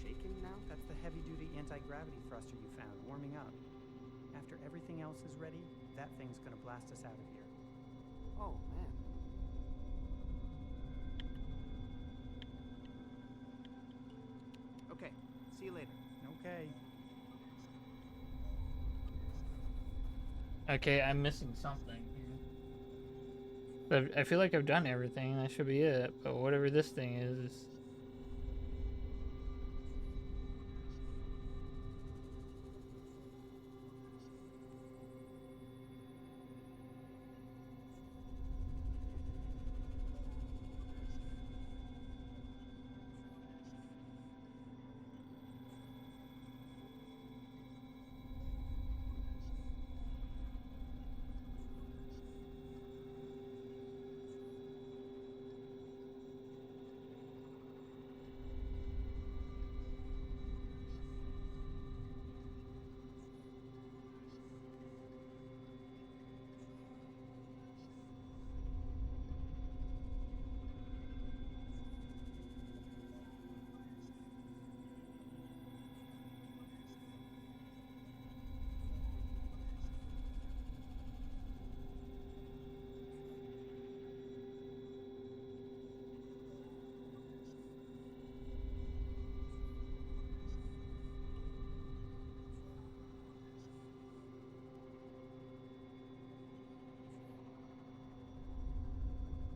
shaking now? That's the heavy-duty anti-gravity thruster you found, warming up. After everything else is ready, that thing's gonna blast us out of here. Oh, man. Okay, see you later. Okay. Okay, I'm missing something here. But I feel like I've done everything. That should be it. But whatever this thing is...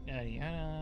Yada yada.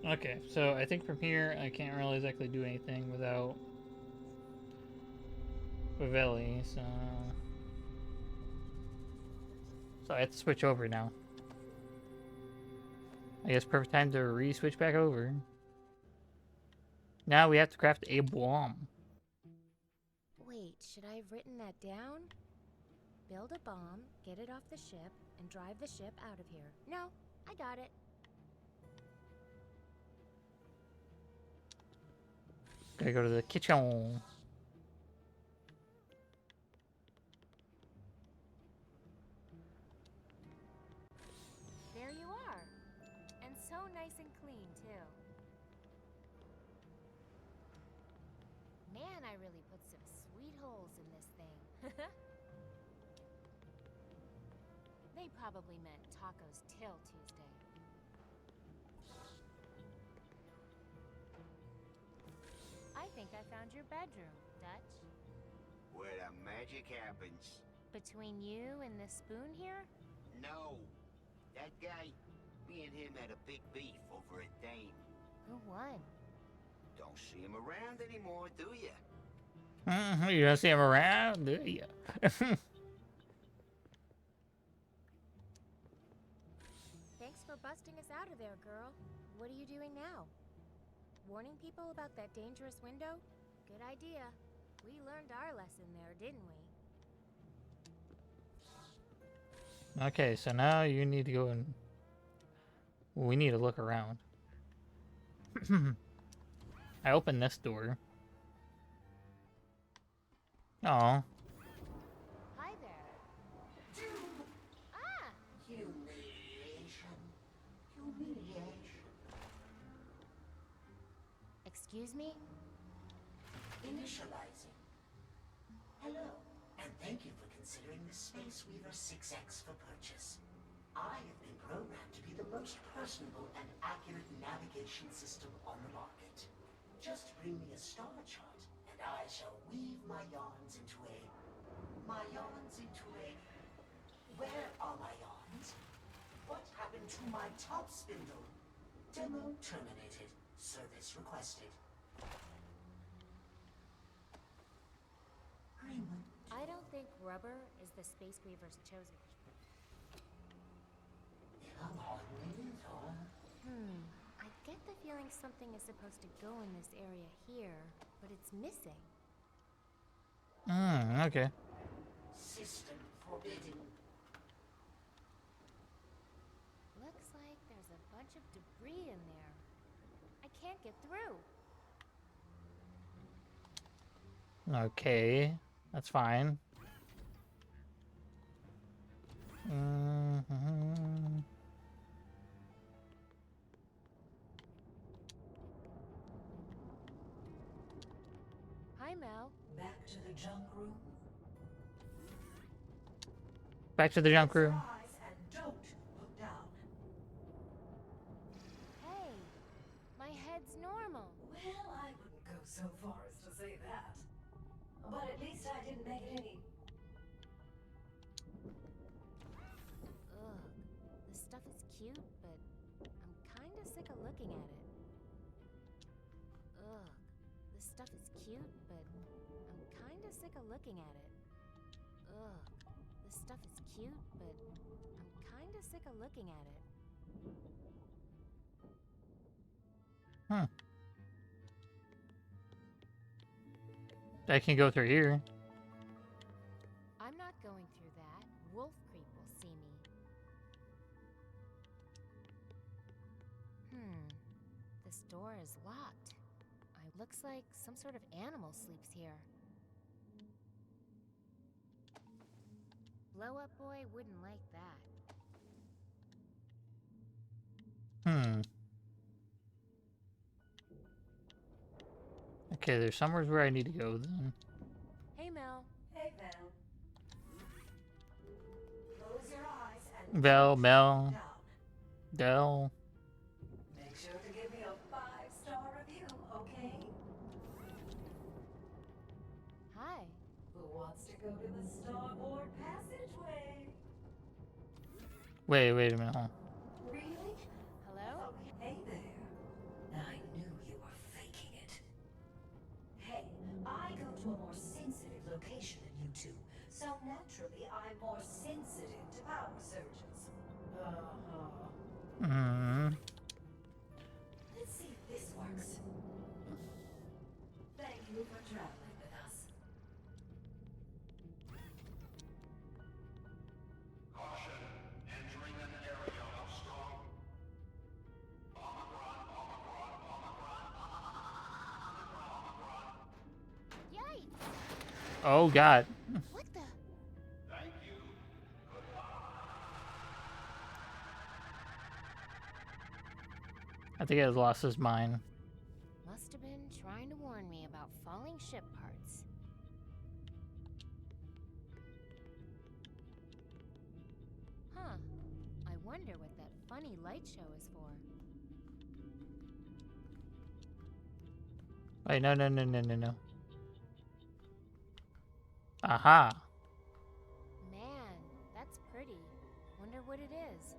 Okay, so I think from here I can't really exactly do anything without Vivelli, so I have to switch over now. I guess perfect time to re-switch back over. Now we have to craft a bomb. Wait, should I have written that down? Build a bomb, get it off the ship, and drive the ship out of here. No, I got it. Gotta go to the kitchen. There you are. And so nice and clean, too. Man, I really put some sweet holes in this thing. They probably meant tacos till Tuesday. I think I found your bedroom, Dutch. Where the magic happens. Between you and the spoon here? No. That guy, me and him had a big beef over a dame. Who won? Don't see him around anymore, do ya? You don't see him around, do you? Thanks for busting us out of there, girl. What are you doing now? Warning people about that dangerous window? Good idea. We learned our lesson there, didn't we? Okay, so now you need to go and... We need to look around. I opened this door. Oh. Hi there. Ah! Humiliation. Excuse me? Initializing. Hello, and thank you for considering the Space Weaver 6X for purchase. I have been programmed to be the most personable and accurate navigation system on the market. Just bring me a star chart, and I shall weave my yarns into a... Where are my yarns? What happened to my top spindle? Demo terminated. Service requested. Greenwood. I don't think rubber is the Space Weaver's chosen. I get the feeling something is supposed to go in this area here, but it's missing. Okay. System forbidden. Looks like there's a bunch of debris in there. I can't get through. Okay, that's fine. Mm-hmm. Hi, Mel. Back to the junk room. Back to the junk room. Rise and don't look down. Hey, my head's normal. Well, I wouldn't go so far as to say that. But at least I didn't make it any. Ugh, this stuff is cute, but I'm kinda sick of looking at it. Ugh, this stuff is cute, but I'm kinda sick of looking at it. Ugh, this stuff is cute, but I'm kinda sick of looking at it. I can go through here. I'm not going through that. Wolf Creep will see me. This door is locked. Looks like some sort of animal sleeps here. Blow Up Boy wouldn't like that. Okay, there's somewhere where I need to go then. Hey, Mel. Hey, Mel. Close your eyes and Mel. Del. make sure to give me a 5-star review, okay? Hi. Who wants to go to the starboard passageway? Wait a minute. Huh? Really? Hello? Hey there. I knew you were faking it. Hey, I go to a more sensitive location than you two, so naturally I'm more sensitive to power surges. Let's see if this works. Thank you for traveling with us. Caution, entering an area of strong Yikes! Oh God. What the? Thank you. I think I lost his mind. Must have been trying to warn me about falling ship parts. Huh. I wonder what that funny light show is for. Wait, no. Aha. Man, that's pretty. Wonder what it is.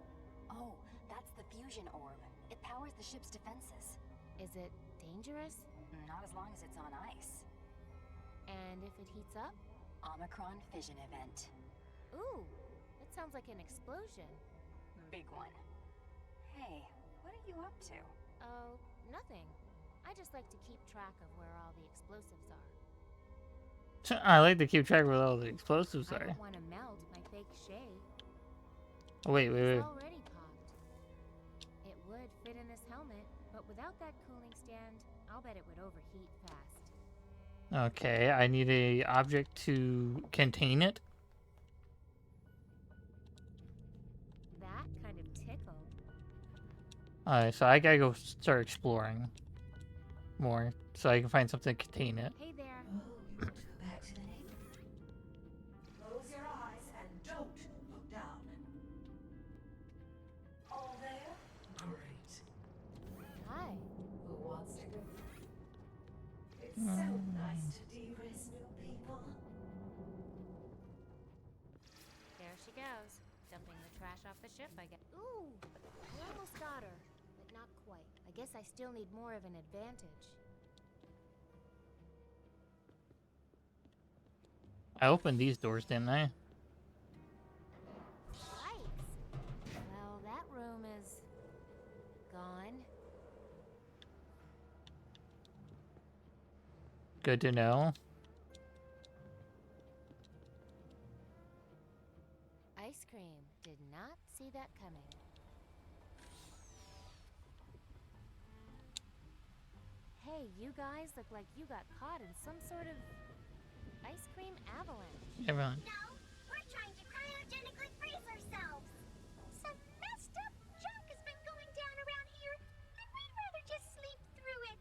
Oh, that's the fusion orb. It powers the ship's defenses. Is it dangerous? Not as long as it's on ice. And if it heats up? Omicron fission event. Ooh, that sounds like an explosion. Big one. Hey, what are you up to? Oh, nothing. I just like to keep track of where all the explosives are. I like to keep track of where all the explosives I are. don't want to melt my fake shade. Oh, wait. It's already popped. It would fit in this helmet, but without that cooling stand, I'll bet it would overheat fast. Okay, I need a object to contain it. That kind of tickled. Alright, so I gotta go start exploring more so I can find something to contain it. Hey there. Oh, you want to go back to the neighbor? Close your eyes and don't look down. All there? Great. Hi. Who wants to go? It's so nice to de-risk new people. There she goes. Dumping the trash off the ship, I guess. Ooh! I almost got her, but not quite. I guess I still need more of an advantage. I opened these doors, didn't I? Lights! Well, that room is gone. Good to know. Ice cream. Did not see that coming. Hey, you guys look like you got caught in some sort of ice cream avalanche. Everyone. No, we're trying to cryogenically freeze ourselves. Some messed up junk has been going down around here, and we'd rather just sleep through it.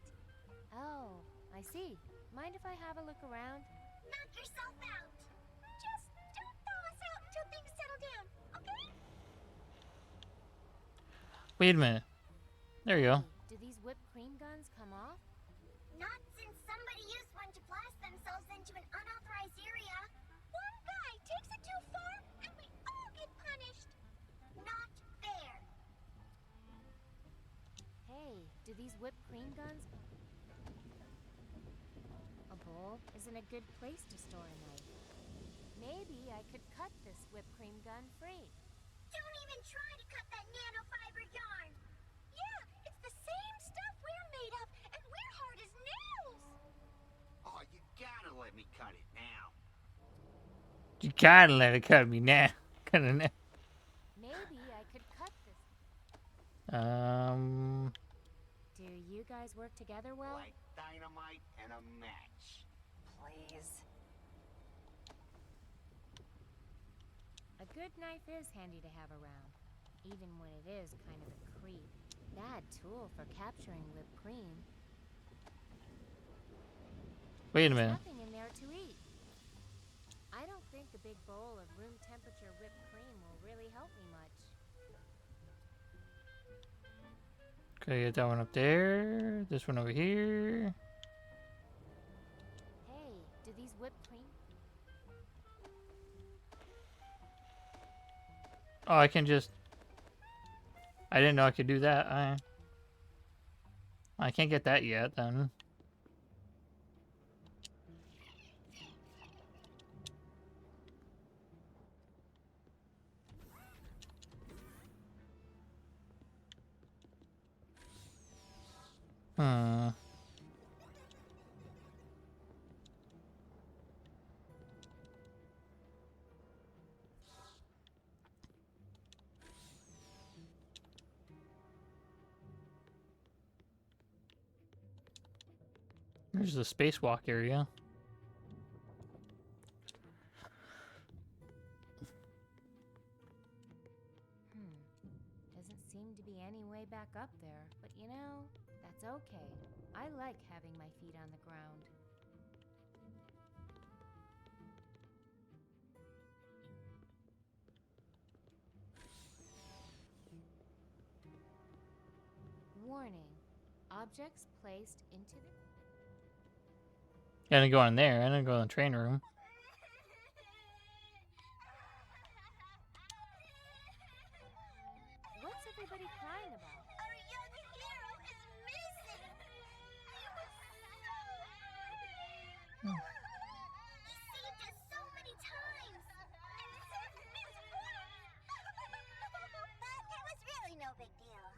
Oh, I see. Mind if I have a look around? Knock yourself out. Just don't thaw us out until things settle down, okay? Wait a minute. There you go. Do these whipped cream guns come off? Not since somebody used one to blast themselves into an unauthorized area. One guy takes it too far, and we all get punished. Not fair. Hey, do these whipped cream guns... A bowl isn't a good place to store a knife. Maybe I could cut this whipped cream gun free. Don't even try to cut that nanofiber yarn. Yeah, it's the same stuff we're made of, and we're hard as nails. Oh, you gotta let me cut it now. You gotta let it cut me now. Maybe I could cut this. Do you guys work together well? Like dynamite and a match. Please. A good knife is handy to have around, even when it is kind of a creep. Bad tool for capturing whipped cream. Wait a There's minute. nothing in there to eat. I don't think a big bowl of room temperature whipped cream will really help me much. Okay, get that one up there. This one over here. Hey, do these whipped cream... Oh, I can just... I didn't know I could do that. I can't get that yet, then. Hmm. There's the spacewalk area. Doesn't seem to be any way back up there, but you know, that's okay. I like having my feet on the ground. Warning. Objects placed into the... I didn't go in there. I didn't go in the train room. What's everybody crying about? Our young hero is missing. He was He saved us so many times. And served Miss once. But it was really no big deal.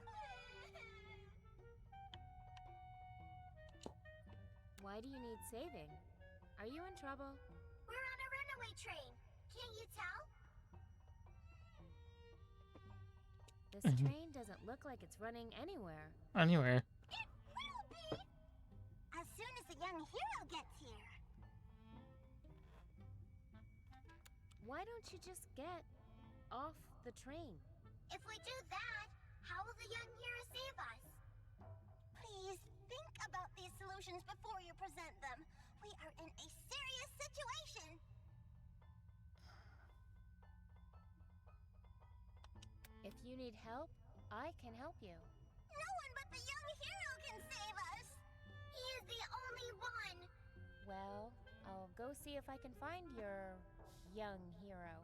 Why do you need saving? Are you in trouble? We're on a runaway train. Can't you tell? This train doesn't look like it's running anywhere. Anywhere. It will be! As soon as the young hero gets here. Why don't you just get off the train? If we do that, how will the young hero save us? Please, think about these solutions before you present them. We are in a serious situation. If you need help, I can help you. No one but the young hero can save us. He is the only one. Well, I'll go see if I can find your young hero.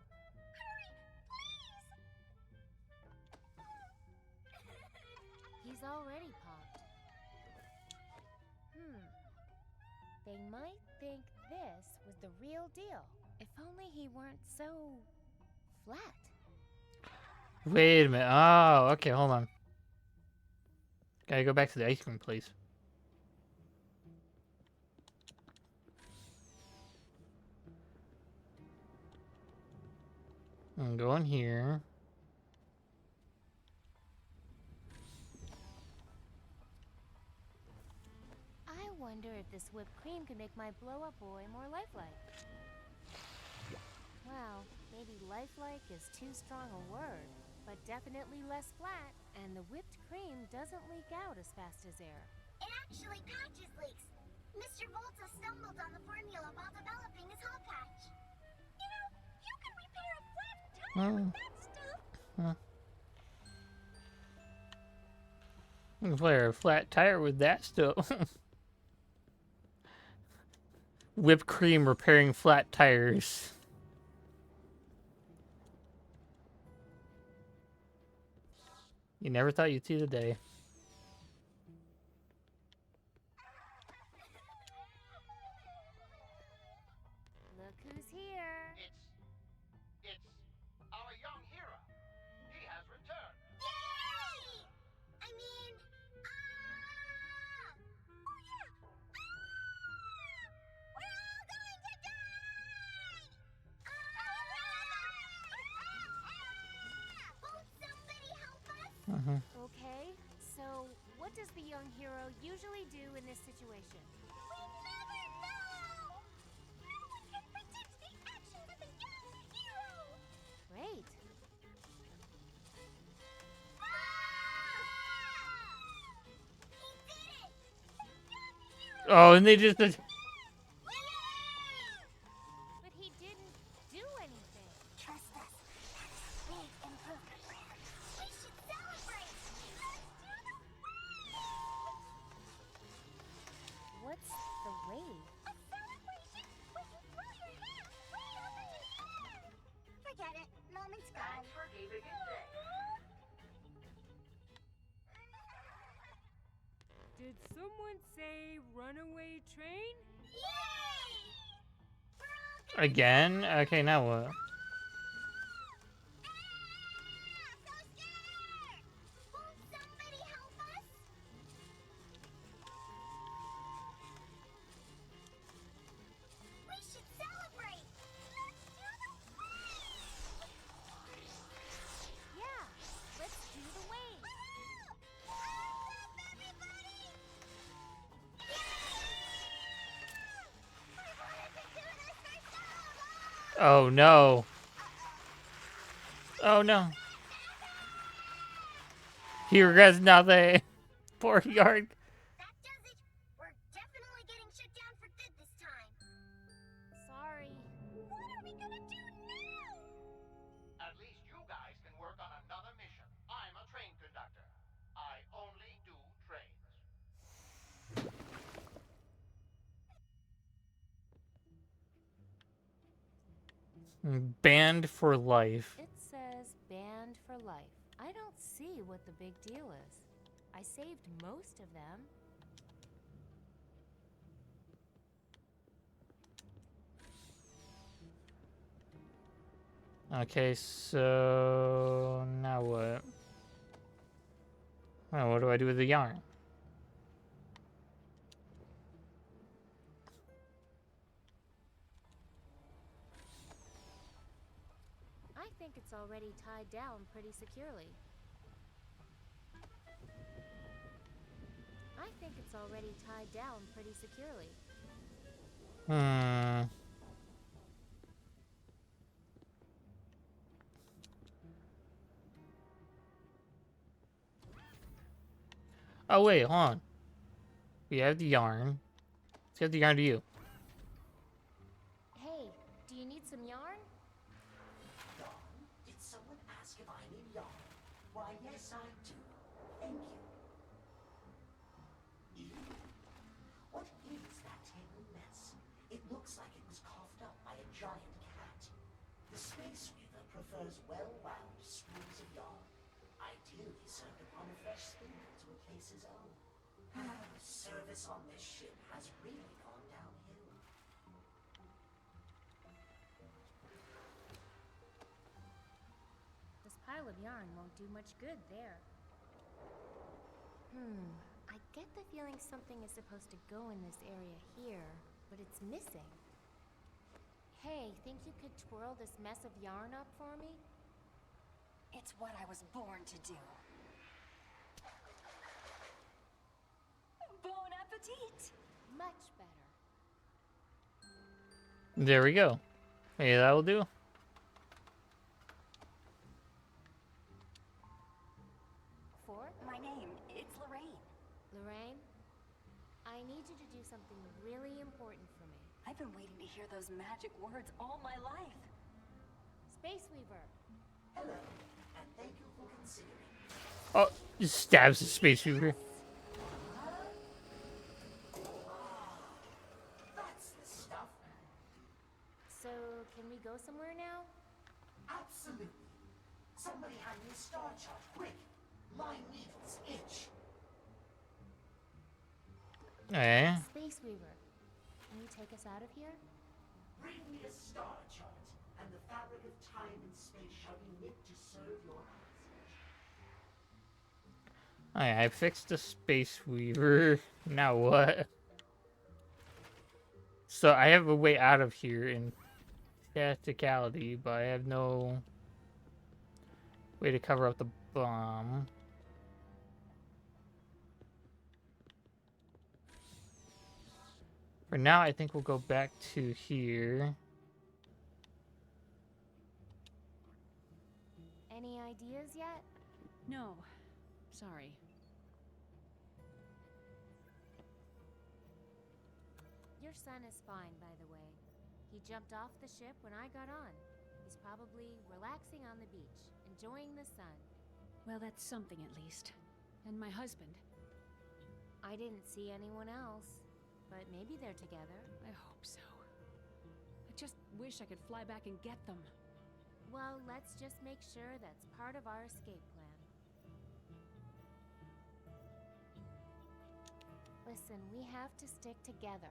Hurry, please. He's already popped. They might think this was the real deal. If only he weren't so flat. Wait a minute. Oh, okay, hold on. Gotta go back to the ice cream place. I'm going here. I wonder if this whipped cream could make my blow-up boy more lifelike. Well, maybe lifelike is too strong a word, but definitely less flat, and the whipped cream doesn't leak out as fast as air. It actually patches leaks. Mr. Volta stumbled on the formula while developing his hot patch. You know, you can repair a flat tire with that stuff. You can flare a flat tire with that stuff. Whipped cream repairing flat tires. You never thought you'd see the day. Look who's here. It's our young hero. He has returned. Yay! I mean, oh yeah! We're all going to die! Won't somebody help us? Okay, so what does the young hero usually do in this situation? We never know! No one can predict the actions of a young hero! Great. He did it! The young hero! Oh, and they just... But he didn't do anything. Trust us. That's a big improvement, Brand. We should celebrate! Let's do the wave! What's the wave? A celebration where you throw your hands way up into the air! Forget it. Moment's gone. Thanks for keeping it safe. Did someone say runaway train? Yay! Again? Okay, now what? So scared! Won't somebody help us? We should celebrate! Let's do the wave! Yeah, let's do the wave. Woohoo! Arms up, everybody! I wanted to do this for so long! Oh no. Oh no. He regrets nothing. Poor Yarg. That does it. We're definitely getting shut down for good this time. Sorry. What are we gonna do now? At least you guys can work on another mission. I'm a train conductor. I only do trains. Banned for life. It says banned for life. I don't see what the big deal is. I saved most of them. Okay, so now what? Well, what do I do with the yarn? I think it's already tied down pretty securely. I think it's already tied down pretty securely. Oh wait, hold on. We have the yarn. Let's get the yarn to you. Hey, do you need some yarn? Yarn? Did someone ask if I need yarn? Why, yes, I do. Thank you. Ew. What is that tangled mess? It looks like it was coughed up by a giant cat. The Space Weaver prefers well-wound spools of yarn, ideally served upon a fresh spindle to replace his own. Service on this ship has really gone downhill. This pile of yarn won't do much good there. I get the feeling something is supposed to go in this area here, but it's missing. Hey, think you could twirl this mess of yarn up for me? It's what I was born to do. Bon appetit! Much better. There we go. Maybe that'll do. For my name, it's Lorraine. Lorraine, I need you to do something really important for me. I've been waiting to hear those magic words all my life. Space Weaver. Hello, and thank you for considering. Oh, just stabs the Space Weaver. That's the stuff. So, can we go somewhere now? Absolutely. Somebody hand me a star chart, quick. My needles itch. Eh? Space Weaver, can you take us out of here? Bring me a star chart, and the fabric of time and space shall be knit to serve your eyes. Alright, I fixed the Space Weaver. Now what? So I have a way out of here in practicality, but I have no way to cover up the bomb. For now, I think we'll go back to here. Any ideas yet? No. Sorry. Your son is fine, by the way. He jumped off the ship when I got on. He's probably relaxing on the beach, enjoying the sun. Well, that's something at least. And my husband. I didn't see anyone else, but maybe they're together. I hope so. I just wish I could fly back and get them. Well, let's just make sure that's part of our escape plan. Listen, we have to stick together.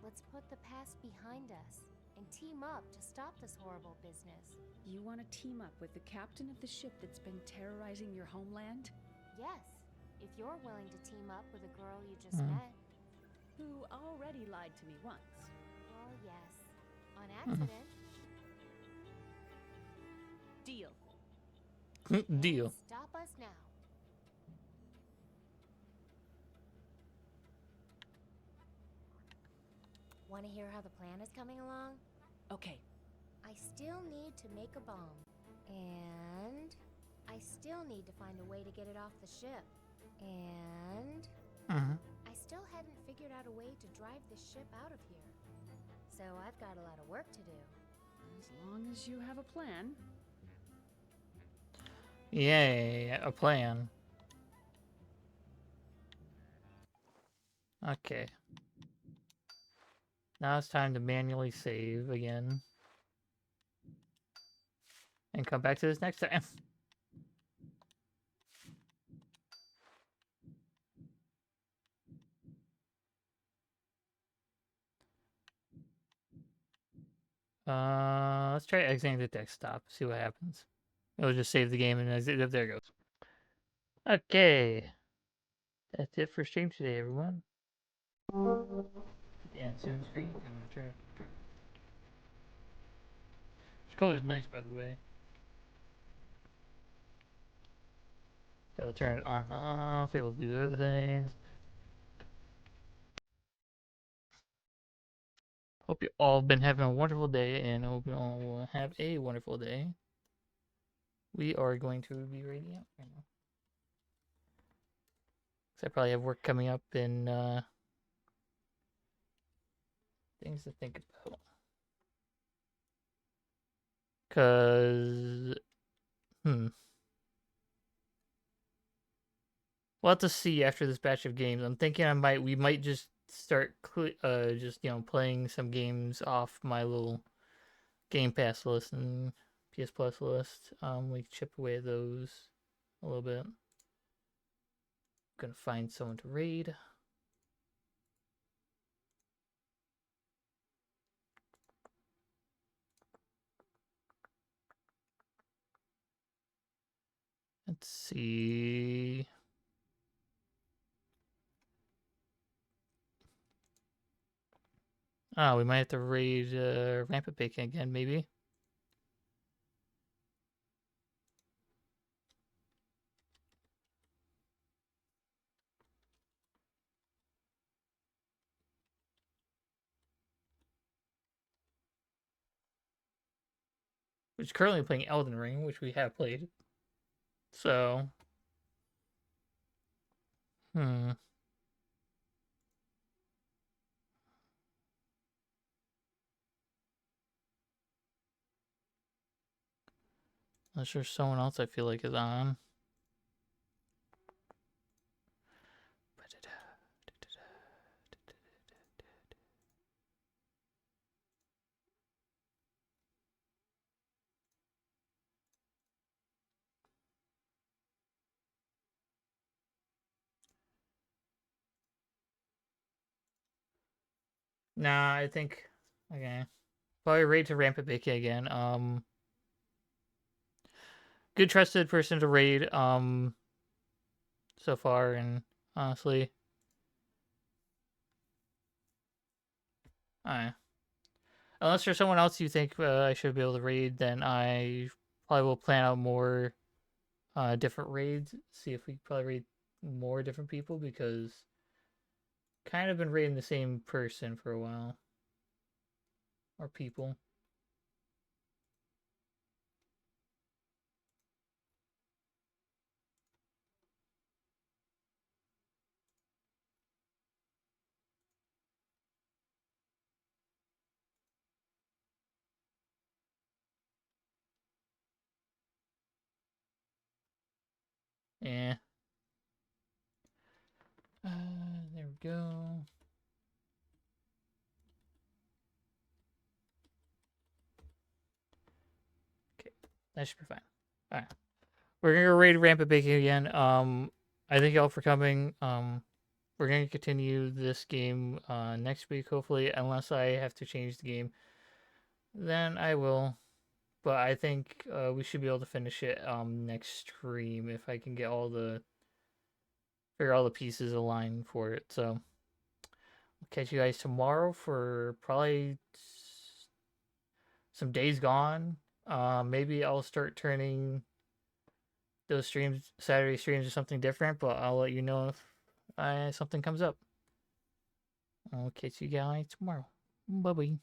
Let's put the past behind us and team up to stop this horrible business. You want to team up with the captain of the ship that's been terrorizing your homeland? Yes, if you're willing to team up with a girl you just met. Who already lied to me once. Well, yes. On accident. Deal. Deal. Stop us now. Want to hear how the plan is coming along? Okay. I still need to make a bomb. And I still need to find a way to get it off the ship. And I still hadn't figured out a way to drive the ship out of here. So I've got a lot of work to do. As long as you have a plan. Yay, a plan. Okay. Now it's time to manually save again. And come back to this next time. Let's try exiting the desktop, see what happens. It'll just save the game and exit. There it goes. Okay. That's it for stream today, everyone. And soon screen. This color is nice, by the way. Gotta turn it on, off. It will do other things. Hope you all been having a wonderful day, and hope you all will have a wonderful day. We are going to be raiding out right now. So I probably have work coming up and things to think about. Cause we'll have to see after this batch of games. I'm thinking we might just start playing some games off my little Game Pass list and PS Plus list. We chip away at those a little bit. Gonna find someone to raid. Let's see. Oh, we might have to raid Rampant Bacon again, maybe. who's currently playing Elden Ring, which we have played. So, Unless there's someone else I feel like is on. Nah, I think okay. Probably raid to Rampant Bacon again. Good trusted person to raid so far, and honestly, unless there's someone else you think I should be able to raid, then I probably will plan out more different raids. See if we can probably raid more different people, because kind of been raiding the same person for a while. Or people. Yeah. There we go. Okay, that should be fine. Alright. We're gonna go raid Rampant Bacon again. I thank y'all for coming. We're gonna continue this game next week, hopefully, unless I have to change the game. Then I will. But I think we should be able to finish it next stream if I can get figure all the pieces aligned for it. So I'll catch you guys tomorrow for probably some Days Gone. Maybe I'll start turning those streams, Saturday streams, or something different, but I'll let you know if something comes up. I'll catch you guys tomorrow. Bye-bye.